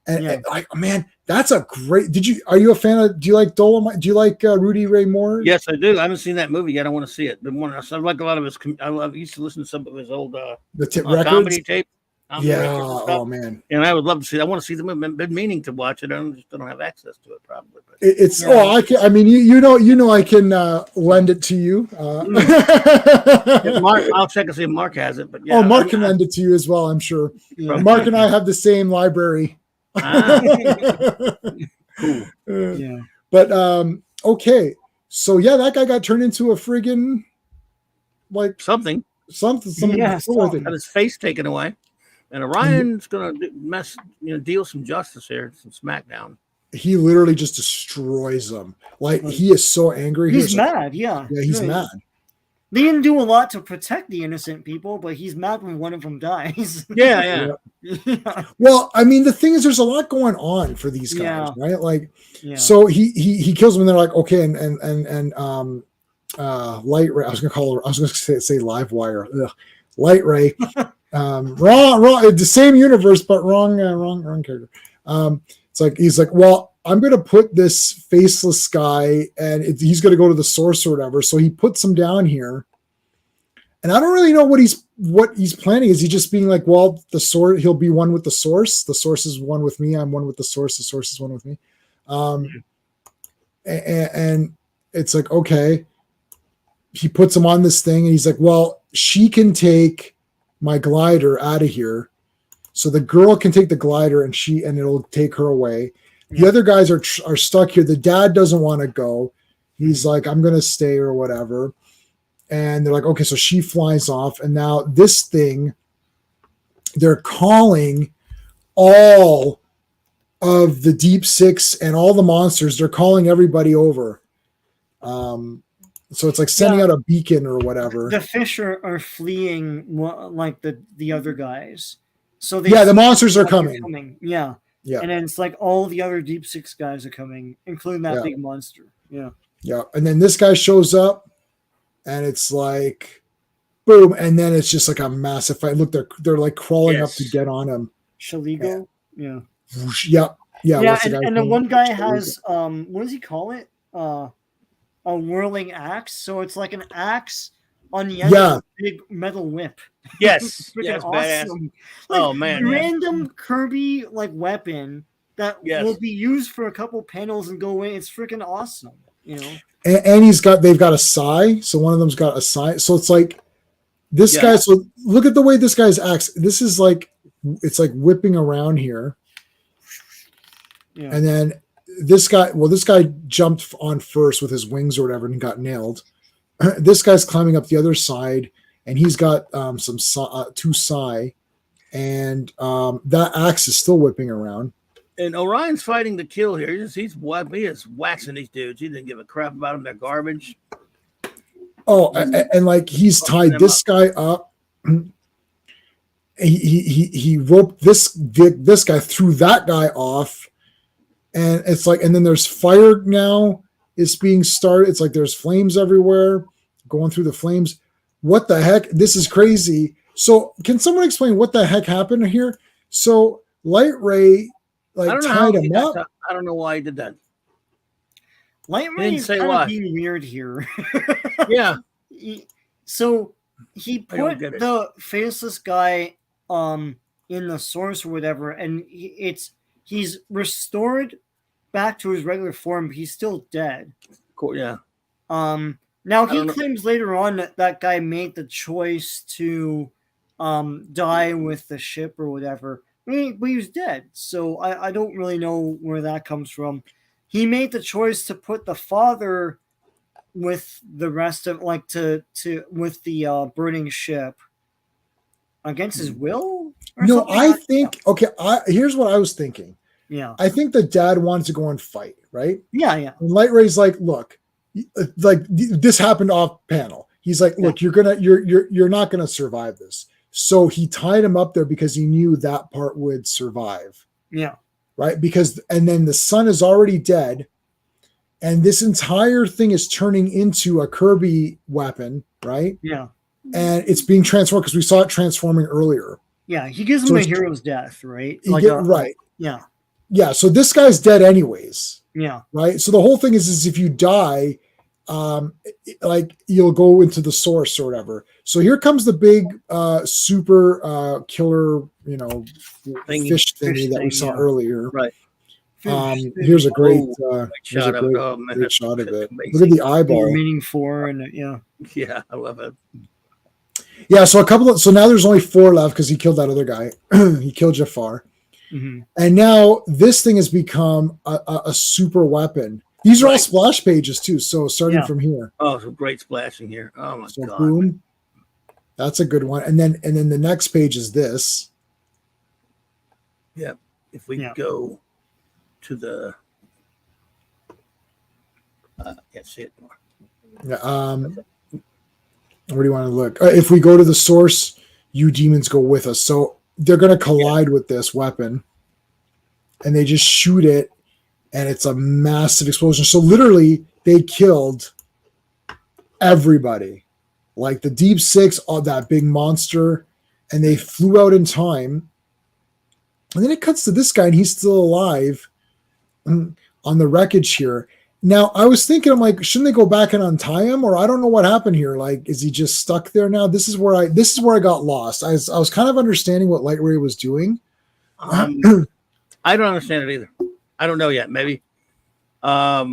And like, man, that's a great. Are you a fan of? Do you like Dolomite? Do you like Rudy Ray Moore? Yes, I do. I haven't seen that movie yet. I want to see it. But I like a lot of his. I used to listen to some of his old comedy tape. Oh man. And I would love to see. I want to see the movie. I've been meaning to watch it. I just don't have access to it probably. But it's I can. I mean, you know, I can lend it to you. Mark, I'll check and see if Mark has it. But Mark can lend it to you as well. I'm sure. Mark and I have the same library. Cool. But okay, so that guy got turned into a friggin' like something. Got his face taken away, and Orion's gonna deal some justice here, some smackdown. He literally just destroys them. Like, he is so angry. He's mad. He's mad. They didn't do a lot to protect the innocent people, but he's mad when one of them dies. Yeah. Well, I mean, the thing is, there's a lot going on for these guys, right? Like, so he kills them, and they're like, okay, and Light Ray. I was gonna say Live Wire. Ugh. Light Ray. Wrong. The same universe, but wrong character. It's like, he's like, well, I'm going to put this faceless guy, and he's going to go to the source or whatever. So he puts him down here, and I don't really know what he's planning. Is he just being like, well, the source, he'll be one with the source. The source is one with me. I'm one with the source. The source is one with me. And it's like, okay. He puts him on this thing, and he's like, well, she can take my glider out of here. So the girl can take the glider, and it'll take her away. The other guys are stuck here. The dad doesn't want to go. He's like, I'm going to stay or whatever. And they're like, okay, so she flies off. And now this thing, they're calling all of the Deep Six and all the monsters. They're calling everybody over. So it's like sending out a beacon or whatever. The fish are fleeing like the other guys. So the monsters are coming. Yeah. And then it's like all the other Deep Six guys are coming, including that big monster. Yeah. And then this guy shows up, and it's like, boom. And then it's just like a massive fight. Look, they're like crawling up to get on him. Shaligo. Yeah. And the one guy has what does he call it? A whirling axe. So it's like an axe on the end of a big metal whip. Yes. Freaking awesome. Oh man. Random Kirby like weapon that will be used for a couple panels and go in. It's freaking awesome. You know. And they've got a sai. So one of them's got a sai. So it's like this guy. So look at the way this guy's axe. This is like, it's like whipping around here. Yeah. And then this guy jumped on first with his wings or whatever and got nailed. This guy's climbing up the other side, and he's got two sai, and that axe is still whipping around. And Orion's fighting to kill here. He is waxing these dudes. He didn't give a crap about them. They're garbage. Oh, and like, he's tied this guy up. He roped this guy, threw that guy off, and it's like, and then there's fire now. It's being started. It's like there's flames everywhere, going through the flames. What the heck? This is crazy. So can someone explain what the heck happened here? So Light Ray tied him up. I don't know why he did that. Light Ray is kind of being weird here. Yeah. So he put the faceless guy in the source or whatever, and he's restored back to his regular form, but he's still dead. Cool, yeah. Now he claims later on that guy made the choice to die with the ship or whatever. But he was dead, so I don't really know where that comes from. He made the choice to put the father with the rest of with the burning ship against his will. No, I think here's what I was thinking. Yeah, I think the dad wanted to go and fight, right? Yeah. And Light Ray's like, look, like this happened off panel. He's like, look, you're not gonna survive this. So he tied him up there because he knew that part would survive. Yeah. Right. And then the son is already dead. And this entire thing is turning into a Kirby weapon. Right. Yeah. And it's being transformed because we saw it transforming earlier. Yeah. He gives him a hero's death. Right. Right. Yeah. Yeah. So this guy's dead anyways. Yeah. Right. So the whole thing is if you die, like you'll go into the source or whatever. So here comes the big super killer, fish thingy that we saw earlier. Right. Here's a great shot of it. Look at the eyeball. Meaning 4 and yeah, I love it. Yeah, so so now there's only 4 left because he killed that other guy. He killed Jafar. Mm-hmm. And now this thing has become a super weapon. These are all splash pages too. So starting from here. Oh, some great splashing here. Oh my god. Boom. That's a good one. And then the next page is this. Yep. If we go to the can't see it more. Where do you want to look? If we go to the source, you demons go with us. So they're going to collide with this weapon and they just shoot it. And it's a massive explosion. So literally, they killed everybody. Like the Deep Six, that big monster, and they flew out in time. And then it cuts to this guy, and he's still alive on the wreckage here. Now, I was thinking, I'm like, shouldn't they go back and untie him? Or I don't know what happened here. Like, is he just stuck there now? This is where I got lost. I was kind of understanding what Light Ray was doing. I don't understand it either. I don't know yet. Maybe. Maybe I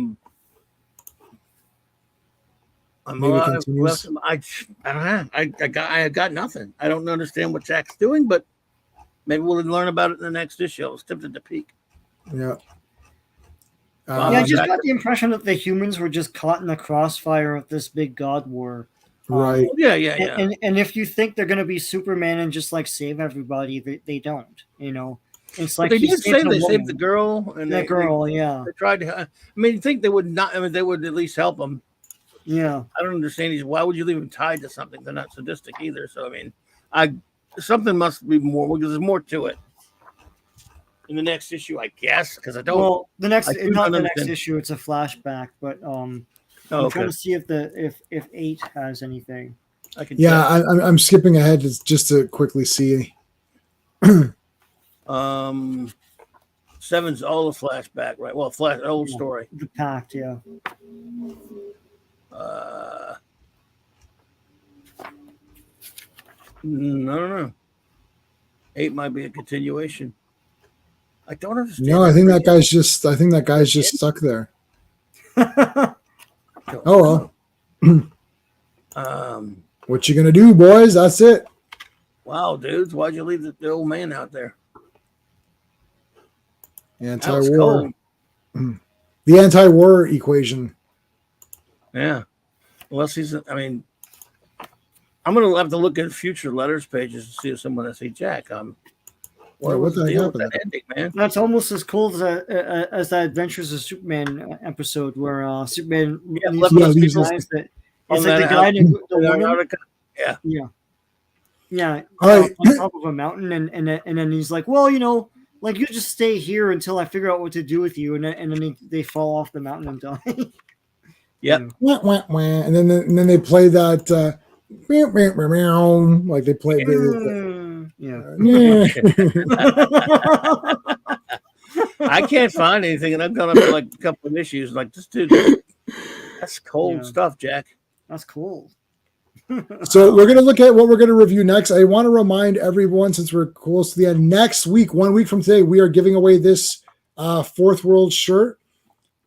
don't know. I got nothing. I don't understand what Jack's doing, but maybe we'll learn about it in the next issue. I was tempted to peek. Yeah. I just got the impression that the humans were just caught in the crossfire of this big god war. Right. Yeah. And if you think they're going to be Superman and just like save everybody, they don't. It's like they did say they saved the girl and the girl. They tried to. I mean, you think they would not? I mean, they would at least help him. Yeah. I don't understand. Why would you leave him tied to something? They're not sadistic either. So I mean, something must be more because there's more to it in the next issue, I guess. Because I don't. Well, not the next issue. It's a flashback, but I'm trying to see if 8 has anything. I'm skipping ahead just to quickly see. 7's all a flashback, right? Well, old story. The Pact, yeah. I don't know. 8 might be a continuation. I don't understand. No, I think that guy's just stuck there. Oh well. What you gonna do, boys? That's it. Wow, dudes, why'd you leave the old man out there? Anti-war. The anti-war equation. Yeah. Unless I mean, I'm going to have to look at future letters pages to see if someone has said, Jack, what was the deal with that ending, man? That's almost as cool as that Adventures of Superman episode where Superman leaves that. It's like the guy in the woman. Yeah. All right. On top of a mountain, and then he's like, well, like you just stay here until I figure out what to do with you, and then they fall off the mountain and die. Yep. And then they play that like they play I can't find anything, and I've gone up to like a couple of issues like this dude. That's cold stuff, Jack. That's cool. So we're going to look at what we're going to review next. I want to remind everyone, since we're close to the end, next week, 1 week from today, we are giving away this Fourth World shirt,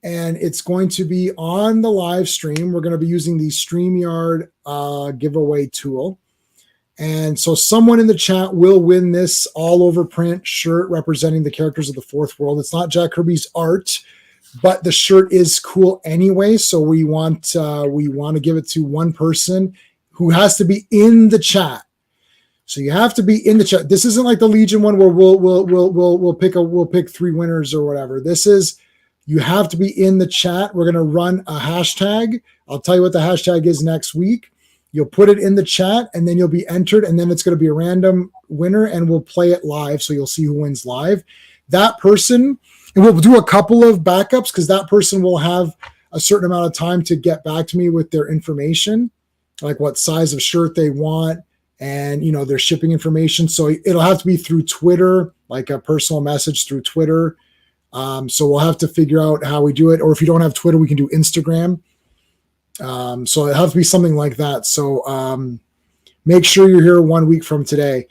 and it's going to be on the live stream. We're going to be using the StreamYard giveaway tool. And so someone in the chat will win this all over print shirt representing the characters of the Fourth World. It's not Jack Kirby's art, but the shirt is cool anyway. So we want to give it to one person who has to be in the chat. So you have to be in the chat. This isn't like the Legion one where we'll pick 3 winners or whatever. This is, you have to be in the chat. We're going to run a hashtag. I'll tell you what the hashtag is next week. You'll put it in the chat, and then you'll be entered, and then it's going to be a random winner, and we'll play it live, so you'll see who wins live. That person, and we'll do a couple of backups because that person will have a certain amount of time to get back to me with their information, like what size of shirt they want, and their shipping information. So it'll have to be through Twitter, like a personal message through Twitter. So we'll have to figure out how we do it, or if you don't have Twitter, we can do Instagram. So it has to be something like that. So make sure you're here 1 week from today.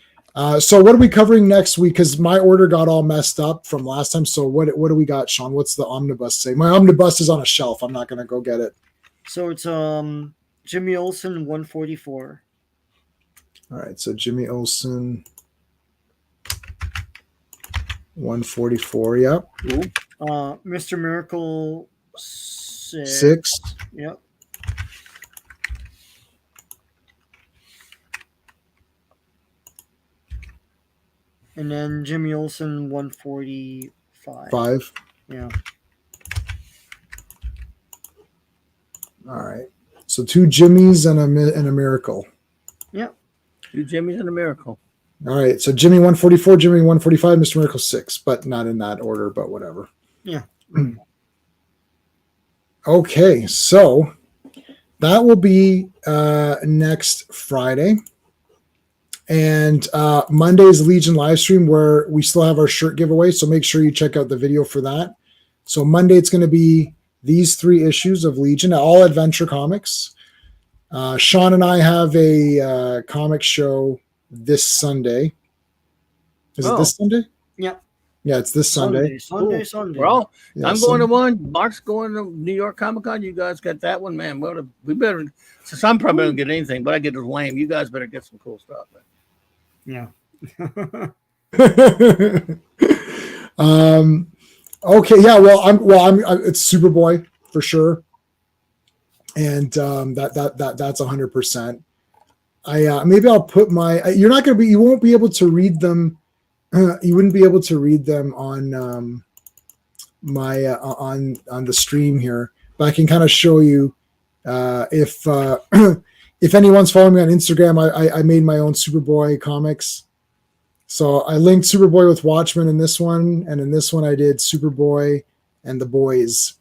So what are we covering next week? Because my order got all messed up from last time. So what do we got, Sean? What's the omnibus say? My omnibus is on a shelf. I'm not going to go get it. So it's Jimmy Olsen 144. All right. So Jimmy Olsen 144. Yep. Mr. Miracle 6. 6. Yep. And then Jimmy Olsen 145. 5. Yeah. All right. So 2 Jimmys and a miracle. Yep. 2 Jimmys and a miracle. All right. So Jimmy 144, Jimmy 145, Mr. Miracle 6, but not in that order, but whatever. Yeah. Okay. So that will be next Friday. And Monday's Legion live stream where we still have our shirt giveaway. So make sure you check out the video for that. So Monday, it's going to be these 3 issues of Legion, all adventure comics. Sean and I have a comic show this Sunday. Is it this Sunday? Yeah. Yeah, it's this Sunday. Sunday. Well, Yeah, I'm going to one. Mark's going to New York Comic Con. You guys got that one, man. We better. Since I'm probably don't get anything, but I get it lame. You guys better get some cool stuff, man. Yeah. Okay. Yeah. Well, I'm it's Superboy for sure. And that's 100%. Maybe I'll put you won't be able to read them. You wouldn't be able to read them on my on the stream here, but I can kind of show you if anyone's following me on Instagram. I made my own Superboy comics. So I linked Superboy with Watchmen in this one, and in this one I did Superboy and the Boys.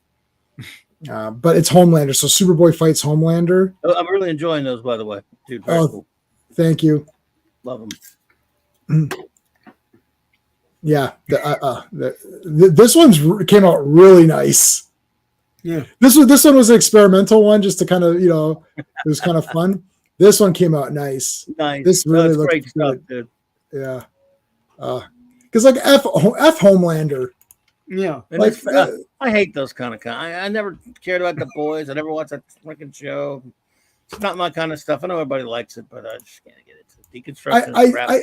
But it's Homelander, so Superboy fights Homelander. I'm really enjoying those, by the way, dude. Very cool. Thank you. Love them. Yeah, this one's came out really nice. Yeah, this one was an experimental one, just to kind of it was kind of fun. This one came out nice. Nice. This really looks great stuff, good. dude. Yeah, because like F Homelander. Yeah, and like I hate those kind of. I never cared about the Boys. I never watched that freaking show. It's not my kind of stuff. I know everybody likes it, but I just can't get it. Deconstruction.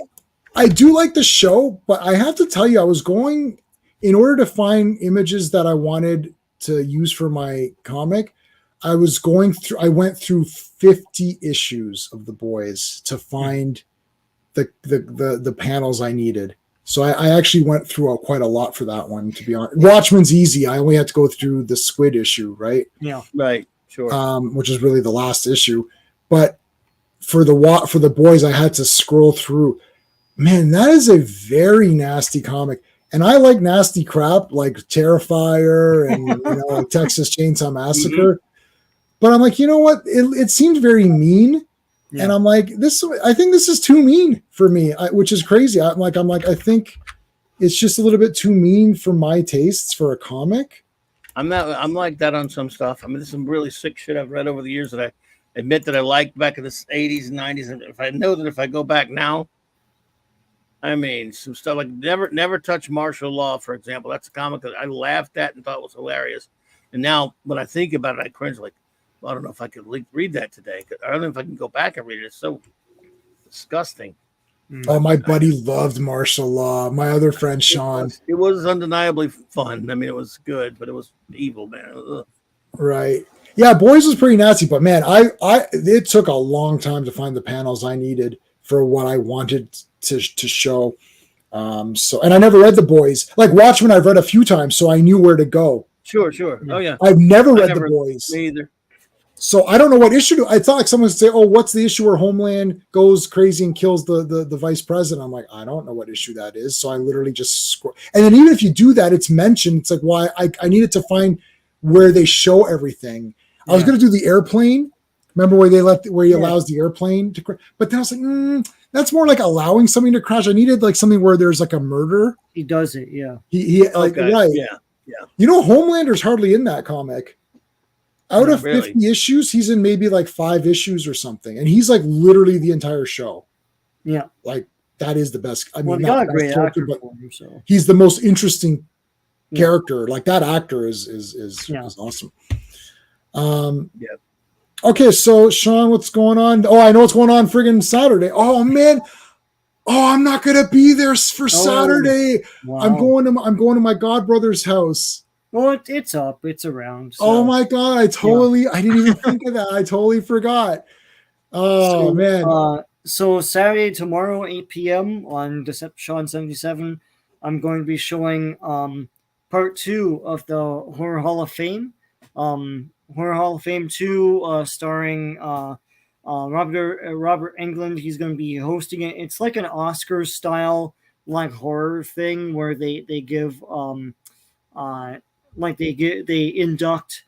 I do like the show, but I have to tell you, I was going in order to find images that I wanted to use for my comic. I went through 50 issues of the Boys to find the panels I needed. So I actually went through quite a lot for that one, to be honest. Watchmen's easy. I only had to go through the Squid issue, right? Yeah, right, sure. Which is really the last issue. But for the Boys, I had to scroll through. Man, that is a very nasty comic. And I like nasty crap like Terrifier and like Texas Chainsaw Massacre. Mm-hmm. But I'm like, you know what? It seemed very mean. Yeah. And I'm like, I think this is too mean for me, which is crazy. I'm like, I think it's just a little bit too mean for my tastes for a comic. I'm like that on some stuff. I mean, there's some really sick shit I've read over the years that admit that I liked back in the 80s and 90s. And if I go back now, I mean, some stuff like Never Touch Martial Law, for example. That's a comic that I laughed at and thought was hilarious. And now when I think about it, I cringe like, well, I don't know if I could read that today. I don't know if I can go back and read it. It's so disgusting. Oh, my buddy loved martial law. My other friend, Sean. It was undeniably fun. I mean, it was good, but it was evil, man. Ugh. Right. Yeah, Boys was pretty nasty, but man, it took a long time to find the panels I needed for what I wanted to show. And I never read The Boys. Like Watchmen, I've read a few times, so I knew where to go. Sure. Oh yeah. I've never read The Boys. Me either. So I don't know what issue. I thought like someone would say, "Oh, what's the issue where Homeland goes crazy and kills the vice president?" I'm like, I don't know what issue that is. So I literally just scroll. And then even if you do that, it's mentioned. It's like, well, I needed to find where they show everything. I was going to do the airplane. Remember where he allows the airplane to crash? But then I was like, that's more like allowing something to crash. I needed like something where there's like a murder. He does it, yeah. He like right, yeah. You know, Homelander's hardly in that comic. Out of really? 50 issues, he's in maybe like 5 issues or something, and he's like literally the entire show. Yeah, like that is the best. I mean, well, not got a great actor, but for him, so. He's the most interesting character. Like that actor is awesome. Okay, so Sean, what's going on? Oh, I know what's going on friggin' Saturday. Oh man. Oh, I'm not gonna be there for Saturday. Wow. I'm going to my godbrother's house. Well, it's up. It's around. So. Oh my god! I didn't even think of that. I totally forgot. Oh man. So Saturday, tomorrow, 8 p.m. on Deception 77, I'm going to be showing part 2 of the Horror Hall of Fame. Horror Hall of Fame 2, starring Robert Englund. He's going to be hosting it. It's like an Oscars style like horror thing where they give they induct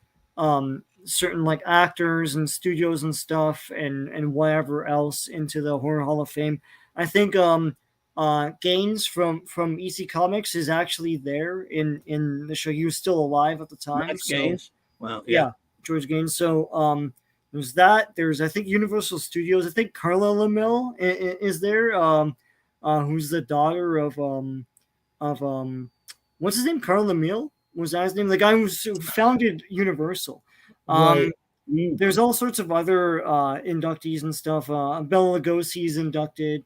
certain like actors and studios and stuff and whatever else into the Horror Hall of Fame. I think Gaines from EC Comics is actually there in the show. He was still alive at the time. Gaines. Wow. Yeah, George Gaines. So there's that. There's I think Universal Studios. I think Carla Lamel is there. Who's the daughter of what's his name? Carla Lamel was that his name? The guy who founded Universal. Right. There's all sorts of other inductees and stuff. Bela Lugosi's inducted.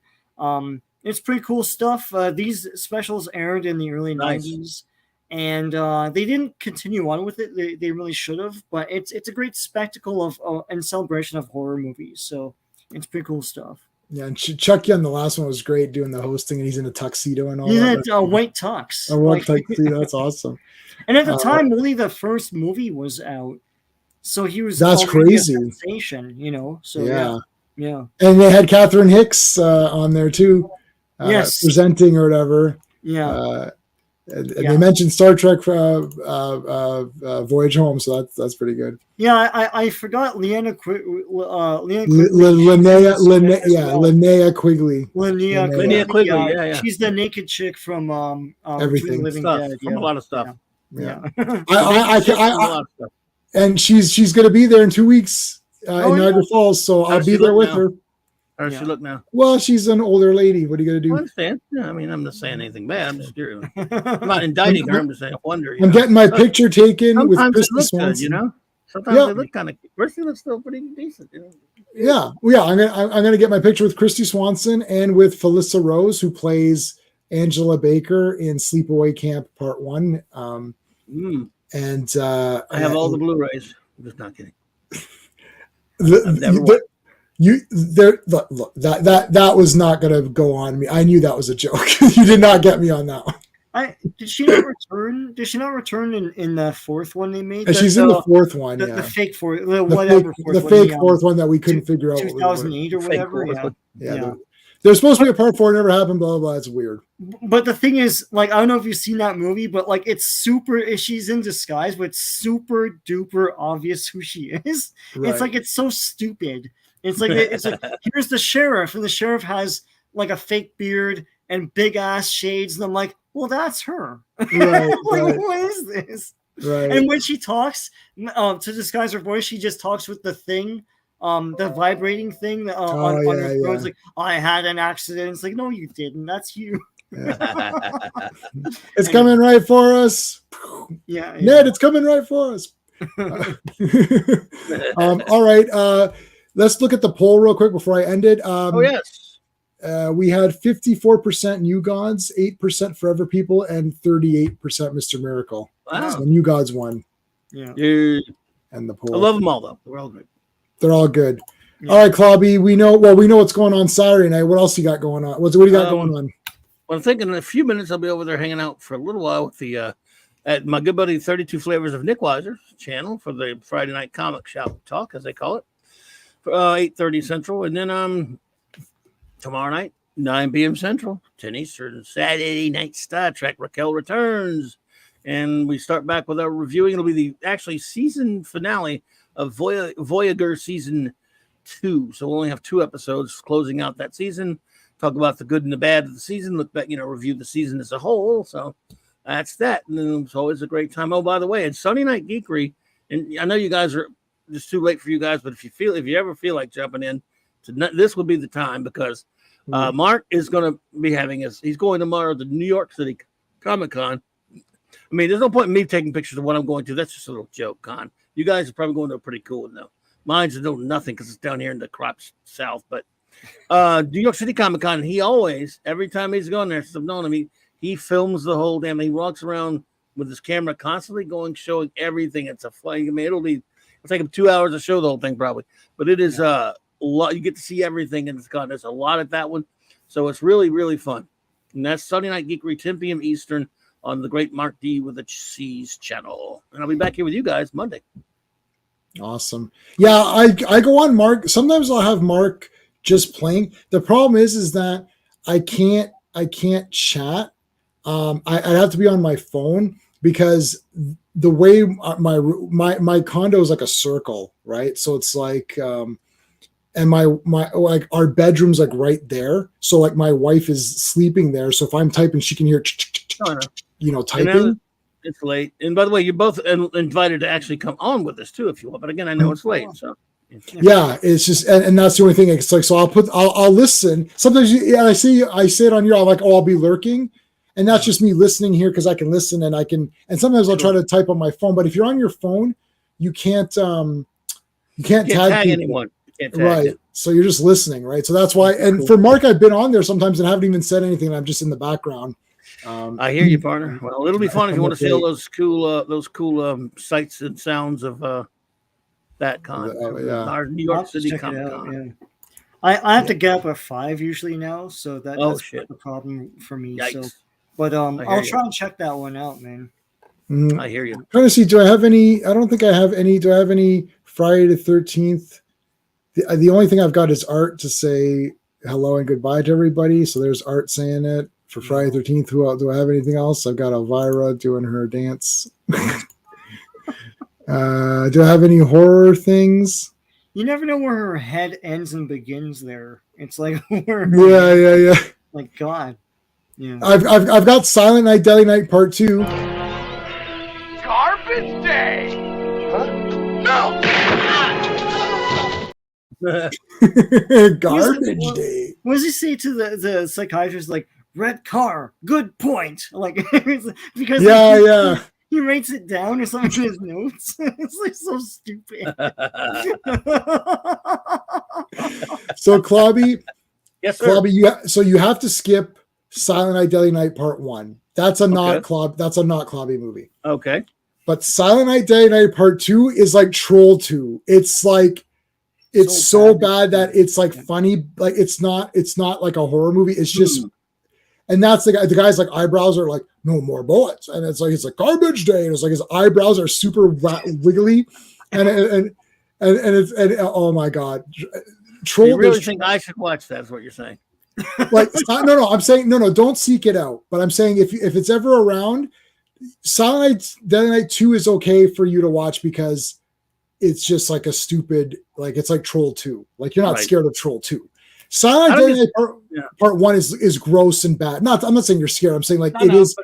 It's pretty cool stuff. These specials aired in the early 90s. And they didn't continue on with it. They really should have, but it's a great spectacle of and celebration of horror movies. So it's pretty cool stuff. Yeah, and Chuck Young, the last one was great doing the hosting, and he's in a tuxedo and all he's that. in a white tux. A white tuxedo, that's awesome. And at the time, only the first movie was out, so he was that's crazy. A sensation, you know. So yeah. And they had Catherine Hicks on there too, presenting or whatever. Yeah. And they mentioned Star Trek Voyage Home, so that's pretty good. Yeah, I forgot Linnea Quigley. Linnea Quigley. Linnea Quigley, yeah. She's the naked chick from everything. Living stuff, Dead. From a lot of stuff. Yeah. And she's going to be there in 2 weeks in Niagara Falls, so I'll be there with her. How does she look now? Well, she's an older lady. What are you going to do? I understand. Yeah, I mean, I'm not saying anything bad. I'm just curious. I'm not indicting her. I'm just saying, I wonder. I'm getting my picture taken with Christy looks Swanson. Good, you know? Sometimes they look kind of. Christy looks still pretty decent. You know? Yeah. I'm gonna get my picture with Christy Swanson and with Felissa Rose, who plays Angela Baker in Sleepaway Camp Part 1. And I have all the Blu-rays. I'm just not kidding. That was not going to go on me. I knew that was a joke. You did not get me on that one. Did she not return? Did she not return in the fourth one they made? She's in the fourth one. The fake fourth, the fake fourth one that we couldn't figure out. 2008 or whatever. Yeah. There's supposed to be a part 4, never happened. Blah blah blah. It's weird. But the thing is, like, I don't know if you've seen that movie, but like, it's super. She's in disguise, but it's super duper obvious who she is. Right. It's like it's so stupid. It's like here's the sheriff, and the sheriff has like a fake beard and big ass shades, and I'm like, well, that's her. Right, like, what is this? Right. And when she talks to disguise her voice, she just talks with the thing the vibrating thing on the roads, like, I had an accident. It's like, no, you didn't. That's you. It's coming right for us. Yeah, Ned, it's coming right for us. All right. Let's look at the poll real quick before I end it. Yes. We had 54% New Gods, 8% Forever People, and 38% Mr. Miracle. Wow. So New Gods won. Yeah. And the poll. I love them all, though. They're all good. They're all good. Yeah. All right, Clobby. We know what's going on Saturday night. What else you got going on? What do you got going on? Well, I think in a few minutes I'll be over there hanging out for a little while with the at my good buddy 32 Flavors of Nick Weiser's channel for the Friday night comic shop talk, as they call it, for 8:30 Central, and then tomorrow night 9 p.m. Central, 10 Eastern, Saturday night Star Trek Raquel Returns, and we start back with our reviewing. It'll be the actually season finale of Voyager season 2, so we'll only have 2 episodes closing out that season. Talk about the good and the bad of the season, look back, review the season as a whole. So that's that. And then it's always a great time. Oh, by the way, it's Sunday Night Geekery. And I know you guys are just too late for you guys, but if you ever feel like jumping in, this would be the time, because Mark is going to be he's going tomorrow to New York City Comic-Con. I mean, there's no point in me taking pictures of what I'm going to. That's just a little joke con. You guys are probably going to a pretty cool one, though. Mine's a little nothing because it's down here in the crops south, but New York City Comic Con, he always, every time he's gone there, since I've known him, he films the whole damn. He walks around with his camera constantly showing everything. It's a flying. I mean, it'll take him 2 hours to show the whole thing probably, but it is a lot. You get to see everything, and there's a lot at that one, so it's really, really fun. And that's Sunday Night Geekery, 10 p.m. Eastern on the Great Mark D with a C's channel, and I'll be back here with you guys Monday. Awesome. Yeah, I go on Mark. Sometimes I'll have Mark just playing. The problem is that I can't chat. I'd have to be on my phone, because the way my condo is like a circle, right? So it's like, and my like our bedroom's like right there. So like my wife is sleeping there. So if I'm typing, she can hear, typing. It's late. And by the way, you're both invited to actually come on with us too, if you want. But again, I know it's late, so. Yeah, it's just, and that's the only thing. It's like, so I'll listen. Sometimes I say it on your, I'm like, I'll be lurking, and that's just me listening here, because I can listen and sometimes I'll try to type on my phone. But if you're on your phone, you can't tag anyone. Right. It. So you're just listening, right? So that's why. And for Mark, I've been on there sometimes and haven't even said anything, and I'm just in the background. I hear you, partner. Well, it'll be fun if you want to see all those cool sights and sounds of that con. Our New York City Comic Con. Yeah. I have to get up at 5 usually now, so that's a problem for me. Yikes. So, but I'll try and check that one out, man. I hear you. I'm trying to see, do I have any? I don't think I have any. Do I have any Friday the 13th? The only thing I've got is Art to say hello and goodbye to everybody. So there's Art saying it for Friday 13th. Do I have anything else? I've got Elvira doing her dance. Do I have any horror things? You never know where her head ends and begins there. It's like yeah. Like God. Yeah. I've got Silent Night, Deadly Night Part 2. Garbage Day. Huh? No. Garbage Day. What does he say to the psychiatrist? Like, red car, good point. Like, because he writes it down or something in his notes. It's like so stupid. So Clobby, yes, sir. Clobby, you have to skip Silent Night, Deadly Night Part 1. That's a not Clobby movie. Okay. But Silent Night, Deadly Night Part 2 is like Troll 2. It's like it's so bad that it's like funny. Like it's not like a horror movie. It's just and that's the guy's like eyebrows are like no more bullets, and it's like garbage day, and it's like his eyebrows are super wiggly, and oh my god, Troll. You really think I should watch that? Is what you're saying? Like no, I'm saying no, don't seek it out. But I'm saying if it's ever around, Silent Night, Deadly Night 2 is okay for you to watch because it's just like a stupid, like it's like Troll 2. Like you're not scared of Troll 2. Silent Night Part 1 is gross and bad. I'm not saying you're scared. I'm saying like it is.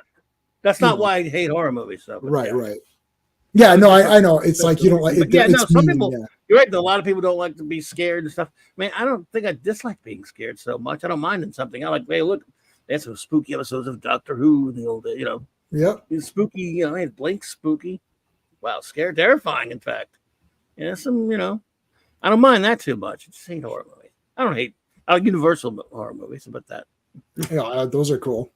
That's not why I hate horror movies. So, right. Yeah, no, I know. It's like you don't like it. Yeah, no, it's some mean, people. yeah. You're right. A lot of people don't like to be scared and stuff. Man, I don't think I dislike being scared so much. I don't mind in something. I like, hey, look, there's some spooky episodes of Doctor Who in the old, Yep. It's spooky. Hey, Blink's spooky. Wow, scared, terrifying. In fact, yeah, some, I don't mind that too much. I just hate horror movies. I don't hate. I like Universal horror movies, about that. Yeah, those are cool.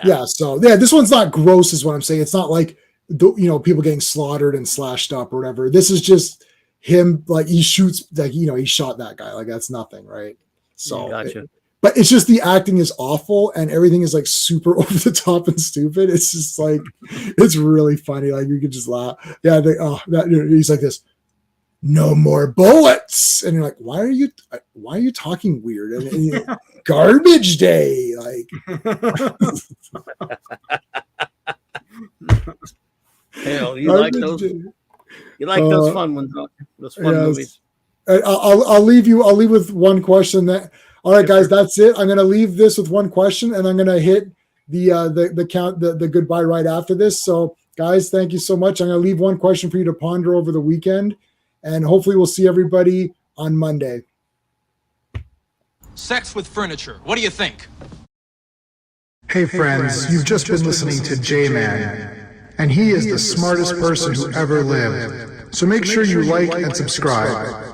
Yeah. So this one's not gross, is what I'm saying. It's not like people getting slaughtered and slashed up or whatever. This is just him, like he shoots, like he shot that guy, like that's nothing, right? So gotcha. But it's just the acting is awful and everything is like super over the top and stupid. It's just like it's really funny. Like you could just laugh. Yeah, he's like this. No more bullets, and you're like, why are you talking weird? And garbage day, like. Hell, you like those? You like those fun ones, those fun movies. I'll leave with one question. All right, guys, that's it. I'm gonna leave this with one question, and I'm gonna hit the count the goodbye right after this. So, guys, thank you so much. I'm gonna leave one question for you to ponder over the weekend, and hopefully we'll see everybody on Monday. Sex with furniture. What do you think? Hey friends, you've just been listening to J-Man, and he is the smartest person who ever lived. So make sure you like and subscribe.